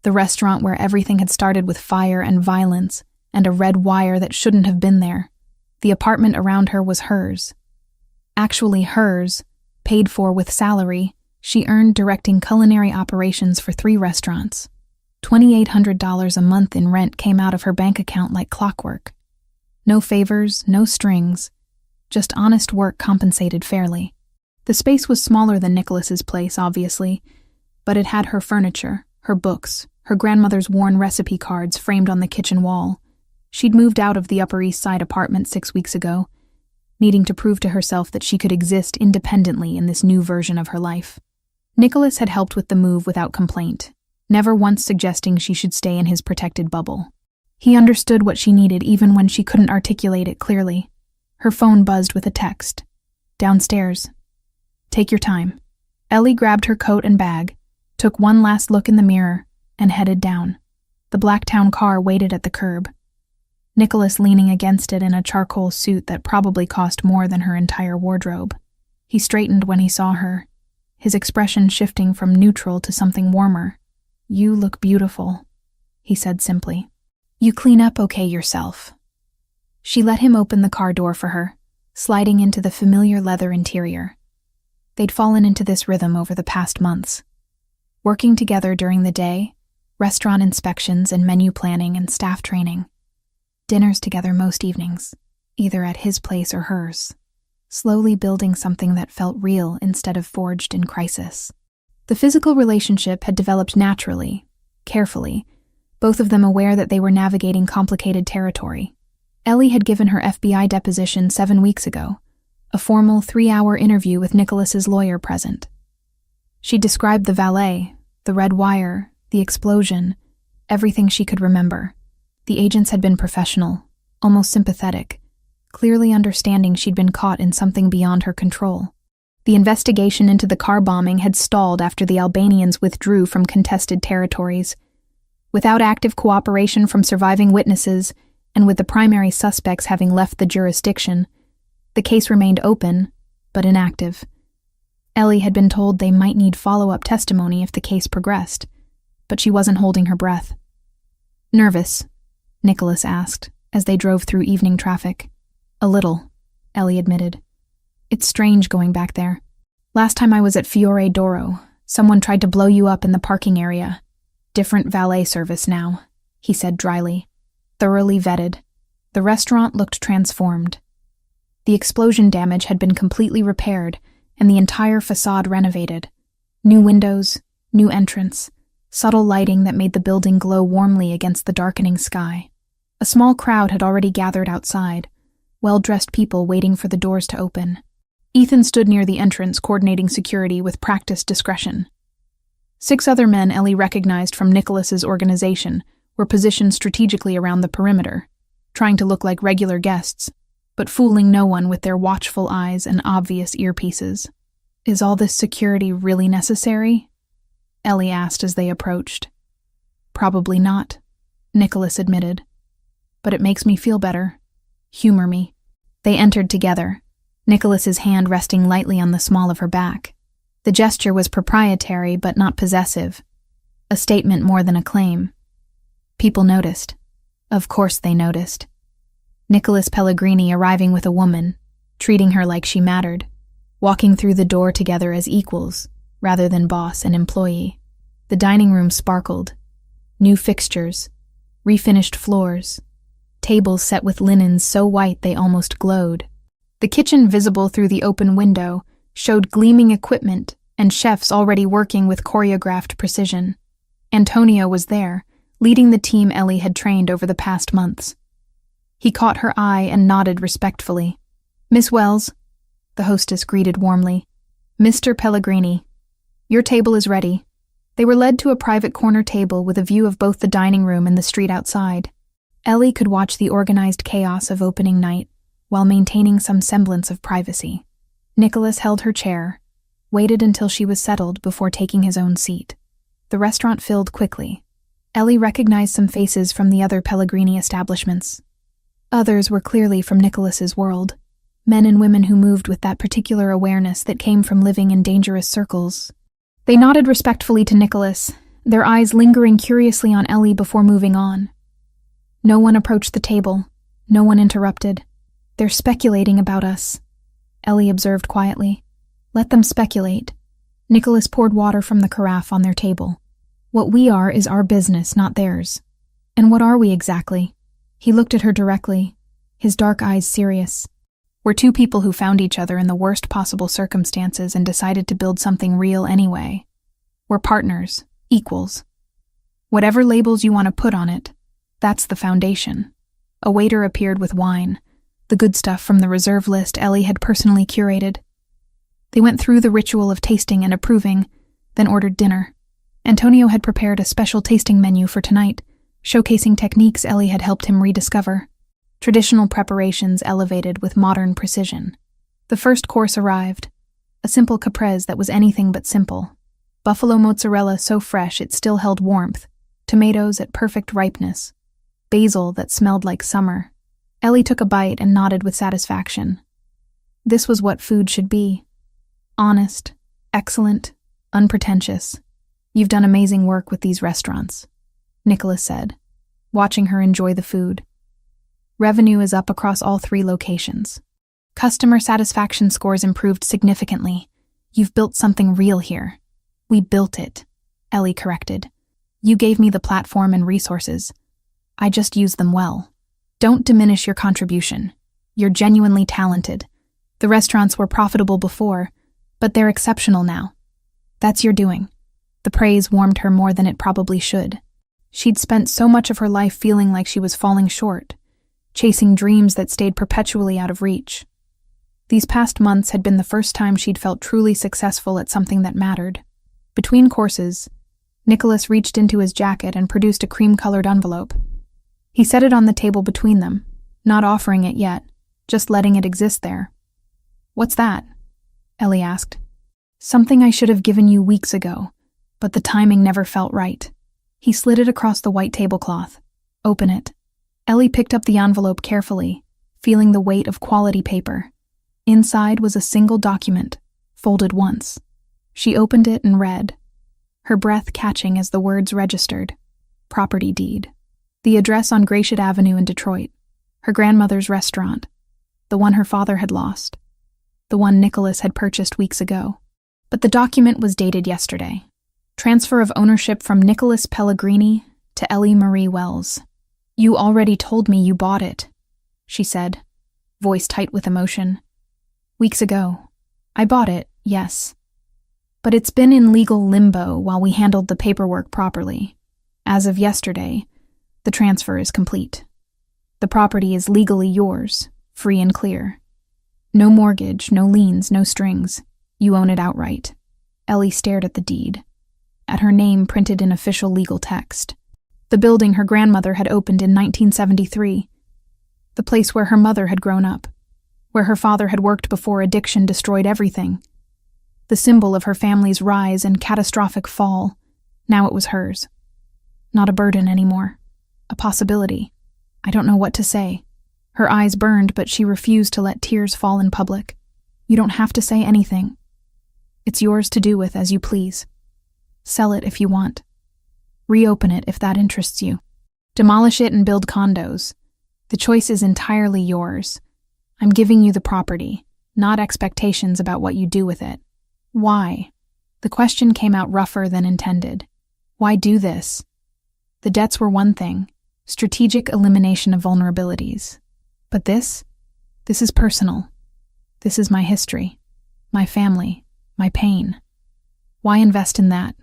the restaurant where everything had started with fire and violence and a red wire that shouldn't have been there. The apartment around her was hers. Actually hers, paid for with salary, she earned directing culinary operations for 3 restaurants. $2,800 a month in rent came out of her bank account like clockwork. No favors, no strings, just honest work compensated fairly. The space was smaller than Nicholas's place, obviously, but it had her furniture, her books, her grandmother's worn recipe cards framed on the kitchen wall. She'd moved out of the Upper East Side apartment 6 weeks ago, needing to prove to herself that she could exist independently in this new version of her life. Nicholas had helped with the move without complaint, never once suggesting she should stay in his protected bubble. He understood what she needed even when she couldn't articulate it clearly. Her phone buzzed with a text. "Downstairs. Take your time." Ellie grabbed her coat and bag, took one last look in the mirror, and headed down. The Blacktown car waited at the curb, Nicholas leaning against it in a charcoal suit that probably cost more than her entire wardrobe. He straightened when he saw her, his expression shifting from neutral to something warmer. "You look beautiful," he said simply. "You clean up okay yourself." She let him open the car door for her, sliding into the familiar leather interior. They'd fallen into this rhythm over the past months, working together during the day, restaurant inspections and menu planning and staff training. Dinners together most evenings, either at his place or hers, slowly building something that felt real instead of forged in crisis. The physical relationship had developed naturally, carefully, both of them aware that they were navigating complicated territory. Ellie had given her FBI deposition 7 weeks ago, a formal 3-hour interview with Nicholas's lawyer present. She described the valet, the red wire, the explosion, everything she could remember. The agents had been professional, almost sympathetic, clearly understanding she'd been caught in something beyond her control. The investigation into the car bombing had stalled after the Albanians withdrew from contested territories. Without active cooperation from surviving witnesses, and with the primary suspects having left the jurisdiction, the case remained open, but inactive. Ellie had been told they might need follow-up testimony if the case progressed, but she wasn't holding her breath. "Nervous?" Nicholas asked, as they drove through evening traffic. "A little," Ellie admitted. "It's strange going back there. Last time I was at Fiore d'Oro, Someone tried to blow you up in the parking area. Different valet service now, he said dryly. Thoroughly vetted. The restaurant looked transformed. The explosion damage had been completely repaired and the entire facade renovated. New windows, new entrance, subtle lighting that made the building glow warmly against the darkening sky. A small crowd had already gathered outside, well-dressed people waiting for the doors to open. Ethan stood near the entrance, coordinating security with practiced discretion. 6 other men Ellie recognized from Nicholas's organization were positioned strategically around the perimeter, trying to look like regular guests, but fooling no one with their watchful eyes and obvious earpieces. Is all this security really necessary? Ellie asked as they approached. Probably not, Nicholas admitted. But it makes me feel better. Humor me. They entered together, Nicholas's hand resting lightly on the small of her back. The gesture was proprietary but not possessive, a statement more than a claim. People noticed. Of course they noticed. Nicholas Pellegrini arriving with a woman, treating her like she mattered, walking through the door together as equals, rather than boss and employee. The dining room sparkled. New fixtures, refinished floors, tables set with linens so white they almost glowed. The kitchen, visible through the open window, showed gleaming equipment and chefs already working with choreographed precision. Antonio was there, leading the team Ellie had trained over the past months. He caught her eye and nodded respectfully. "Miss Wells," the hostess greeted warmly. "Mr. Pellegrini, your table is ready." They were led to a private corner table with a view of both the dining room and the street outside. Ellie could watch the organized chaos of opening night while maintaining some semblance of privacy. Nicholas held her chair, waited until she was settled before taking his own seat. The restaurant filled quickly. Ellie recognized some faces from the other Pellegrini establishments. Others were clearly from Nicholas's world, men and women who moved with that particular awareness that came from living in dangerous circles. They nodded respectfully to Nicholas, their eyes lingering curiously on Ellie before moving on. No one approached the table, no one interrupted. "They're speculating about us," Ellie observed quietly. "Let them speculate." Nicholas poured water from the carafe on their table. "What we are is our business, not theirs." "And what are we exactly?" He looked at her directly, his dark eyes serious. "We're 2 people who found each other in the worst possible circumstances and decided to build something real anyway. We're partners, equals. Whatever labels you want to put on it, that's the foundation." A waiter appeared with wine, the good stuff from the reserve list Ellie had personally curated. They went through the ritual of tasting and approving, then ordered dinner. Antonio had prepared a special tasting menu for tonight, showcasing techniques Ellie had helped him rediscover. Traditional preparations elevated with modern precision. The first course arrived, a simple caprese that was anything but simple. Buffalo mozzarella so fresh it still held warmth, tomatoes at perfect ripeness, basil that smelled like summer. Ellie took a bite and nodded with satisfaction. This was what food should be. Honest, excellent, unpretentious. "You've done amazing work with these restaurants," Nicholas said, watching her enjoy the food. "Revenue is up across all 3 locations. Customer satisfaction scores improved significantly. You've built something real here." "We built it," Ellie corrected. "You gave me the platform and resources. I just used them well. Don't diminish your contribution. You're genuinely talented. The restaurants were profitable before, but they're exceptional now. That's your doing." The praise warmed her more than it probably should. She'd spent so much of her life feeling like she was falling short, chasing dreams that stayed perpetually out of reach. These past months had been the first time she'd felt truly successful at something that mattered. Between courses, Nicholas reached into his jacket and produced a cream-colored envelope. He set it on the table between them, not offering it yet, just letting it exist there. "What's that?" Ellie asked. "Something I should have given you weeks ago, but the timing never felt right." He slid it across the white tablecloth. "Open it." Ellie picked up the envelope carefully, feeling the weight of quality paper. Inside was a single document, folded once. She opened it and read, her breath catching as the words registered. Property deed. The address on Gratiot Avenue in Detroit. Her grandmother's restaurant. The one her father had lost. The one Nicholas had purchased weeks ago. But the document was dated yesterday. Transfer of ownership from Nicholas Pellegrini to Ellie Marie Wells. You already told me you bought it, she said, voice tight with emotion. Weeks ago. I bought it, yes. But it's been in legal limbo while we handled the paperwork properly. As of yesterday, the transfer is complete. The property is legally yours, free and clear. No mortgage, no liens, no strings. You own it outright. Ellie stared at the deed, at her name printed in official legal text. The building her grandmother had opened in 1973. The place where her mother had grown up, where her father had worked before addiction destroyed everything. The symbol of her family's rise and catastrophic fall. Now it was hers. Not a burden anymore. A possibility. I don't know what to say. Her eyes burned, but she refused to let tears fall in public. You don't have to say anything. It's yours to do with as you please. Sell it if you want. Reopen it if that interests you. Demolish it and build condos. The choice is entirely yours. I'm giving you the property, not expectations about what you do with it. Why? The question came out rougher than intended. Why do this? The debts were one thing, strategic elimination of vulnerabilities. But this is personal. This is my history, my family, my pain. Why invest in that?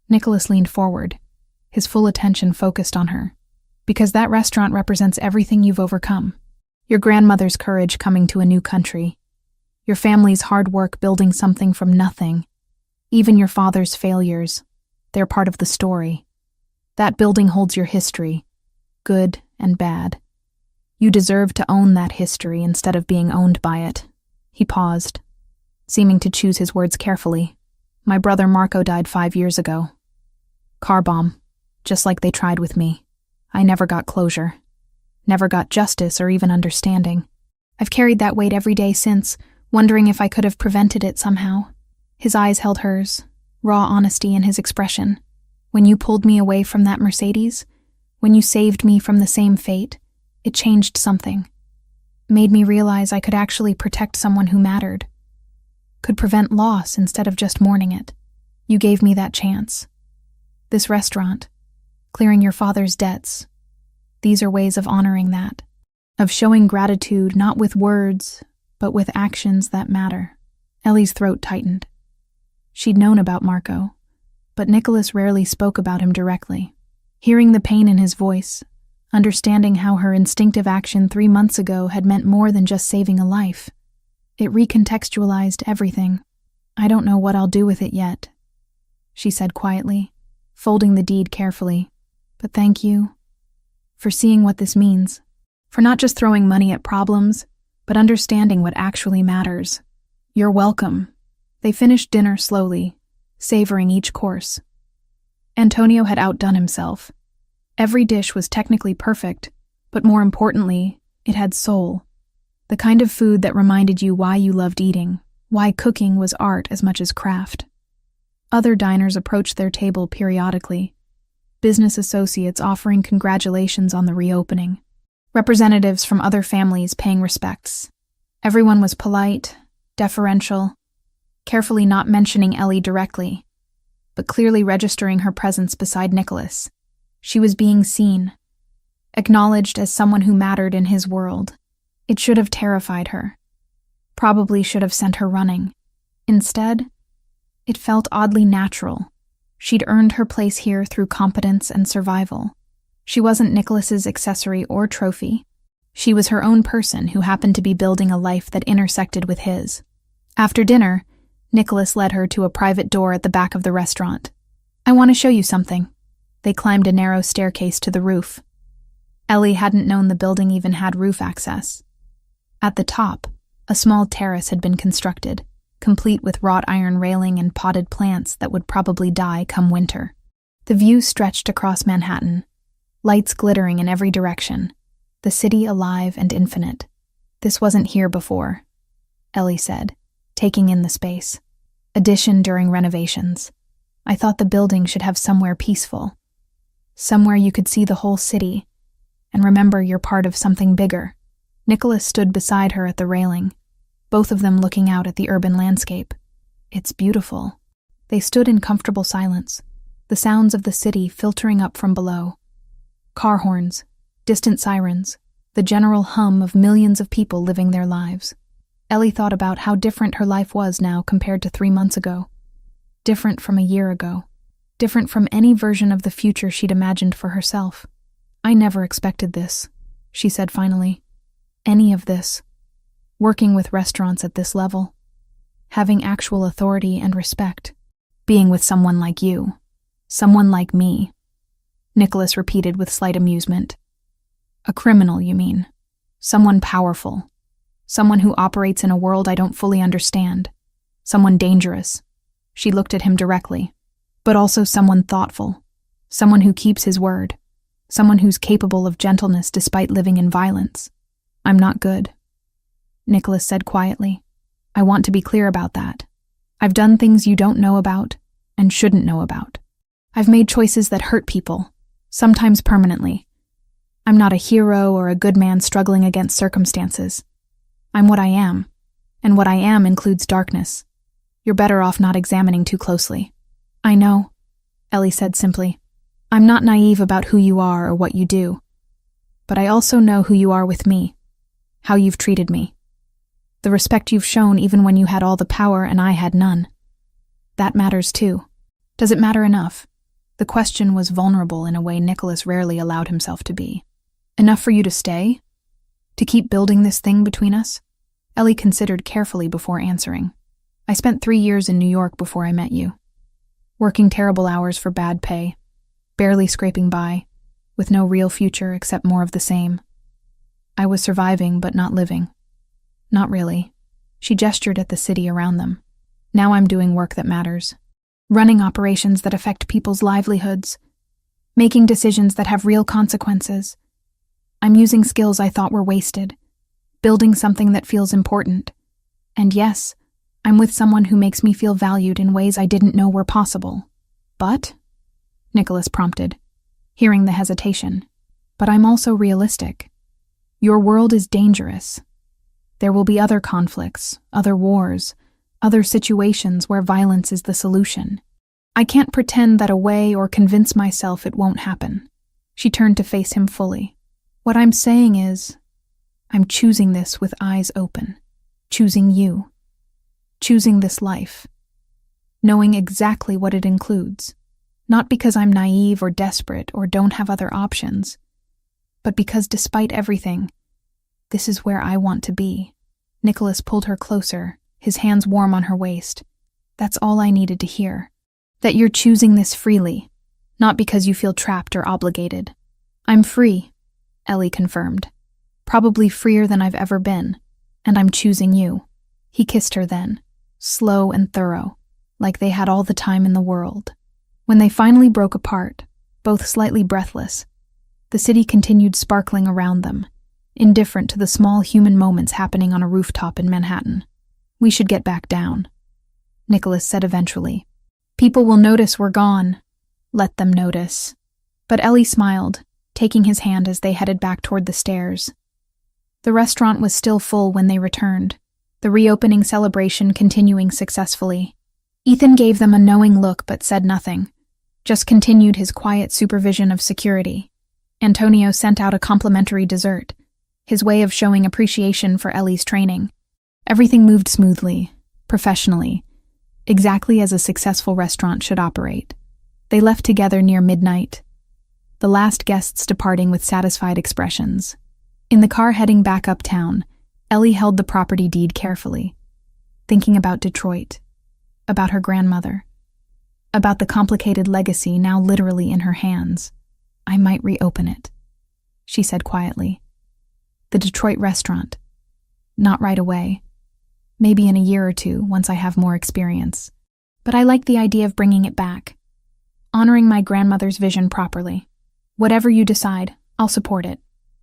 Nicholas leaned forward, his full attention focused on her. Because that restaurant represents everything you've overcome. Your grandmother's courage coming to a new country. Your family's hard work building something from nothing. Even your father's failures. They're part of the story. That building holds your history, good and bad. You deserve to own that history instead of being owned by it. He paused, seeming to choose his words carefully. My brother Marco died 5 years ago. Car bomb, just like they tried with me. I never got closure. Never got justice or even understanding. I've carried that weight every day since, wondering if I could have prevented it somehow. His eyes held hers, raw honesty in his expression. When you pulled me away from that Mercedes, when you saved me from the same fate, it changed something. Made me realize I could actually protect someone who mattered. Could prevent loss instead of just mourning it. You gave me that chance. This restaurant, clearing your father's debts. These are ways of honoring that, of showing gratitude not with words, but with actions that matter. Ellie's throat tightened. She'd known about Marco, but Nicholas rarely spoke about him directly. Hearing the pain in his voice, understanding how her instinctive action 3 months ago had meant more than just saving a life, it recontextualized everything. I don't know what I'll do with it yet, she said quietly, folding the deed carefully. But thank you for seeing what this means, for not just throwing money at problems, but understanding what actually matters. You're welcome. They finished dinner slowly, savoring each course. Antonio had outdone himself. Every dish was technically perfect, but more importantly, it had soul. The kind of food that reminded you why you loved eating, why cooking was art as much as craft. Other diners approached their table periodically, business associates offering congratulations on the reopening, representatives from other families paying respects. Everyone was polite, deferential, carefully not mentioning Ellie directly, but clearly registering her presence beside Nicholas. She was being seen, acknowledged as someone who mattered in his world. It should have terrified her. Probably should have sent her running. Instead, it felt oddly natural. She'd earned her place here through competence and survival. She wasn't Nicholas's accessory or trophy. She was her own person who happened to be building a life that intersected with his. After dinner, Nicholas led her to a private door at the back of the restaurant. I want to show you something. They climbed a narrow staircase to the roof. Ellie hadn't known the building even had roof access. At the top, a small terrace had been constructed, complete with wrought iron railing and potted plants that would probably die come winter. The view stretched across Manhattan, lights glittering in every direction, the city alive and infinite. This wasn't here before, Ellie said, taking in the space. Addition during renovations. I thought the building should have somewhere peaceful. Somewhere you could see the whole city and remember you're part of something bigger. Nicholas stood beside her at the railing, both of them looking out at the urban landscape. It's beautiful. They stood in comfortable silence, the sounds of the city filtering up from below. Car horns, distant sirens, the general hum of millions of people living their lives. Ellie thought about how different her life was now compared to 3 months ago. Different from a year ago. Different from any version of the future she'd imagined for herself. I never expected this, she said finally. Any of this. Working with restaurants at this level. Having actual authority and respect. Being with someone like you. Someone like me. Nicholas repeated with slight amusement. A criminal, you mean? Someone powerful. Someone who operates in a world I don't fully understand. Someone dangerous. She looked at him directly. But also someone thoughtful. Someone who keeps his word. Someone who's capable of gentleness despite living in violence. I'm not good, Nicholas said quietly. I want to be clear about that. I've done things you don't know about and shouldn't know about. I've made choices that hurt people, sometimes permanently. I'm not a hero or a good man struggling against circumstances. I'm what I am, and what I am includes darkness. You're better off not examining too closely. I know, Ellie said simply. I'm not naive about who you are or what you do. But I also know who you are with me, how you've treated me. The respect you've shown even when you had all the power and I had none. That matters too. Does it matter enough? The question was vulnerable in a way Nicholas rarely allowed himself to be. Enough for you to stay? To keep building this thing between us? Ellie considered carefully before answering. I spent 3 years in New York before I met you. Working terrible hours for bad pay. Barely scraping by, with no real future except more of the same. I was surviving but not living. Not really. She gestured at the city around them. Now I'm doing work that matters. Running operations that affect people's livelihoods. Making decisions that have real consequences. I'm using skills I thought were wasted. Building something that feels important. And yes, I'm with someone who makes me feel valued in ways I didn't know were possible. But? Nicholas prompted, hearing the hesitation. But I'm also realistic. Your world is dangerous. There will be other conflicts, other wars, other situations where violence is the solution. I can't pretend that away or convince myself it won't happen. She turned to face him fully. What I'm saying is, I'm choosing this with eyes open. Choosing you. Choosing this life. Knowing exactly what it includes. Not because I'm naive or desperate or don't have other options, but because despite everything, this is where I want to be. Nicholas pulled her closer, his hands warm on her waist. That's all I needed to hear. That you're choosing this freely, not because you feel trapped or obligated. I'm free, Ellie confirmed. Probably freer than I've ever been, and I'm choosing you. He kissed her then, slow and thorough, like they had all the time in the world. When they finally broke apart, both slightly breathless, the city continued sparkling around them, indifferent to the small human moments happening on a rooftop in Manhattan. We should get back down, Nicholas said eventually. People will notice we're gone. Let them notice. But Ellie smiled, taking his hand as they headed back toward the stairs. The restaurant was still full when they returned, the reopening celebration continuing successfully. Ethan gave them a knowing look but said nothing. Just continued his quiet supervision of security. Antonio sent out a complimentary dessert, his way of showing appreciation for Ellie's training. Everything moved smoothly, professionally, exactly as a successful restaurant should operate. They left together near midnight, the last guests departing with satisfied expressions. In the car heading back uptown, Ellie held the property deed carefully, thinking about Detroit, about her grandmother, about the complicated legacy now literally in her hands. I might reopen it, she said quietly. The Detroit restaurant. Not right away. Maybe in a year or two, once I have more experience. But I like the idea of bringing it back. Honoring my grandmother's vision properly. Whatever you decide, I'll support it.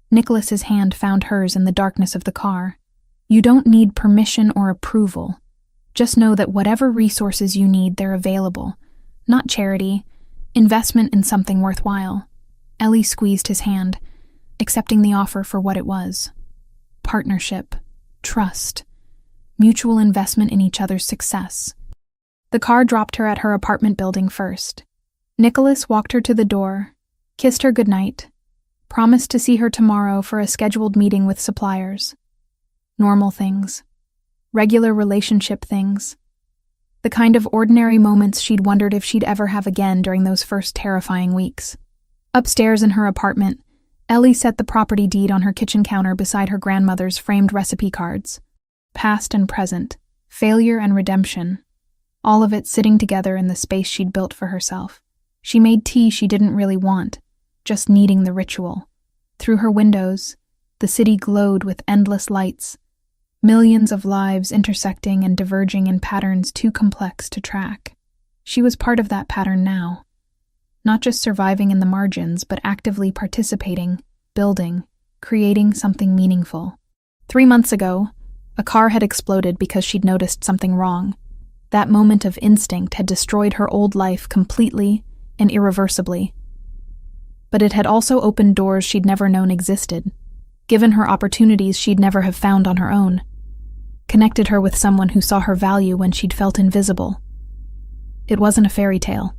Nicholas's hand found hers in the darkness of the car. You don't need permission or approval. Just know that whatever resources you need, they're available. Not charity, investment in something worthwhile. Ellie squeezed his hand, accepting the offer for what it was. Partnership, trust, mutual investment in each other's success. The car dropped her at her apartment building first. Nicholas walked her to the door, kissed her goodnight, promised to see her tomorrow for a scheduled meeting with suppliers. Normal things. Regular relationship things. The kind of ordinary moments she'd wondered if she'd ever have again during those first terrifying weeks. Upstairs in her apartment, Ellie set the property deed on her kitchen counter beside her grandmother's framed recipe cards. Past and present, failure and redemption, all of it sitting together in the space she'd built for herself. She made tea she didn't really want, just needing the ritual. Through her windows, the city glowed with endless lights, millions of lives intersecting and diverging in patterns too complex to track. She was part of that pattern now. Not just surviving in the margins, but actively participating, building, creating something meaningful. 3 months ago, a car had exploded because she'd noticed something wrong. That moment of instinct had destroyed her old life completely and irreversibly. But it had also opened doors she'd never known existed, given her opportunities she'd never have found on her own, connected her with someone who saw her value when she'd felt invisible. It wasn't a fairy tale.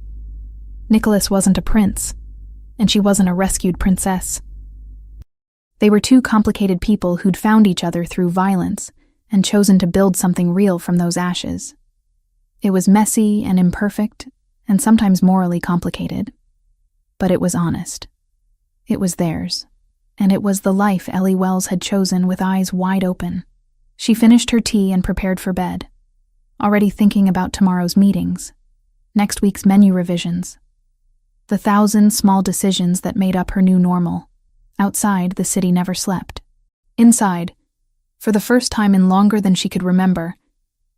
Nicholas wasn't a prince, and she wasn't a rescued princess. They were two complicated people who'd found each other through violence and chosen to build something real from those ashes. It was messy and imperfect, and sometimes morally complicated. But it was honest. It was theirs, and it was the life Ellie Wells had chosen with eyes wide open. She finished her tea and prepared for bed, already thinking about tomorrow's meetings, next week's menu revisions, the 1,000 small decisions that made up her new normal. Outside, the city never slept. Inside, for the first time in longer than she could remember,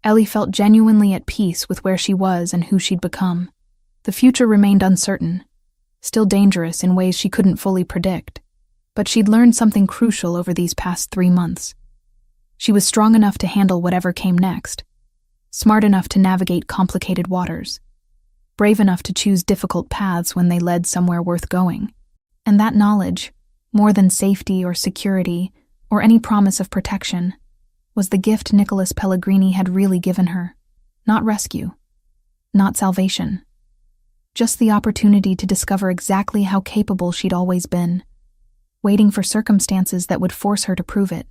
Ellie felt genuinely at peace with where she was and who she'd become. The future remained uncertain, still dangerous in ways she couldn't fully predict, but she'd learned something crucial over these past 3 months. She was strong enough to handle whatever came next, smart enough to navigate complicated waters, brave enough to choose difficult paths when they led somewhere worth going. And that knowledge, more than safety or security or any promise of protection, was the gift Nicholas Pellegrini had really given her. Not rescue, not salvation, just the opportunity to discover exactly how capable she'd always been, waiting for circumstances that would force her to prove it.